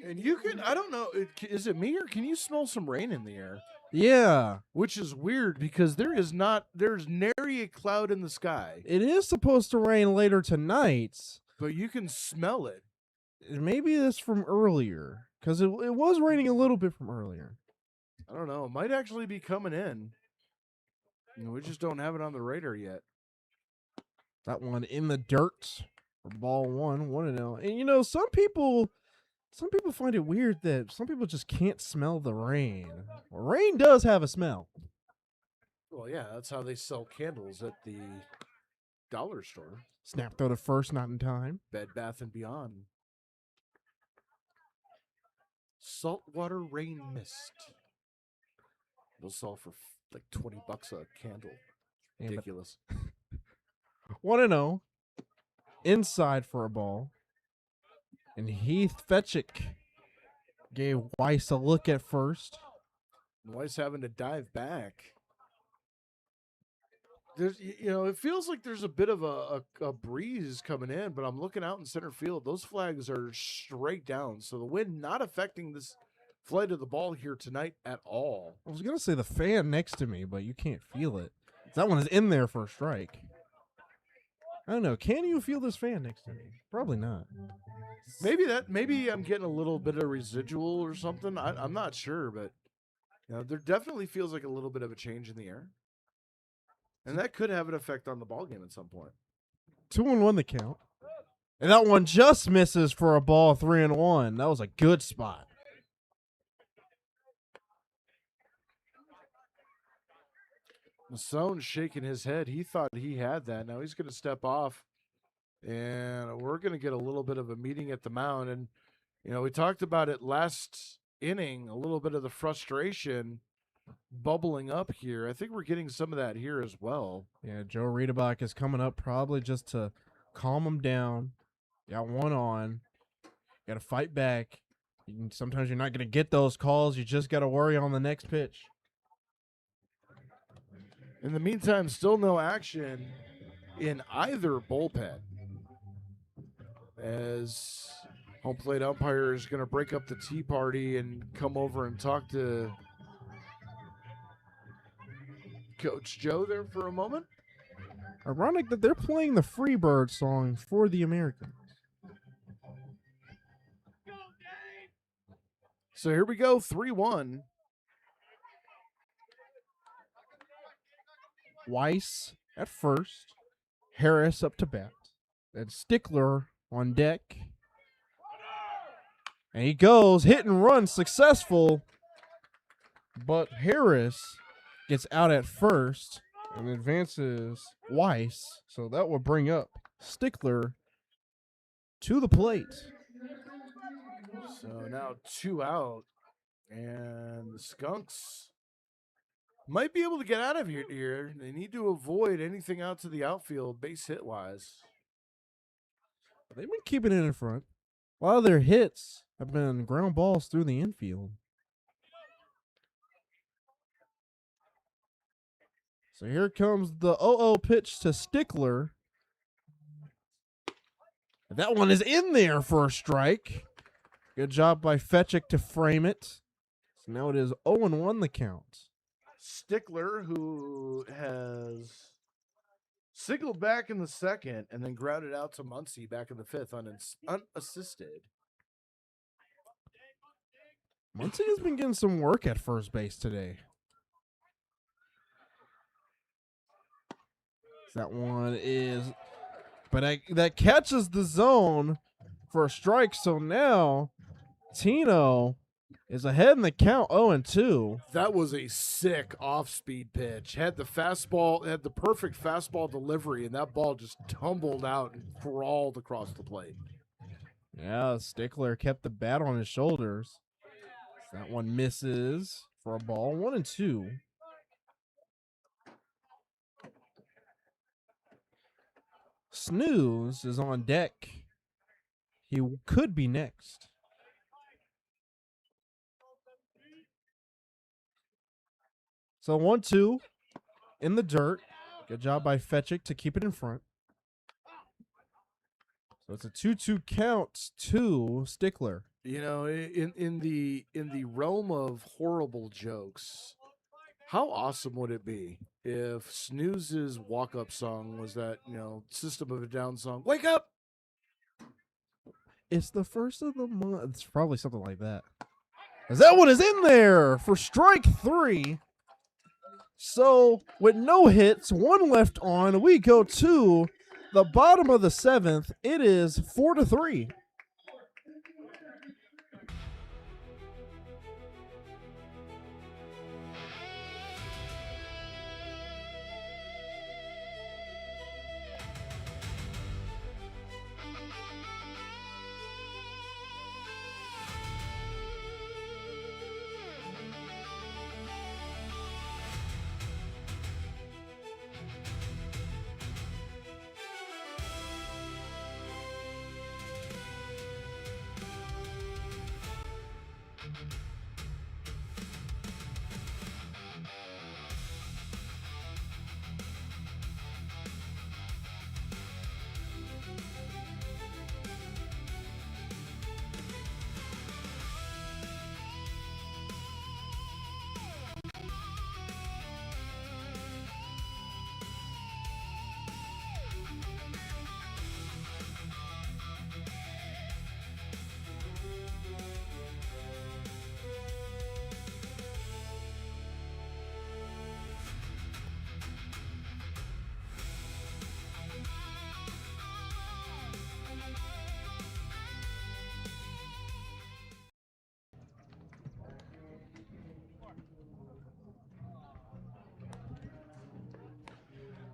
And you can, I don't know, is it me or can you smell some rain in the air? Yeah. Which is weird because there's nary a cloud in the sky. It is supposed to rain later tonight. But you can smell it. Maybe it's from earlier. Because it was raining a little bit from earlier. I don't know. It might actually be coming in. We just don't have it on the radar yet. That one in the dirt for ball 1, 1-0. And some people find it weird that some people just can't smell the rain. Well, rain does have a smell. Well, yeah, that's how they sell candles at the dollar store. Snap throw to first, not in time. Bed Bath & Beyond. Saltwater rain mist. They'll sell for like $20 a candle. Ridiculous. 1-0. Inside for a ball. And Heath Fetchick gave Weiss a look at first. Weiss having to dive back. There's, it feels like there's a bit of a breeze coming in, but I'm looking out in center field. Those flags are straight down, so the wind not affecting this flight of the ball here tonight at all. I was going to say the fan next to me, but you can't feel it. That one is in there for a strike. I don't know. Can you feel this fan next to me? Probably not. Maybe I'm getting a little bit of residual or something. I'm not sure, but there definitely feels like a little bit of a change in the air. And that could have an effect on the ball game at some point. 2-1 the count. And that one just misses for a ball. 3-1. That was a good spot. Masson shaking his head. He thought he had that. Now he's going to step off. And we're going to get a little bit of a meeting at the mound. And, we talked about it last inning, a little bit of the frustration bubbling up here. I think we're getting some of that here as well. Yeah, Joe Riedebach is coming up probably just to calm him down. Got one on. Got to fight back. Sometimes you're not going to get those calls. You just got to worry on the next pitch. In the meantime, still no action in either bullpen. As home plate umpire is going to break up the tea party and come over and talk to Coach Joe there for a moment. Ironic that they're playing the Freebird song for the Americans. So here we go, 3-1. Weiss at first. Harris up to bat. Then Stickler on deck. And he goes, hit and run, successful. But Harris gets out at first and advances Weiss. So that will bring up Stickler to the plate. So now 2 out. And the Skunks Might be able to get out of here. They need to avoid anything out to the outfield, base hit wise. They've been keeping it in front. A lot of their hits have been ground balls through the infield. So here comes the 0-0 pitch to Stickler. That one is in there for a strike. Good job by Fetchick to frame it. So now it is 0-1 the count. Stickler, who has singled back in the second and then grounded out to Muncie back in the fifth unassisted. Muncie has been getting some work at first base today. That one is, but that catches the zone for a strike. So now Tino is ahead in the count, 0-2. That was a sick off-speed pitch. Had the perfect fastball delivery, and that ball just tumbled out and crawled across the plate. Yeah, Stickler kept the bat on his shoulders. That one misses for a ball, 1-2. Snooze is on deck. He could be next. So 1-2 in the dirt. Good job by Fetchick to keep it in front. So it's a 2-2 count to Stickler. You know, in the realm of horrible jokes, how awesome would it be if Snooze's walk-up song was that, System of a Down song, "Wake Up"? It's the first of the month. It's probably something like that. As that one is in there for strike 3. So with no hits, one left on, we go to the bottom of the 7th. It is 4-3.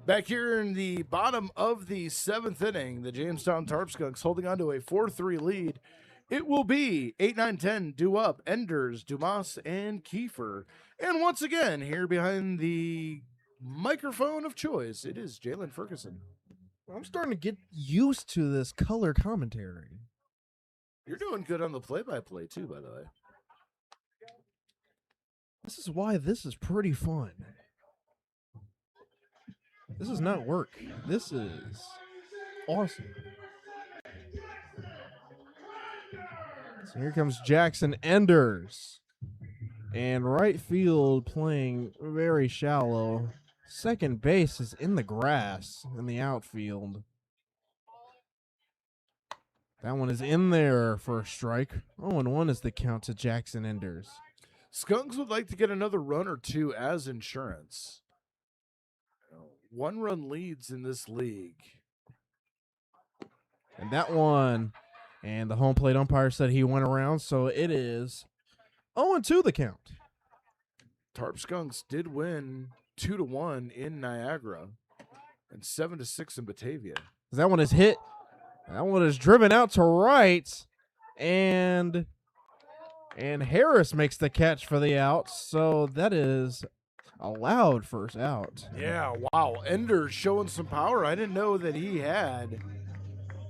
Back here in the bottom of the 7th inning, the Jamestown Tarp Skunks holding on to a 4-3 lead. It will be 8, 9, 10, due up, Enders, Dumas, and Kiefer. And once again, here behind the microphone of choice, it is Jalen Ferguson. I'm starting to get used to this color commentary. You're doing good on the play-by-play, too, by the way. This is why this is pretty fun. This is not work. This is awesome. So here comes Jackson Enders. And right field playing very shallow. Second base is in the grass in the outfield. That one is in there for a strike. 0-1 is the count to Jackson Enders. Skunks would like to get another run or two as insurance. 1-run leads in this league. And that one, and the home plate umpire said he went around, so it is 0-2 the count. Tarp Skunks did win 2-1 in Niagara and 7-6 in Batavia. That one is hit. That one is driven out to right, and Harris makes the catch for the out. So that is allowed first out. Yeah, wow. Ender showing some power. I didn't know that he had.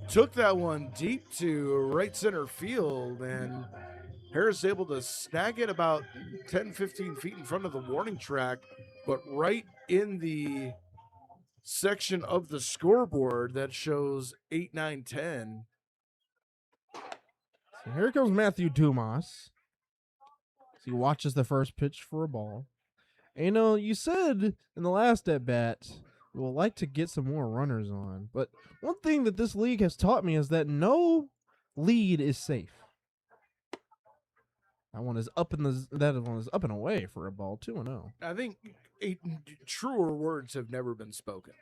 Took that one deep to right center field, and Harris able to snag it about 10, 15 feet in front of the warning track, but right in the section of the scoreboard that shows 8, 9, 10. So here comes Matthew Dumas. He watches the first pitch for a ball. And, you know, you said in the last at bat, you would like to get some more runners on. But one thing that this league has taught me is that no lead is safe. That one is up and away for a ball, 2-0. I think truer words have never been spoken.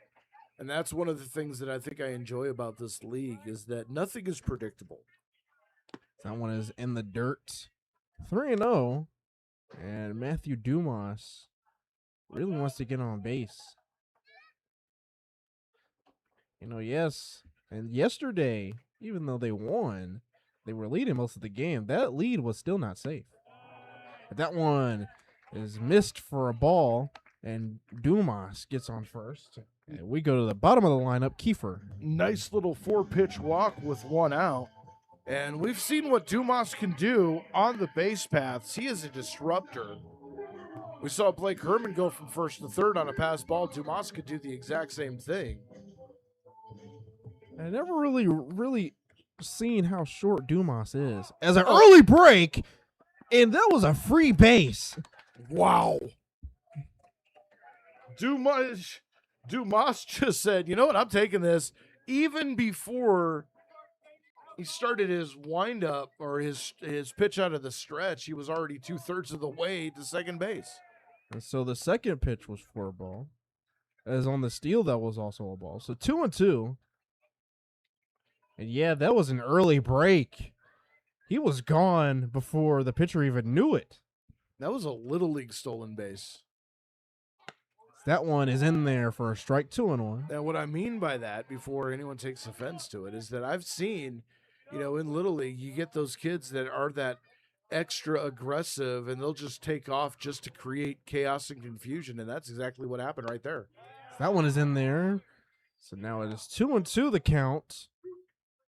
And that's one of the things that I think I enjoy about this league is that nothing is predictable. That one is in the dirt, 3-0. And Matthew Dumas really wants to get on base. You know, yes. And yesterday, even though they won, they were leading most of the game. That lead was still not safe. But that one is missed for a ball, and Dumas gets on first. And we go to the bottom of the lineup, Kiefer. Nice little 4-pitch walk with one out. And we've seen what Dumas can do on the base paths. He is a disruptor. We saw Blake Herman go from first to third on a pass ball. Dumas could do the exact same thing. I never really seen how short Dumas is. As an early break, and that was a free base. Wow. Dumas just said, you know what, I'm taking this. Even before he started his windup or his pitch out of the stretch, he was already 2/3 of the way to second base. And so the second pitch was for a ball. As on the steal, that was also a ball. So 2-2. And yeah, that was an early break. He was gone before the pitcher even knew it. That was a little league stolen base. That one is in there for a strike, 2-1. And what I mean by that, before anyone takes offense to it, is that I've seen, in Little League, you get those kids that are that extra aggressive and they'll just take off just to create chaos and confusion. And that's exactly what happened right there. That one is in there. So now it is 2-2 the count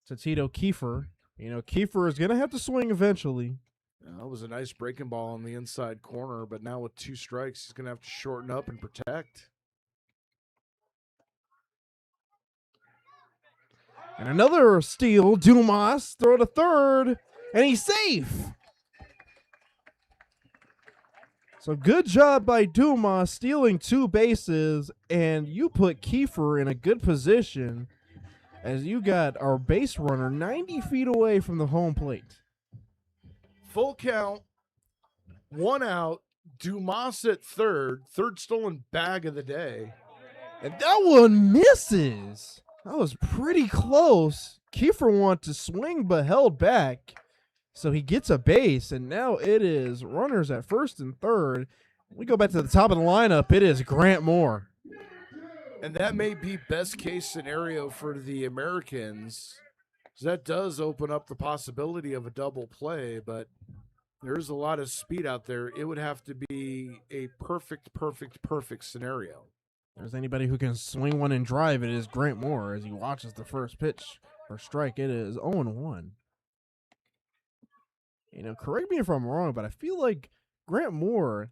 to Tito Kiefer. Kiefer is going to have to swing eventually. That was a nice breaking ball on the inside corner, but now with 2 strikes, he's going to have to shorten up and protect. And another steal. Dumas throw to third, and he's safe. So good job by Dumas stealing 2 bases, and you put Kiefer in a good position as you got our base runner 90 feet away from the home plate. Full count, 1 out, Dumas at third stolen bag of the day. And that one misses. That was pretty close. Kiefer wanted to swing but held back. So he gets a base, and now it is runners at first and third. We go back to the top of the lineup. It is Grant Moore. And that may be best case scenario for the Americans. That does open up the possibility of a double play, but there's a lot of speed out there. It would have to be a perfect scenario. If there's anybody who can swing one and drive, it is Grant Moore as he watches the first pitch or strike. It is 0-1. Correct me if I'm wrong, but I feel like Grant Moore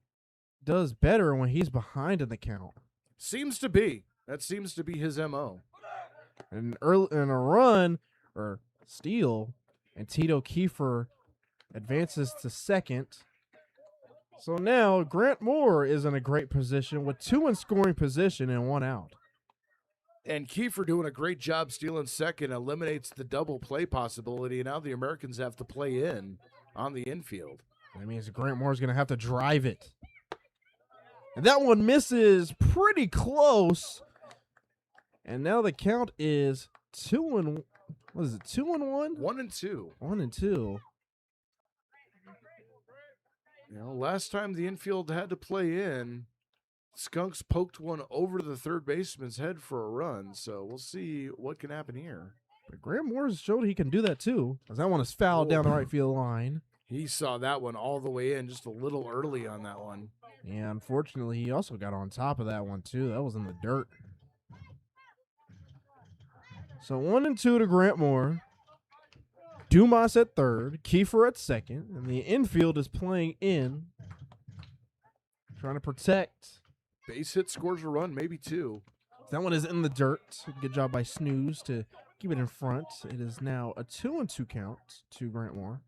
does better when he's behind in the count. Seems to be. That seems to be his MO. And early in a run or steal, and Tito Kiefer advances to second. So now Grant Moore is in a great position with 2 in scoring position and 1 out. And Kiefer doing a great job stealing second eliminates the double play possibility, and now the Americans have to play in on the infield. That means Grant Moore is going to have to drive it. And that one misses pretty close. And now the count is 2-1. 2-1? 1-2. 1-2. Last time the infield had to play in, Skunks poked one over the third baseman's head for a run. So we'll see what can happen here. But Grant Moore showed he can do that too, as that one is fouled down the right field line. He saw that one all the way in just a little early on that one. Yeah, unfortunately, he also got on top of that one, too. That was in the dirt. So 1-2 to Grantmore. Dumas at third, Kiefer at second, and the infield is playing in, trying to protect. Base hit scores a run, maybe two. That one is in the dirt. Good job by Snooze to keep it in front. It is now a 2-2 count to Grantmore.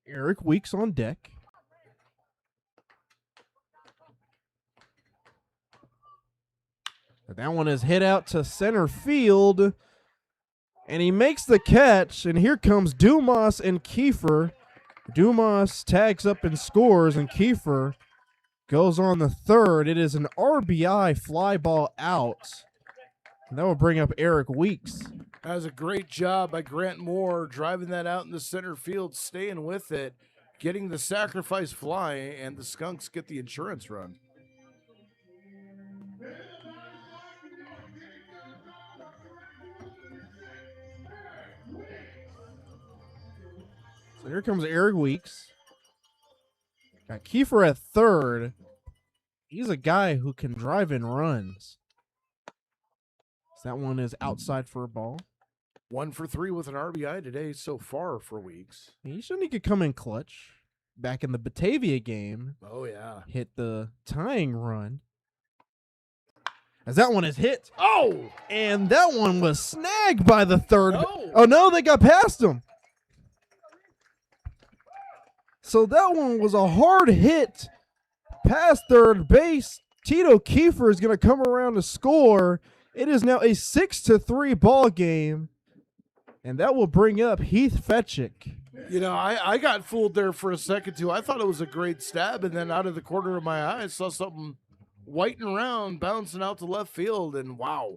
Eric Weeks on deck. That one is hit out to center field, and he makes the catch, and here comes Dumas and Kiefer. Dumas tags up and scores, and Kiefer goes on the third. It is an RBI fly ball out, and that will bring up Eric Weeks. That was a great job by Grant Moore, driving that out in the center field, staying with it, getting the sacrifice fly, and the Skunks get the insurance run. So here comes Eric Weeks. Got Kiefer at third. He's a guy who can drive in runs. So that one is outside for a ball. 1 for 3 with an RBI today so far for Weeks. He could come in clutch. Back in the Batavia game, Oh, yeah. hit the tying run. As that one is hit. Oh! And that one was snagged by the third. No. Oh, no, they got past him. So that one was a hard hit past third base. Tito Kiefer is going to come around to score. It is now a 6-3 ball game. And that will bring up Heath Fetchick. You know, I got fooled there for a second, too. I thought it was a great stab, and then out of the corner of my eye, I saw something white and round bouncing out to left field, and wow.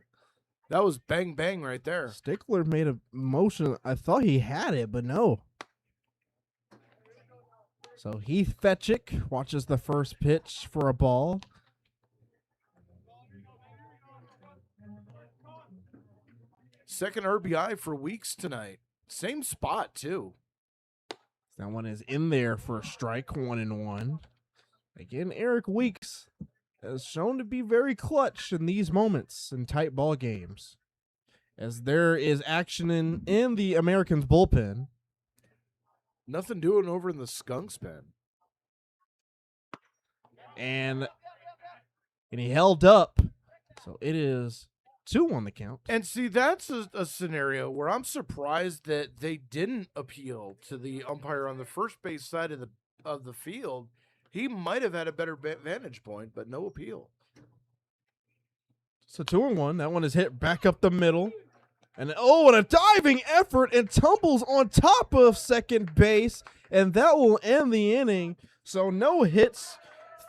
That was bang, bang right there. Stickler made a motion. I thought he had it, but no. So Heath Fetchick watches the first pitch for a ball. Second RBI for Weeks tonight. Same spot, too. That one is in there for a strike, 1-1. Again, Eric Weeks has shown to be very clutch in these moments in tight ball games. As there is action in the Americans bullpen. Nothing doing over in the Skunks pen. And he held up. So it is 2 on the count. And see, that's a scenario where I'm surprised that they didn't appeal to the umpire on the first base side of the field. He might have had a better vantage point, but no appeal. So 2-1. That one is hit back up the middle. And a diving effort and tumbles on top of second base. And that will end the inning. So no hits.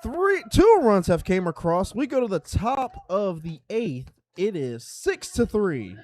2 runs have came across. We go to the top of the 8th. It is 6-3.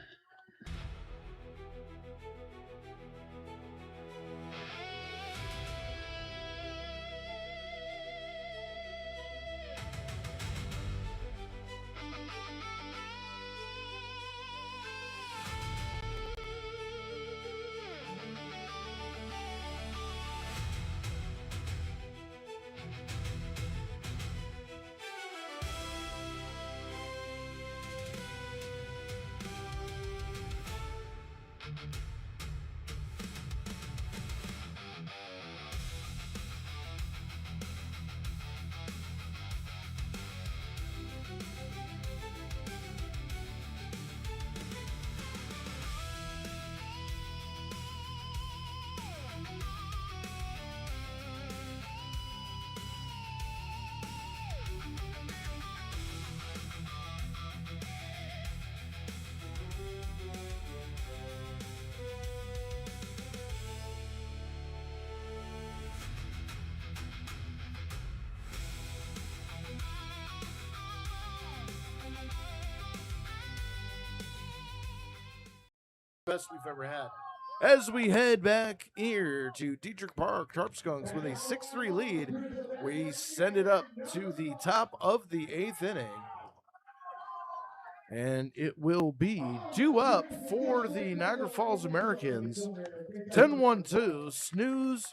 Best we've ever had. As we head back here to Diethrick Park, Tarp Skunks with a 6-3 lead. We send it up to the top of the 8th inning. And it will be due up for the Niagara Falls Americans. 10-1-2, snooze.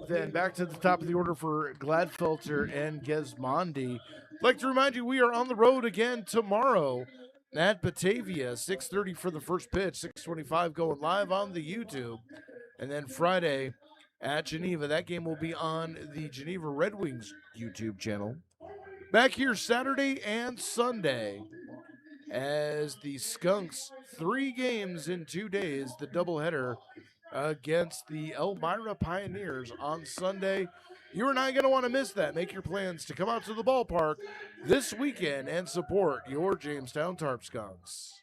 Then back to the top of the order for Gladfelter and Gesmondi. I'd like to remind you we are on the road again tomorrow at Batavia, 6:30 for the first pitch, 6:25 going live on the YouTube. And then Friday at Geneva. That game will be on the Geneva Red Wings YouTube channel. Back here Saturday and Sunday as the Skunks, 3 games in 2 days, the doubleheader against the Elmira Pioneers on Sunday. You are not going to want to miss that. Make your plans to come out to the ballpark this weekend and support your Jamestown Tarp Skunks.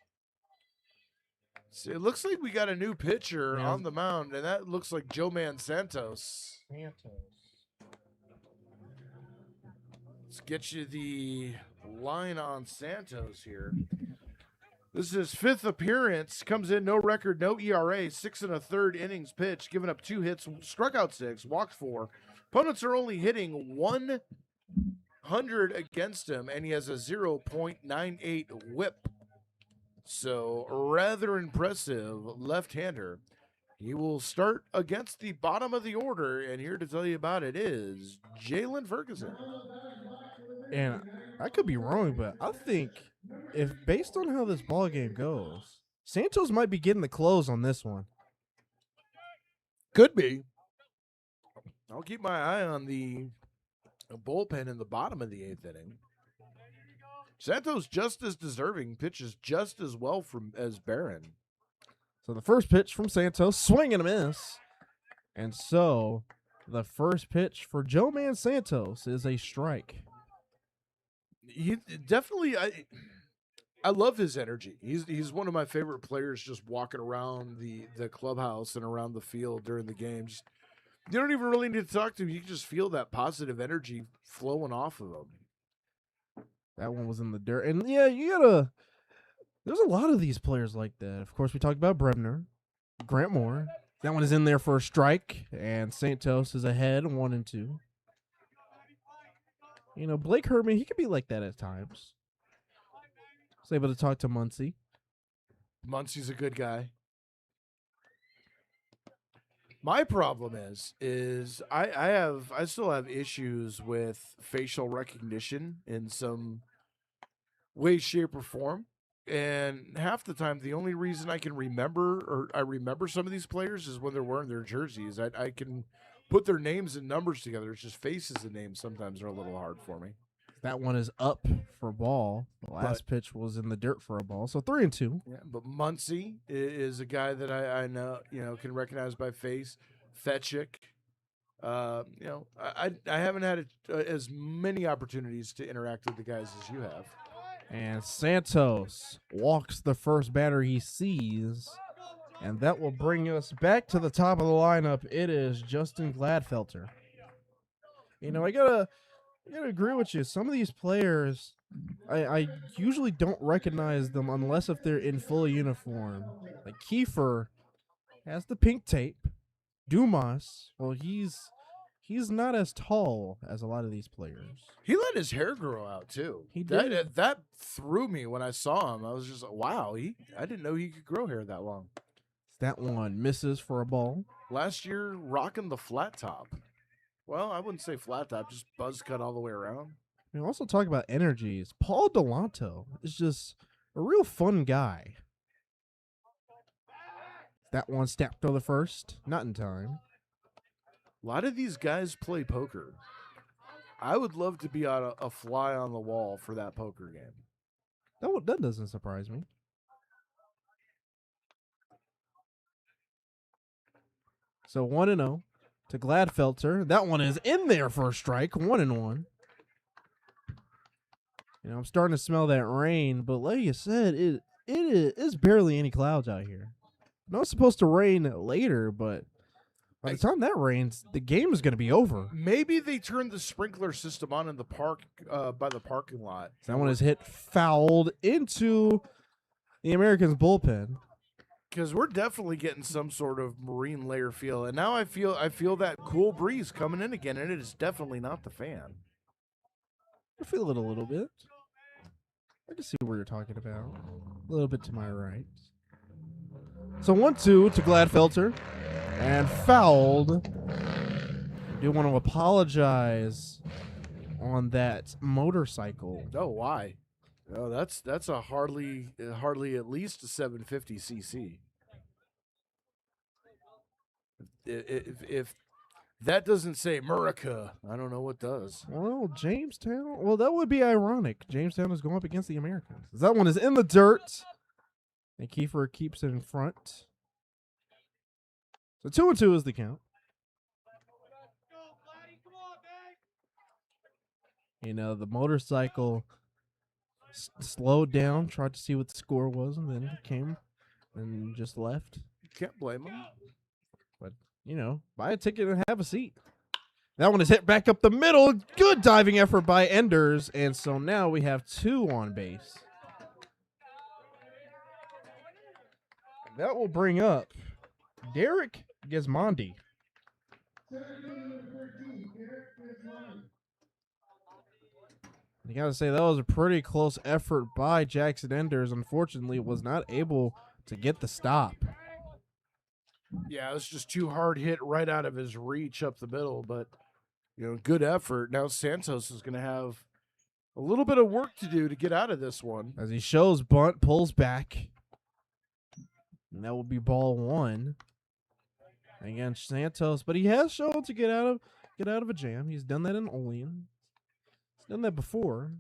So it looks like we got a new pitcher on the mound, and that looks like Joe Man Santos. Let's get you the line on Santos here. This is his 5th appearance. Comes in no record, no ERA, 6 1/3 innings pitched, giving up 2 hits, struck out 6, walked 4. Opponents are only hitting 100 against him, and he has a 0.98 whip. So rather impressive left-hander. He will start against the bottom of the order, and here to tell you about it is Jalen Ferguson. And I could be wrong, but I think if based on how this ball game goes, Santos might be getting the close on this one. Could be. I'll keep my eye on the bullpen in the bottom of the 8th inning. Santos just as deserving, pitches just as well as Barron. So the first pitch from Santos, swing and a miss. And so the first pitch for Joe Man Santos is a strike. He definitely, I love his energy. He's one of my favorite players, just walking around the clubhouse and around the field during the games. You don't even really need to talk to him. You can just feel that positive energy flowing off of him. That one was in the dirt. And yeah, there's a lot of these players like that. Of course, we talked about Brebner, Grant Moore. That one is in there for a strike, and Santos is ahead 1-2. You know, Blake Herman, he could be like that at times. Was able to talk to Muncie. Muncie's a good guy. My problem is I still have issues with facial recognition in some way, shape, or form. And half the time, the only reason I can remember some of these players is when they're wearing their jerseys. I can put their names and numbers together. It's just faces and names sometimes are a little hard for me. That one is up for ball. The last pitch was in the dirt for a ball. So 3-2. Yeah, but Muncie is a guy that I know, can recognize by face. Fetchick. I haven't had as many opportunities to interact with the guys as you have. And Santos walks the first batter he sees. And that will bring us back to the top of the lineup. It is Justin Gladfelter. You know, I gotta agree with you. Some of these players, I usually don't recognize them unless if they're in full uniform. Like Kiefer has the pink tape. Dumas, well, he's not as tall as a lot of these players. He let his hair grow out too. He did. That threw me when I saw him. I was just like, wow. I didn't know he could grow hair that long. That one misses for a ball. Last year, rocking the flat top. Well, I wouldn't say flat top, just buzz cut all the way around. We also talk about energies. Paul Delanto is just a real fun guy. That one snapped to the first, not in time. A lot of these guys play poker. I would love to be on a fly on the wall for that poker game. That doesn't surprise me. So 1-0 to Gladfelter. That one is in there for a strike. 1-1. I'm starting to smell that rain, but like you said, it is barely any clouds out here. I know it's supposed to rain later, but by the time that rains, the game is going to be over. Maybe they turned the sprinkler system on in the park by the parking lot. That one is hit fouled into the Americans' bullpen. Because we're definitely getting some sort of marine layer feel, and now I feel that cool breeze coming in again, and it is definitely not the fan. I feel it a little bit. I can see what you're talking about. A little bit to my right. So 1-2 to Gladfelter. And fouled. I do want to apologize on that motorcycle. Oh, why? Oh, that's a hardly at least a 750 cc. If that doesn't say America, I don't know what does. Well, Jamestown. Well, that would be ironic. Jamestown is going up against the Americans. That one is in the dirt. And Kiefer keeps it in front. So 2-2 is the count. You know, the motorcycle slowed down, tried to see what the score was, and then came and just left. Can't blame him. But, you know, buy a ticket and have a seat. That one is hit back up the middle. Good diving effort by Enders. And so now we have 2 on base. That will bring up Derek Gismondi. You got to say, that was a pretty close effort by Jackson Enders. Unfortunately, was not able to get the stop. Yeah, it was just too hard hit right out of his reach up the middle, but, you know, good effort. Now Santos is going to have a little bit of work to do to get out of this one. As he shows bunt, pulls back. And that will be ball 1 against Santos. But he has shown to get out of a jam. He's done that in Olean. He's done that before.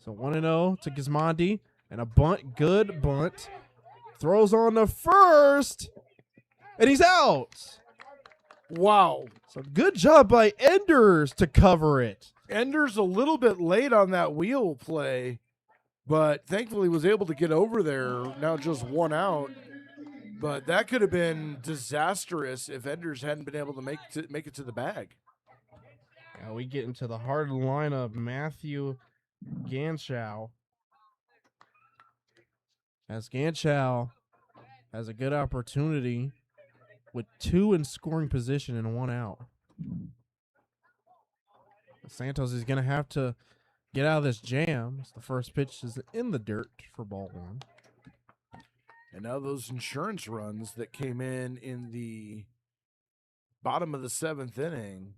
So 1-0 to Gismondi. And a bunt, good bunt. Throws on the first. And he's out. Wow. So good job by Enders to cover it. Enders a little bit late on that wheel play, but thankfully was able to get over there. Now just 1 out. But that could have been disastrous if Enders hadn't been able to make it to the bag. Now we get into the hard lineup. Matthew Ganschow. As Ganschow has a good opportunity with 2 in scoring position and 1 out. Santos is going to have to get out of this jam. The first pitch is in the dirt for ball 1. And now those insurance runs that came in the bottom of the 7th inning,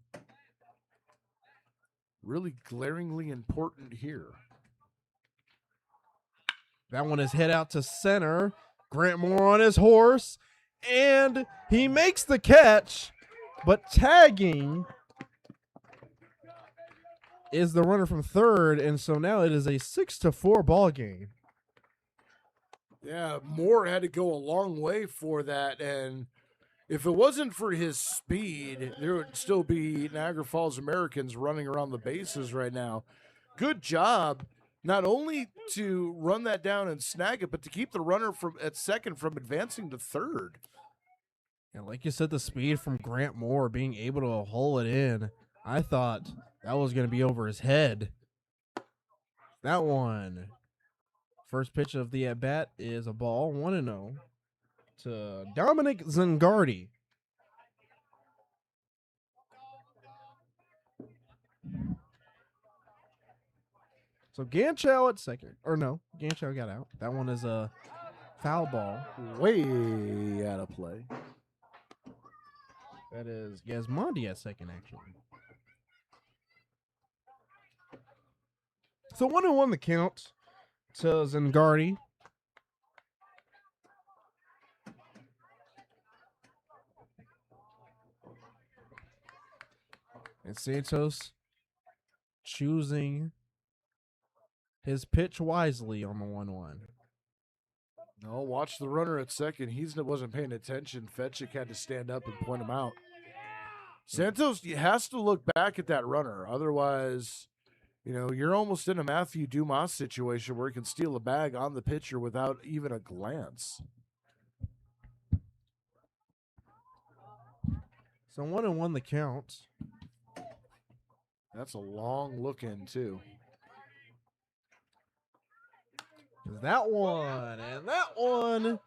really glaringly important here. That one is hit out to center. Grant Moore on his horse. And he makes the catch. But tagging is the runner from third. And so now it is a 6-4 ball game. Yeah, Moore had to go a long way for that. And if it wasn't for his speed, there would still be Niagara Falls Americans running around the bases right now. Good job. Not only to run that down and snag it, but to keep the runner at second from advancing to third. And like you said, the speed from Grant Moore being able to hole it in, I thought that was going to be over his head. That one. First pitch of the at-bat is a ball, 1-0 to Dominic Zangardi. So Ganschow at second. Or no, Ganschow got out. That one is a foul ball. Way out of play. That is Gismondi at second, actually. So 1-1 the count to Zangardi. And Santos choosing his pitch wisely on the 1-1. No, watch the runner at second. He wasn't paying attention. Fetchik had to stand up and point him out. Santos has to look back at that runner. Otherwise, you know, you're almost in a Matthew Dumas situation where he can steal a bag on the pitcher without even a glance. So 1-1 the count. That's a long look in, too. That one and that one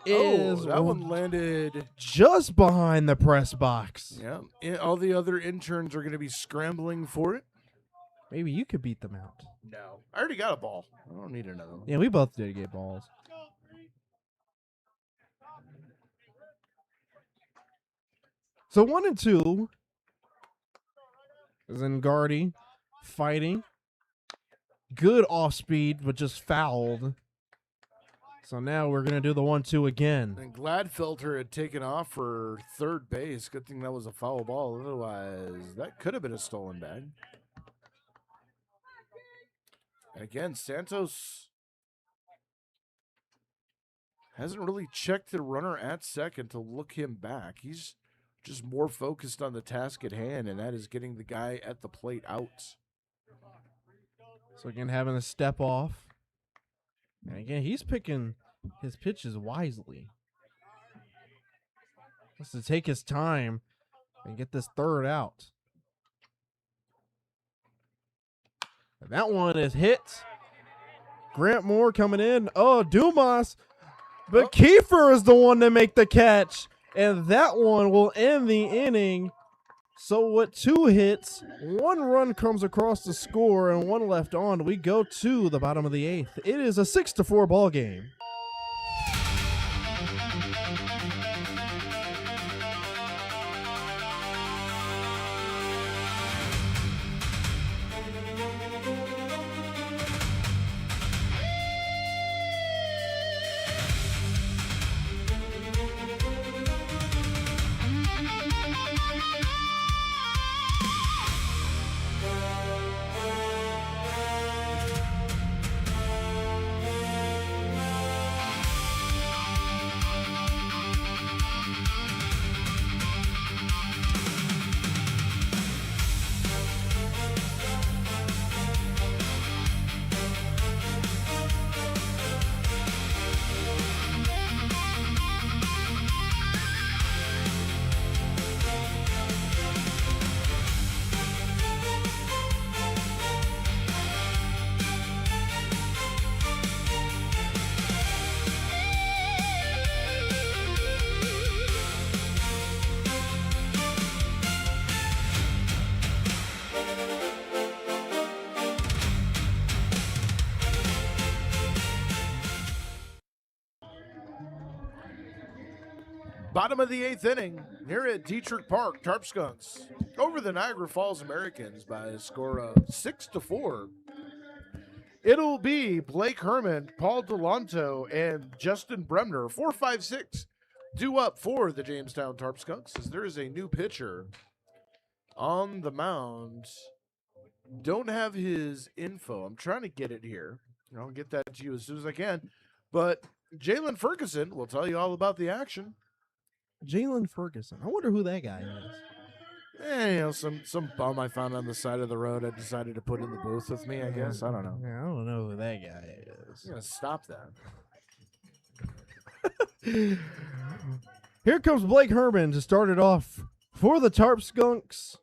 is that one landed. just behind the press box. Yeah, all the other interns are going to be scrambling for it. Maybe you could beat them out. No, I already got a ball. I don't need another one. Yeah, we both did get balls. So 1 and 2. Zengardi fighting. Good off speed, but just fouled. So now we're going to do the 1-2 again. And Gladfelter had taken off for third base. Good thing that was a foul ball. Otherwise, that could have been a stolen bag. And again, Santos hasn't really checked the runner at second to look him back. He's just more focused on the task at hand, and that is getting the guy at the plate out. So again, having a step off. And again, he's picking his pitches wisely. Just to take his time and get this third out. And that one is hit. Grant Moore coming in. Oh, Dumas. But Kiefer is the one to make the catch. And that one will end the inning. So with 2 hits, 1 run comes across the score, and 1 left on. We go to the bottom of the 8th. It is a 6-4 ball game. Bottom of the 8th inning, here at Diethrick Park, Tarp Skunks over the Niagara Falls Americans by a score of 6-4. It'll be Blake Herman, Paul Delanto, and Justin Bremner, 4-5-6, due up for the Jamestown Tarp Skunks, as there is a new pitcher on the mound. Don't have his info. I'm trying to get it here. I'll get that to you as soon as I can. But Jalen Ferguson will tell you all about the action. Jalen Ferguson. I wonder who that guy is. You know, some bum I found on the side of the road. I decided to put in the booth with me, I guess. I don't know. Yeah, I don't know who that guy is. I'm going to stop that. Here comes Blake Herman to start it off for the Tarp Skunks.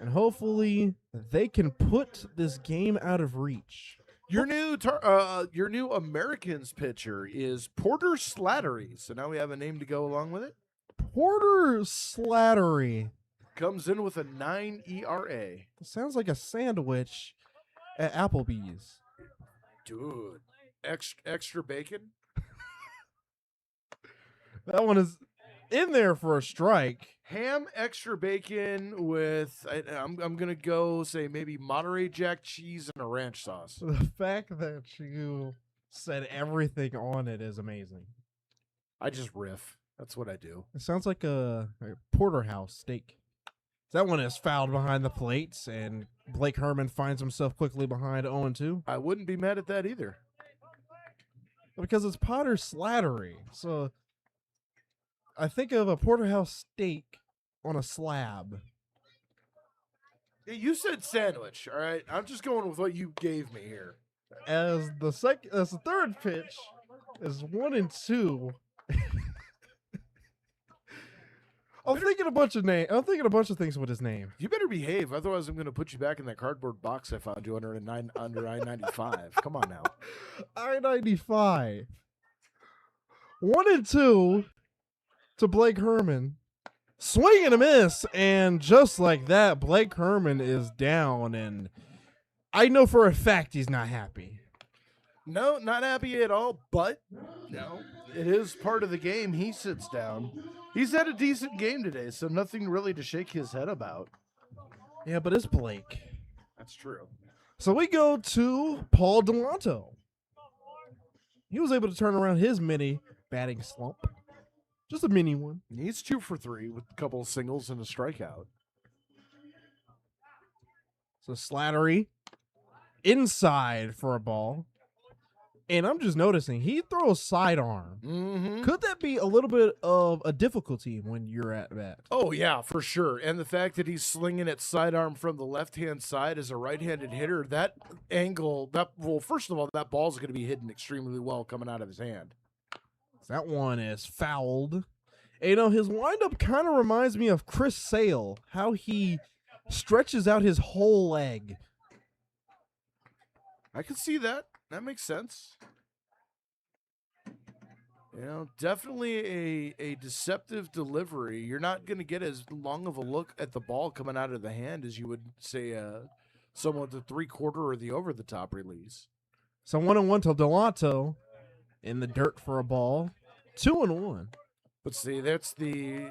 And hopefully they can put this game out of reach. Your new Americans pitcher is Porter Slattery. So now we have a name to go along with it. Porter Slattery. Comes in with a 9 ERA. Sounds like a sandwich at Applebee's. Dude, extra bacon? That one is in there for a strike. Ham, extra bacon with, I'm going to go say maybe Monterey Jack cheese and a ranch sauce. The fact that you said everything on it is amazing. I just riff. That's what I do. It sounds like a porterhouse steak. That one is fouled behind the plates, and Blake Herman finds himself quickly behind 0-2. I wouldn't be mad at that either. Because it's Porter Slattery. So I think of a porterhouse steak on a slab. Yeah, you said sandwich, all right? I'm just going with what you gave me here. As the third pitch is 1-2. I'm thinking a bunch of things with his name. You better behave, otherwise I'm going to put you back in that cardboard box I found you under I-95. Come on now. I-95. 1-2 to Blake Herman. Swing and a miss, and just like that, Blake Herman is down, and I know for a fact he's not happy. No, not happy at all, but it is part of the game. He sits down. He's had a decent game today, so nothing really to shake his head about. Yeah, but it's Blake. That's true. So we go to Paul Delanto. He was able to turn around his mini batting slump. Just a mini one. He's 2 for 3 with a couple of singles and a strikeout. So Slattery inside for a ball. And I'm just noticing he throws sidearm. Mm-hmm. Could that be a little bit of a difficulty when you're at bat? Oh, yeah, for sure. And the fact that he's slinging it sidearm from the left-hand side as a right-handed hitter, that angle, first of all, that ball's going to be hidden extremely well coming out of his hand. That one is fouled. And, his windup kind of reminds me of Chris Sale, how he stretches out his whole leg. I can see that. That makes sense. Definitely a deceptive delivery. You're not going to get as long of a look at the ball coming out of the hand as you would say someone with the 3/4 or the over-the-top release. So 1-1 to Delanto in the dirt for a ball. 2-1. But see, that's the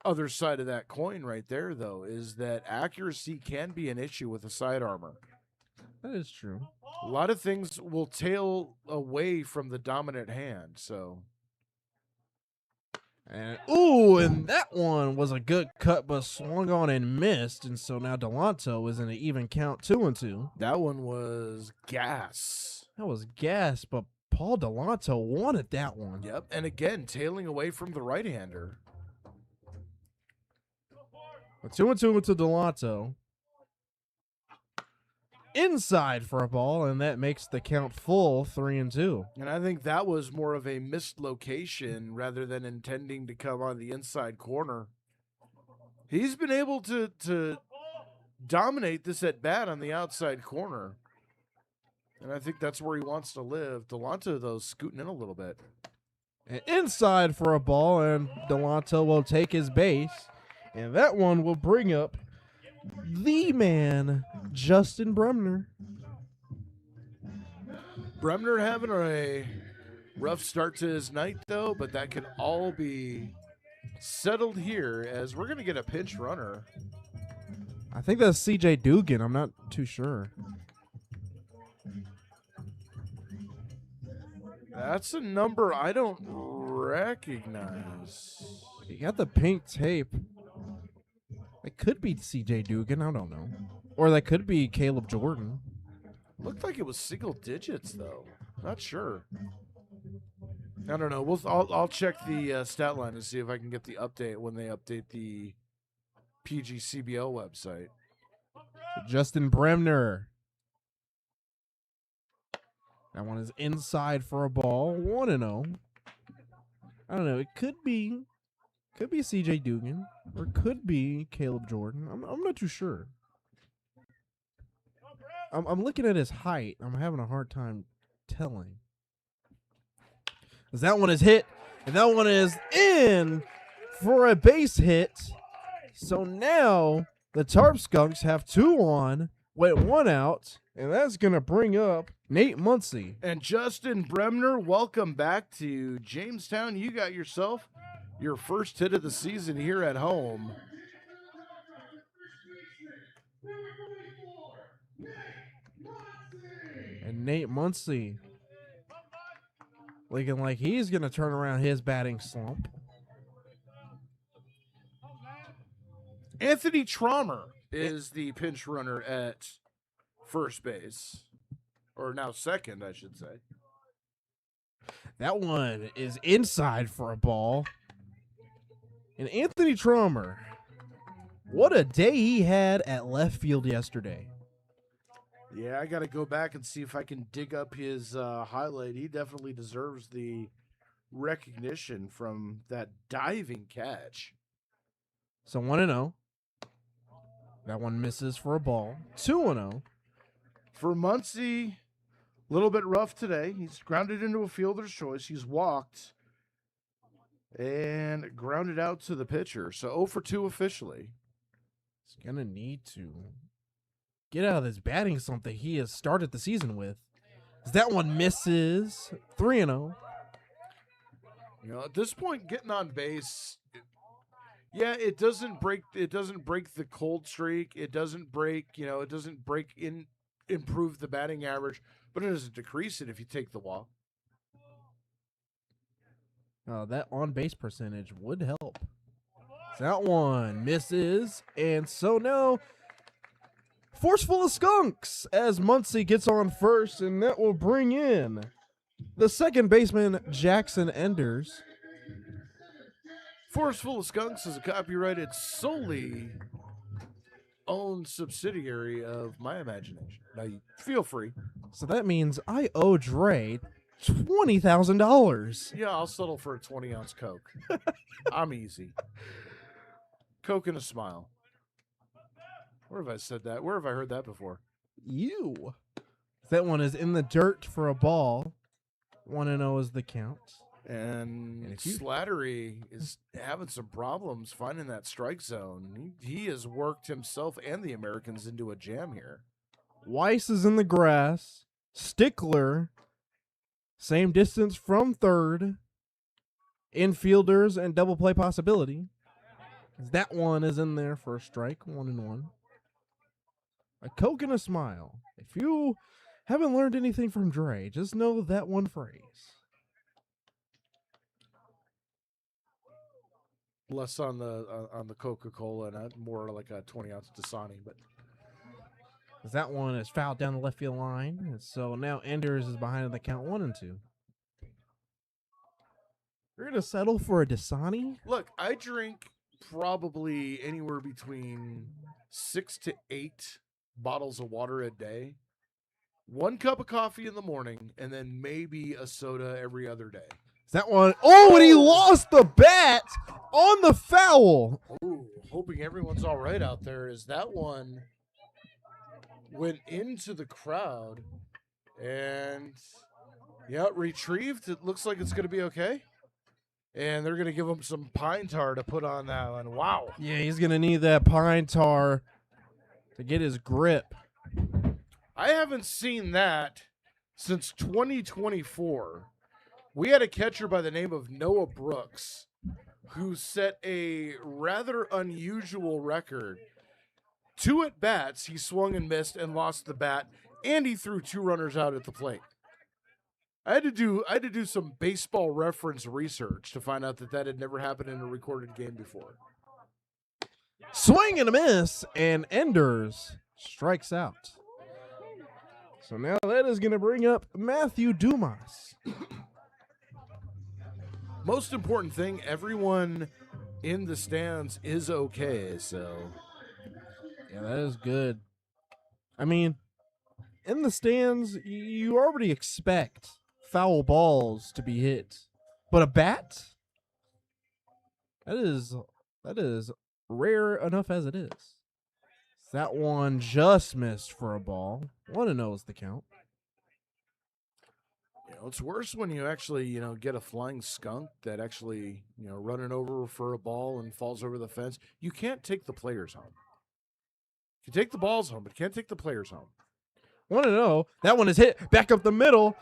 other side of that coin right there, though, is that accuracy can be an issue with a side armor. That is true. A lot of things will tail away from the dominant hand, so. And that one was a good cut, but swung on and missed. And so now Delanto is in an even count, 2-2. That one was gas. That was gas, but Paul Delanto wanted that one. Yep, and again, tailing away from the right-hander. 2-2 to Delanto. Inside for a ball, and that makes the count full, 3-2. And I think that was more of a missed location rather than intending to come on the inside corner. He's been able to dominate this at bat on the outside corner. And I think that's where he wants to live. Delanto, though, scooting in a little bit. And inside for a ball, and Delanto will take his base. And that one will bring up the man, Justin Bremner. Bremner having a rough start to his night, though, but that could all be settled here as we're going to get a pinch runner. I think that's C.J. Dugan. I'm not too sure. That's a number I don't recognize. You got the pink tape. It could be C.J. Dugan. I don't know. Or that could be Caleb Jordan. Looked like it was single digits, though. Not sure. I don't know. I'll check the stat line and see if I can get the update when they update the PGCBL website. Justin Bremner. That one is inside for a ball. 1-0. I don't know. It could be C.J. Dugan or could be Caleb Jordan. I'm not too sure. I'm looking at his height. I'm having a hard time telling. As that one is hit, and that one is in for a base hit. So now the Tarp Skunks have 2 on, with 1 out, and that's going to bring up Nate Muncy. And Justin Bremner, welcome back to Jamestown. You got yourself your first hit of the season here at home. And Nate Muncy looking like he's going to turn around his batting slump. Anthony Traumer is the pinch runner at first base. Or now second, I should say. That one is inside for a ball. And Anthony Traumer, what a day he had at left field yesterday. Yeah, I got to go back and see if I can dig up his highlight. He definitely deserves the recognition from that diving catch. So 1-0. That one misses for a ball. 2-0. For Muncy, A little bit rough today. He's grounded into a fielder's choice. He's walked and grounded out to the pitcher. So 0 for 2 officially. He's going to need to get out of this batting slump that he has started the season with. That one misses. 3-0. You know, at this point, getting on base, it doesn't break the cold streak. It doesn't improve the batting average, but it doesn't decrease it if you take the walk. That on-base percentage would help. That one misses, and so now forceful of Skunks as Muncie gets on first, and that will bring in the second baseman, Jackson Enders. Forceful of Skunks is a copyrighted, solely owned subsidiary of My Imagination. Now, you feel free. So that means I owe Dre $20,000. Yeah, I'll settle for a 20-ounce Coke. I'm easy. Coke and a smile. Where have I said that? Where have I heard that before? You. That one is in the dirt for a ball. 1-0 is the count. And Slattery is having some problems finding that strike zone. He has worked himself and the Americans into a jam here. Weiss is in the grass. Stickler, same distance from third. Infielders and double play possibility. That one is in there for a strike. 1-1. A Coke and a smile. If you haven't learned anything from Dre, just know that one phrase. Less on the Coca-Cola and more like a 20-ounce Dasani, but That one is fouled down the left field line, and so now Enders is behind the count 1-2. You're gonna settle for a Dasani? look, I drink probably anywhere between 6 to 8 bottles of water a day, 1 cup of coffee in the morning, and then maybe a soda every other day. That one, oh, and he lost the bat on the foul. Ooh, hoping everyone's all right out there. Is that one went into the crowd and retrieved. It looks like it's going to be okay. And they're going to give him some pine tar to put on that one. Wow. Yeah, he's gonna need that pine tar to get his grip. I haven't seen that since 2024. We had a catcher by the name of Noah Brooks who set a rather unusual record. 2 at-bats, he swung and missed and lost the bat, and he threw 2 runners out at the plate. I had to do some baseball reference research to find out that had never happened in a recorded game before. Swing and a miss, and Enders strikes out. So now that is going to bring up Matthew Dumas. Most important thing, everyone in the stands is okay, so. Yeah, that is good. I mean, in the stands, you already expect foul balls to be hit. But a bat? That is rare enough as it is. That one just missed for a ball. 1-0 is the count. It's worse when you actually, get a flying skunk that actually, running over for a ball and falls over the fence. You can't take the players home. You can take the balls home, but you can't take the players home. 1-0. That one is hit back up the middle.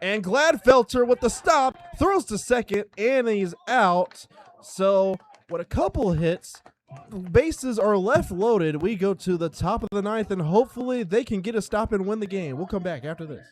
And Gladfelter with the stop throws to second, and he's out. So, with a couple hits, bases are left loaded. We go to the top of the 9th, and hopefully they can get a stop and win the game. We'll come back after this.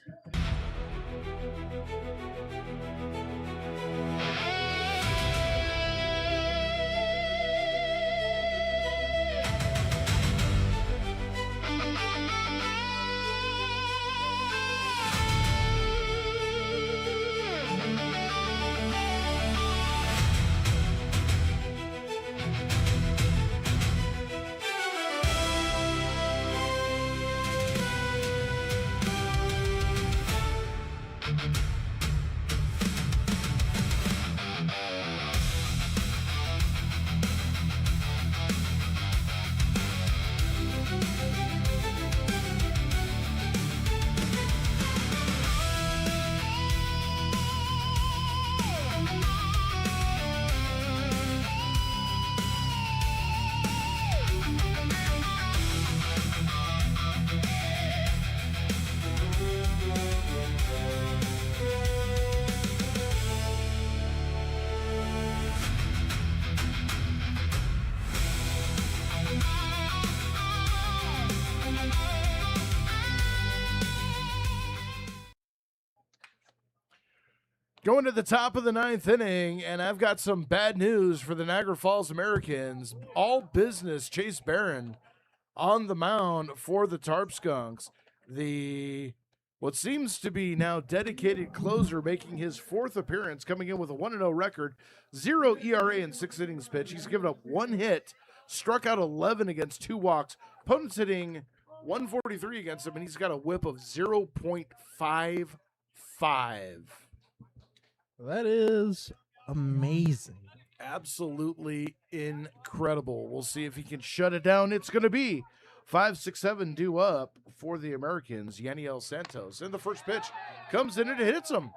Going to the top of the 9th inning, and I've got some bad news for the Niagara Falls Americans. All business, Chase Barron on the mound for the Tarp Skunks. What seems to be now dedicated closer making his 4th appearance, coming in with a 1-0 record, 0 ERA in 6 innings pitched. He's given up 1 hit, struck out 11 against 2 walks. Opponents hitting 143 against him, and he's got a whip of 0.55. That is amazing. Absolutely incredible. We'll see if he can shut it down. It's going to be 5-6-7 due up for the Americans. Yaniel Santos. And the first pitch comes in and it hits him.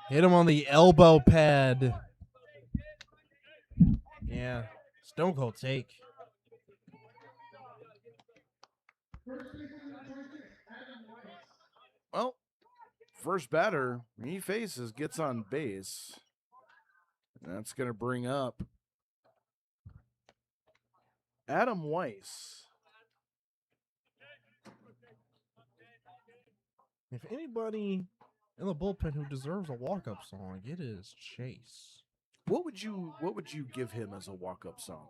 Hit him on the elbow pad. Yeah, stone cold take. Well, first batter he faces gets on base. And that's going to bring up Adam Weiss. If anybody in the bullpen who deserves a walk-up song, it is Chase. What would you give him as a walk-up song?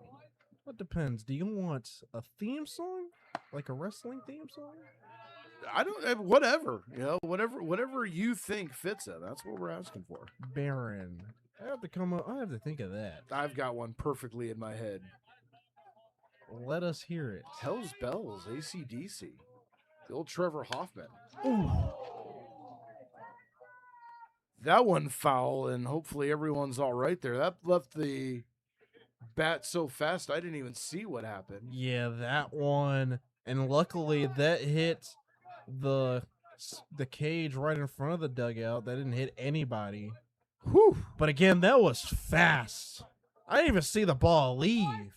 It depends. Do you want a theme song, like a wrestling theme song? I don't. Whatever, whatever you think fits it. That's what we're asking for. Baron. I have to come up. I have to think of that. I've got one perfectly in my head. Let us hear it. Hell's Bells, AC/DC. The old Trevor Hoffman. Ooh. That one foul, and hopefully everyone's all right there. That left the bat so fast I didn't even see what happened. Yeah, that one. And luckily that hit the cage right in front of the dugout. That didn't hit anybody. Whew. But again, that was fast. I didn't even see the ball leave.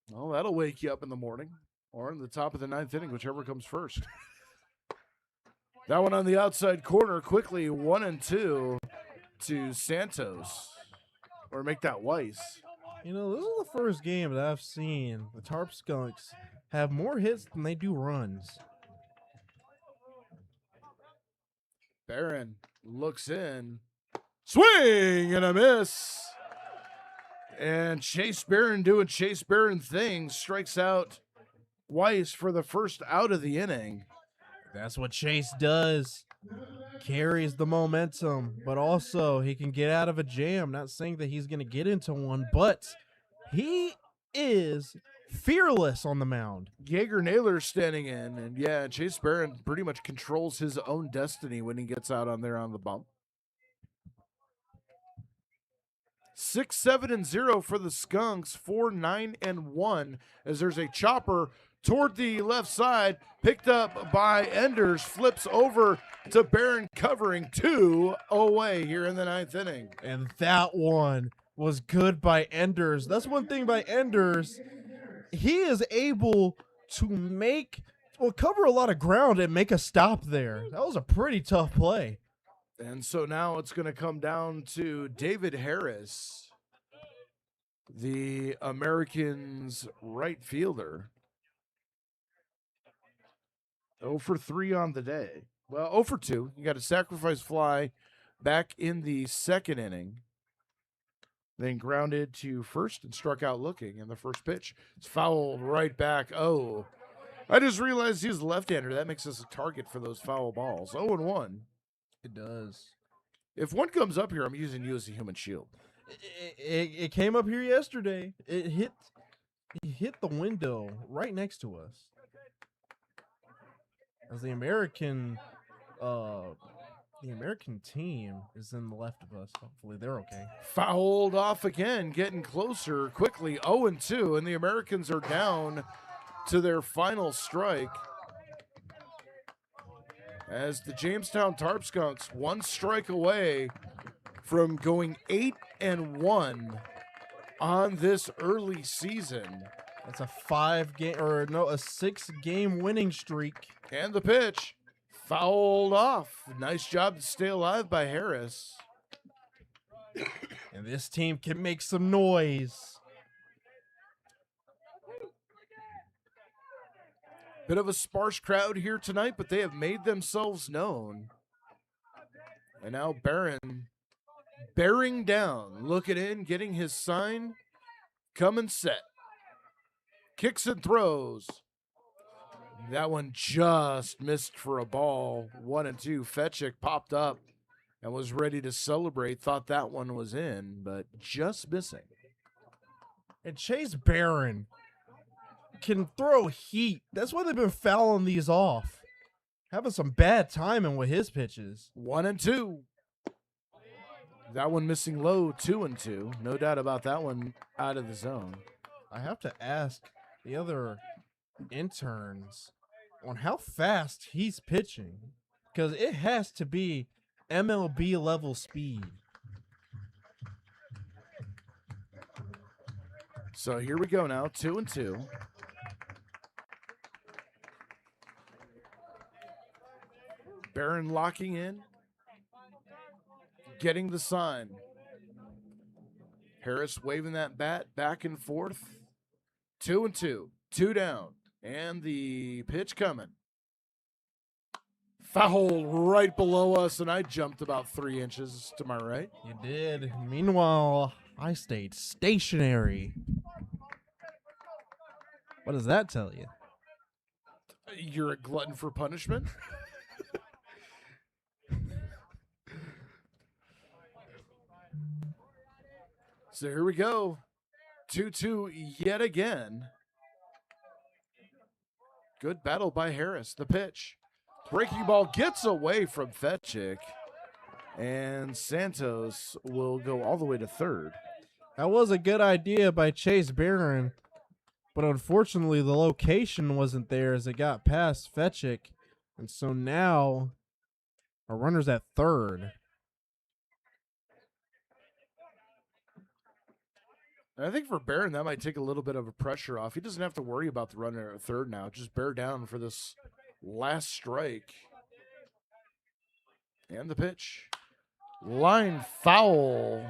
Well, that'll wake you up in the morning or in the top of the 9th inning, whichever comes first. That one on the outside corner, quickly 1-2 to Santos. Or make that Weiss. You know, this is the first game that I've seen the Tarp Skunks have more hits than they do runs. Barron looks in. Swing and a miss. And Chase Barron doing Chase Barron things, strikes out Weiss for the first out of the inning. That's what Chase does. Carries the momentum, but also he can get out of a jam. Not saying that he's going to get into one, but he is fearless on the mound. Jaeger Naylor standing in, and yeah, Chase Barron pretty much controls his own destiny when he gets out on there on the bump. 6-7-0 for the Skunks, 4-9-1 as there's a chopper toward the left side, picked up by Enders, flips over to Barron covering 2 away here in the 9th inning. And that one was good by Enders. That's one thing by Enders. He is able to cover a lot of ground and make a stop there. That was a pretty tough play. And so now it's going to come down to David Harris, the Americans' right fielder. 0 for 3 on the day. Well, 0 for 2. You got a sacrifice fly back in the 2nd inning. Then grounded to first and struck out looking. And the first pitch is fouled right back. Oh, I just realized he's a left-hander. That makes us a target for those foul balls. 0-1. It does. If one comes up here, I'm using you as a human shield. It came up here yesterday. It hit the window right next to us. As the American team is in the left of us. Hopefully they're okay. Fouled off again, getting closer quickly. 0-2, and the Americans are down to their final strike. As the Jamestown Tarp Skunks, 1 strike away from going 8-1 on this early season. That's a 6-game winning streak. And the pitch fouled off. Nice job to stay alive by Harris. And this team can make some noise. Bit of a sparse crowd here tonight, but they have made themselves known. And now Barron bearing down, looking in, getting his sign, coming set. Kicks and throws. That one just missed for a ball. 1-2. Fetchick popped up and was ready to celebrate. Thought that one was in, but just missing. And Chase Barron can throw heat. That's why they've been fouling these off. Having some bad timing with his pitches. 1-2. That one missing low. 2-2. No doubt about that one out of the zone. I have to ask the other interns on how fast he's pitching, because it has to be MLB level speed. So here we go now. 2-2. Barron locking in. Getting the sign. Harris waving that bat back and forth. 2-2. 2 down. And the pitch coming. Foul right below us, and I jumped about 3 inches to my right. You did. Meanwhile, I stayed stationary. What does that tell you? You're a glutton for punishment. So here we go. 2-2 yet again. Good battle by Harris. The pitch. Breaking ball gets away from Fetchick. And Santos will go all the way to third. That was a good idea by Chase Barron, but unfortunately the location wasn't there as it got past Fetchick. And so now our runner's at third. And I think for Barron, that might take a little bit of a pressure off. He doesn't have to worry about the runner at third now. Just bear down for this last strike. And the pitch. Line foul.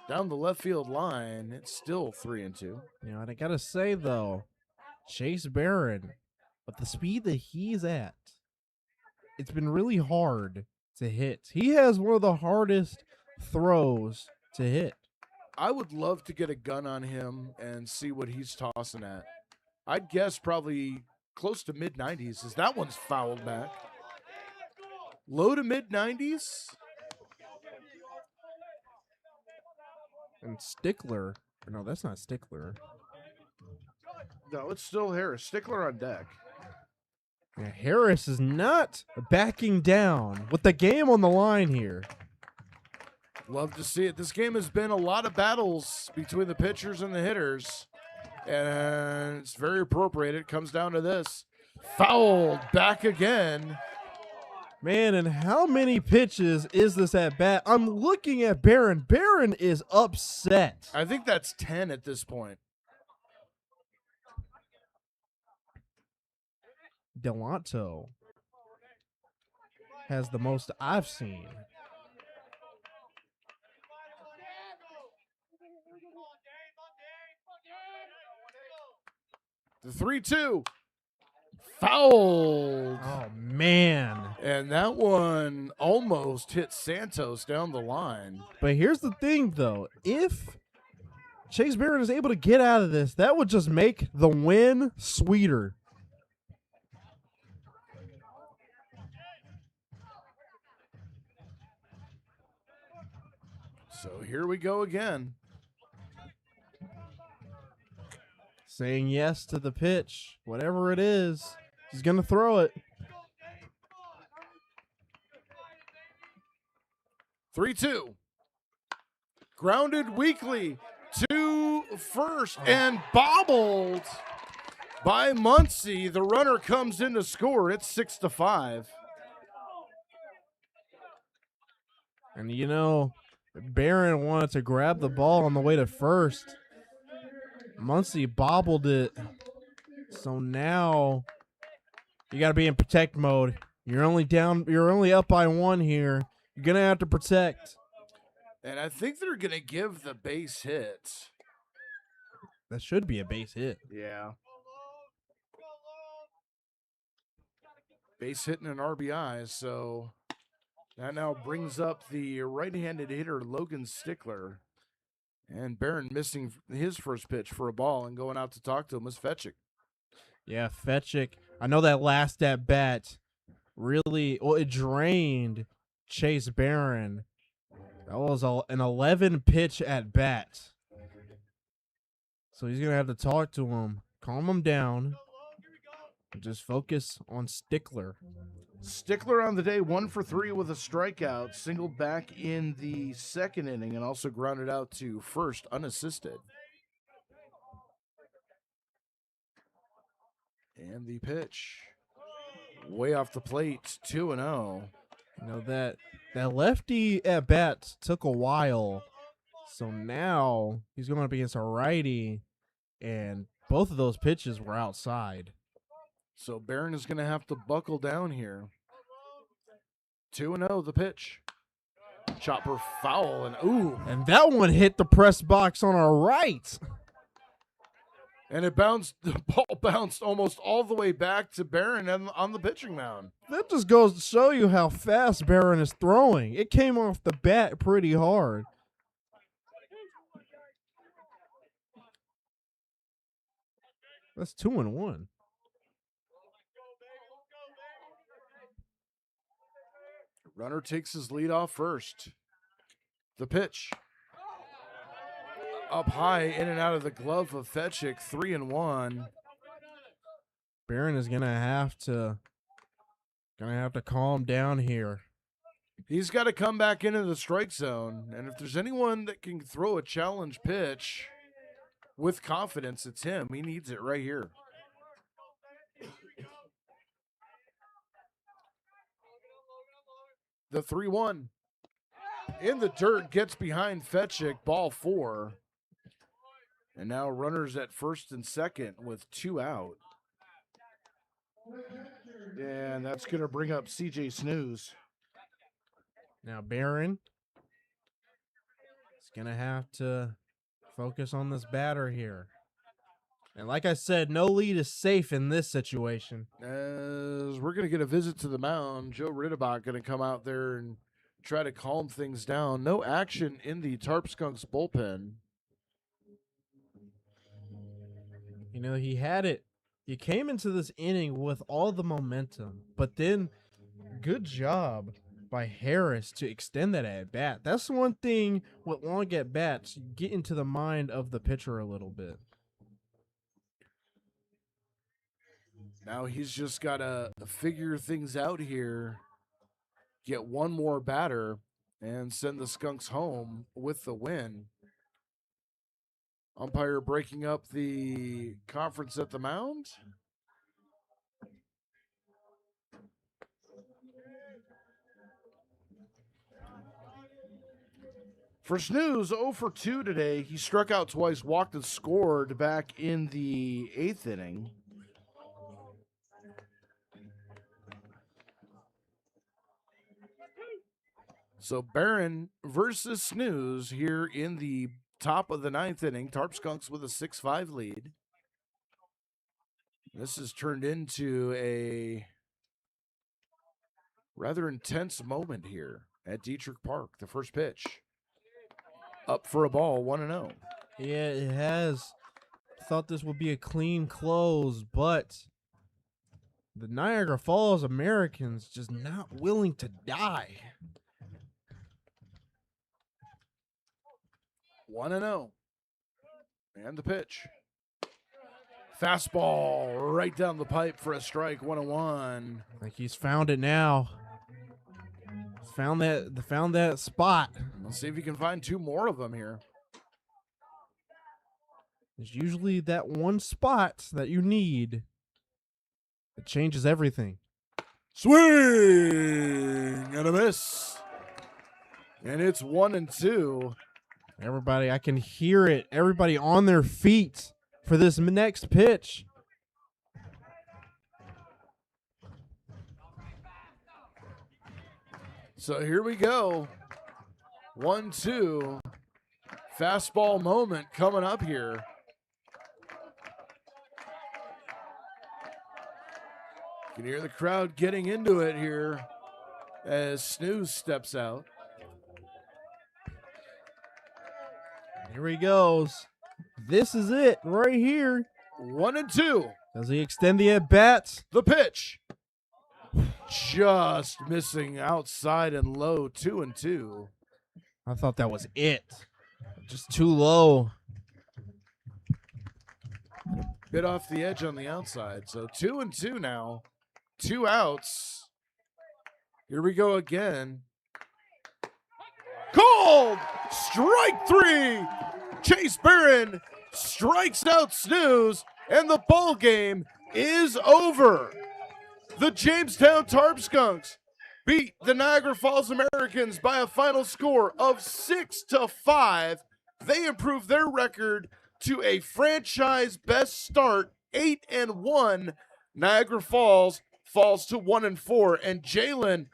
Down the left field line. It's still 3-2. You know, and I gotta say though, Chase Barron, with the speed that he's at, it's been really hard to hit. He has one of the hardest throws to hit. I would love to get a gun on him and see what he's tossing at. I'd guess probably close to mid-90s, as that one's fouled back. Low to mid-90s? And Stickler, no, that's not Stickler. No, it's still Harris. Stickler on deck. Yeah, Harris is not backing down with the game on the line here. Love to see it. This game has been a lot of battles between the pitchers and the hitters, and it's very appropriate. It comes down to this. Fouled back again. Man, and how many pitches is this at bat? I'm looking at Barron. Barron is upset. I think that's 10 at this point. Delanto has the most I've seen. The 3-2. Fouled. Oh, man. And that one almost hit Santos down the line. But here's the thing, though. If Chase Barron is able to get out of this, that would just make the win sweeter. So here we go again. Saying yes to the pitch. Whatever it is, he's going to throw it. 3-2. Grounded weakly to first and bobbled by Muncie. The runner comes in to score. It's 6-5. And you know, Barron wanted to grab the ball on the way to first. Muncie bobbled it. So now you got to be in protect mode. You're only up by one here. You're going to have to protect. And I think they're going to give the base hit. That should be a base hit. Yeah. Base hit and an RBI, so That now brings up the right-handed hitter, Logan Stickler. And Barron missing his first pitch for a ball and going out to talk to him was Fetchick. Yeah, Fetchick. I know that last at bat really, well, it drained Chase Barron. That was an 11 pitch at bat. So he's going to have to talk to him, calm him down, and just focus on Stickler. Stickler on the day, 1 for 3 with a strikeout, singled back in the second inning and also grounded out to first unassisted. And the pitch, way off the plate, 2-0. You know, that lefty at bat took a while. So now he's going up against a righty, and both of those pitches were outside. So Barron is going to have to buckle down here. 2-0 the pitch. Chopper foul, and ooh. And that one hit the press box on our right. And the ball bounced almost all the way back to Barron on the pitching mound. That just goes to show you how fast Barron is throwing. It came off the bat pretty hard. That's 2-1. Runner takes his lead off first. The pitch. Up high, in and out of the glove of Fetchick, 3-1. Barron is gonna have to calm down here. He's got to come back into the strike zone, and if there's anyone that can throw a challenge pitch with confidence, it's him. He needs it right here. The 3-1 in the dirt, gets behind Fetchick, ball 4. And now runners at first and second with 2 out. And that's going to bring up CJ Snooze. Now Barron is gonna have to focus on this batter here. And like I said, no lead is safe in this situation. As we're going to get a visit to the mound, Joe Riddebach going to come out there and try to calm things down. No action in the Tarp Skunks bullpen. You know, he had it. He came into this inning with all the momentum, but then good job by Harris to extend that at bat. That's one thing with long at bats, you get into the mind of the pitcher a little bit. Now he's just got to figure things out here, get one more batter, and send the Skunks home with the win. Umpire breaking up the conference at the mound. For Snooze, 0 for 2 today. He struck out twice, walked and scored back in the 8th inning. So Barron versus Snooze here in the top of the 9th inning. Tarp Skunks with a 6-5 lead. This has turned into a rather intense moment here at Diethrick Park. The first pitch. Up for a ball, 1-0. Yeah, it has. Thought this would be a clean close, but the Niagara Falls Americans just not willing to die. 1-0. And the pitch. Fastball right down the pipe for a strike, 1-1. Like he's found it now. Found that spot. Let's see if he can find 2 more of them here. There's usually that one spot that you need. It changes everything. Swing and a miss. And it's 1-2. Everybody, I can hear it. Everybody on their feet for this next pitch. So here we go. 1-2. Fastball moment coming up here. You can hear the crowd getting into it here as Snooze steps out. Here he goes. This is it right here. 1-2. Does he extend the at-bats? The pitch. Just missing outside and low. 2-2. I thought that was it. Just too low. Bit off the edge on the outside. So 2-2 now. 2 outs. Here we go again. Called! Strike 3! Chase Barron strikes out Snooze, and the ball game is over. The Jamestown Tarp Skunks beat the Niagara Falls Americans by a final score of 6-5. They improved their record to a franchise best start, 8-1. Niagara Falls falls to 1-4. And Jalen,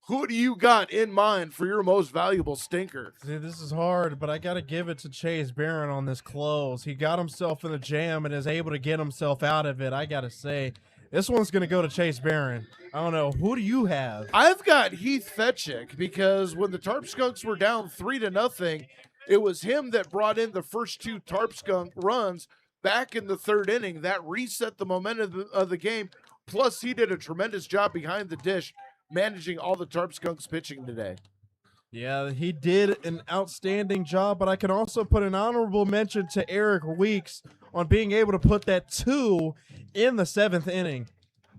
who do you got in mind for your most valuable stinker? See, this is hard, but I got to give it to Chase Barron on this close. He got himself in the jam and is able to get himself out of it. I got to say, this one's going to go to Chase Barron. I don't know. Who do you have? I've got Heath Fetchick because when the Tarp Skunks were down 3-0, it was him that brought in the first 2 Tarp Skunk runs back in the 3rd inning. That reset the momentum of the game. Plus, he did a tremendous job behind the dish managing all the Tarp Skunks pitching today. Yeah, he did an outstanding job, but I can also put an honorable mention to Eric Weeks on being able to put that 2 in the 7th inning.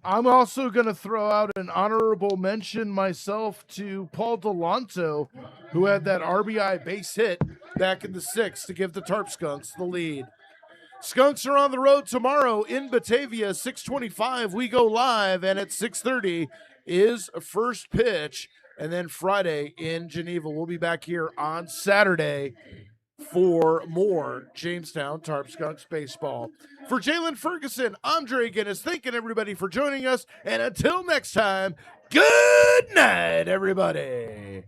I'm also going to throw out an honorable mention myself to Paul Delanto, who had that RBI base hit back in the 6th to give the Tarp Skunks the lead. Skunks are on the road tomorrow in Batavia, 6:25. We go live, and at 6:30 is first pitch. And then Friday in Geneva. We'll be back here on Saturday for more Jamestown Tarp Skunks baseball. For Jalen Ferguson, I'm Dre Guinness. Thanking everybody for joining us. And until next time, good night, everybody.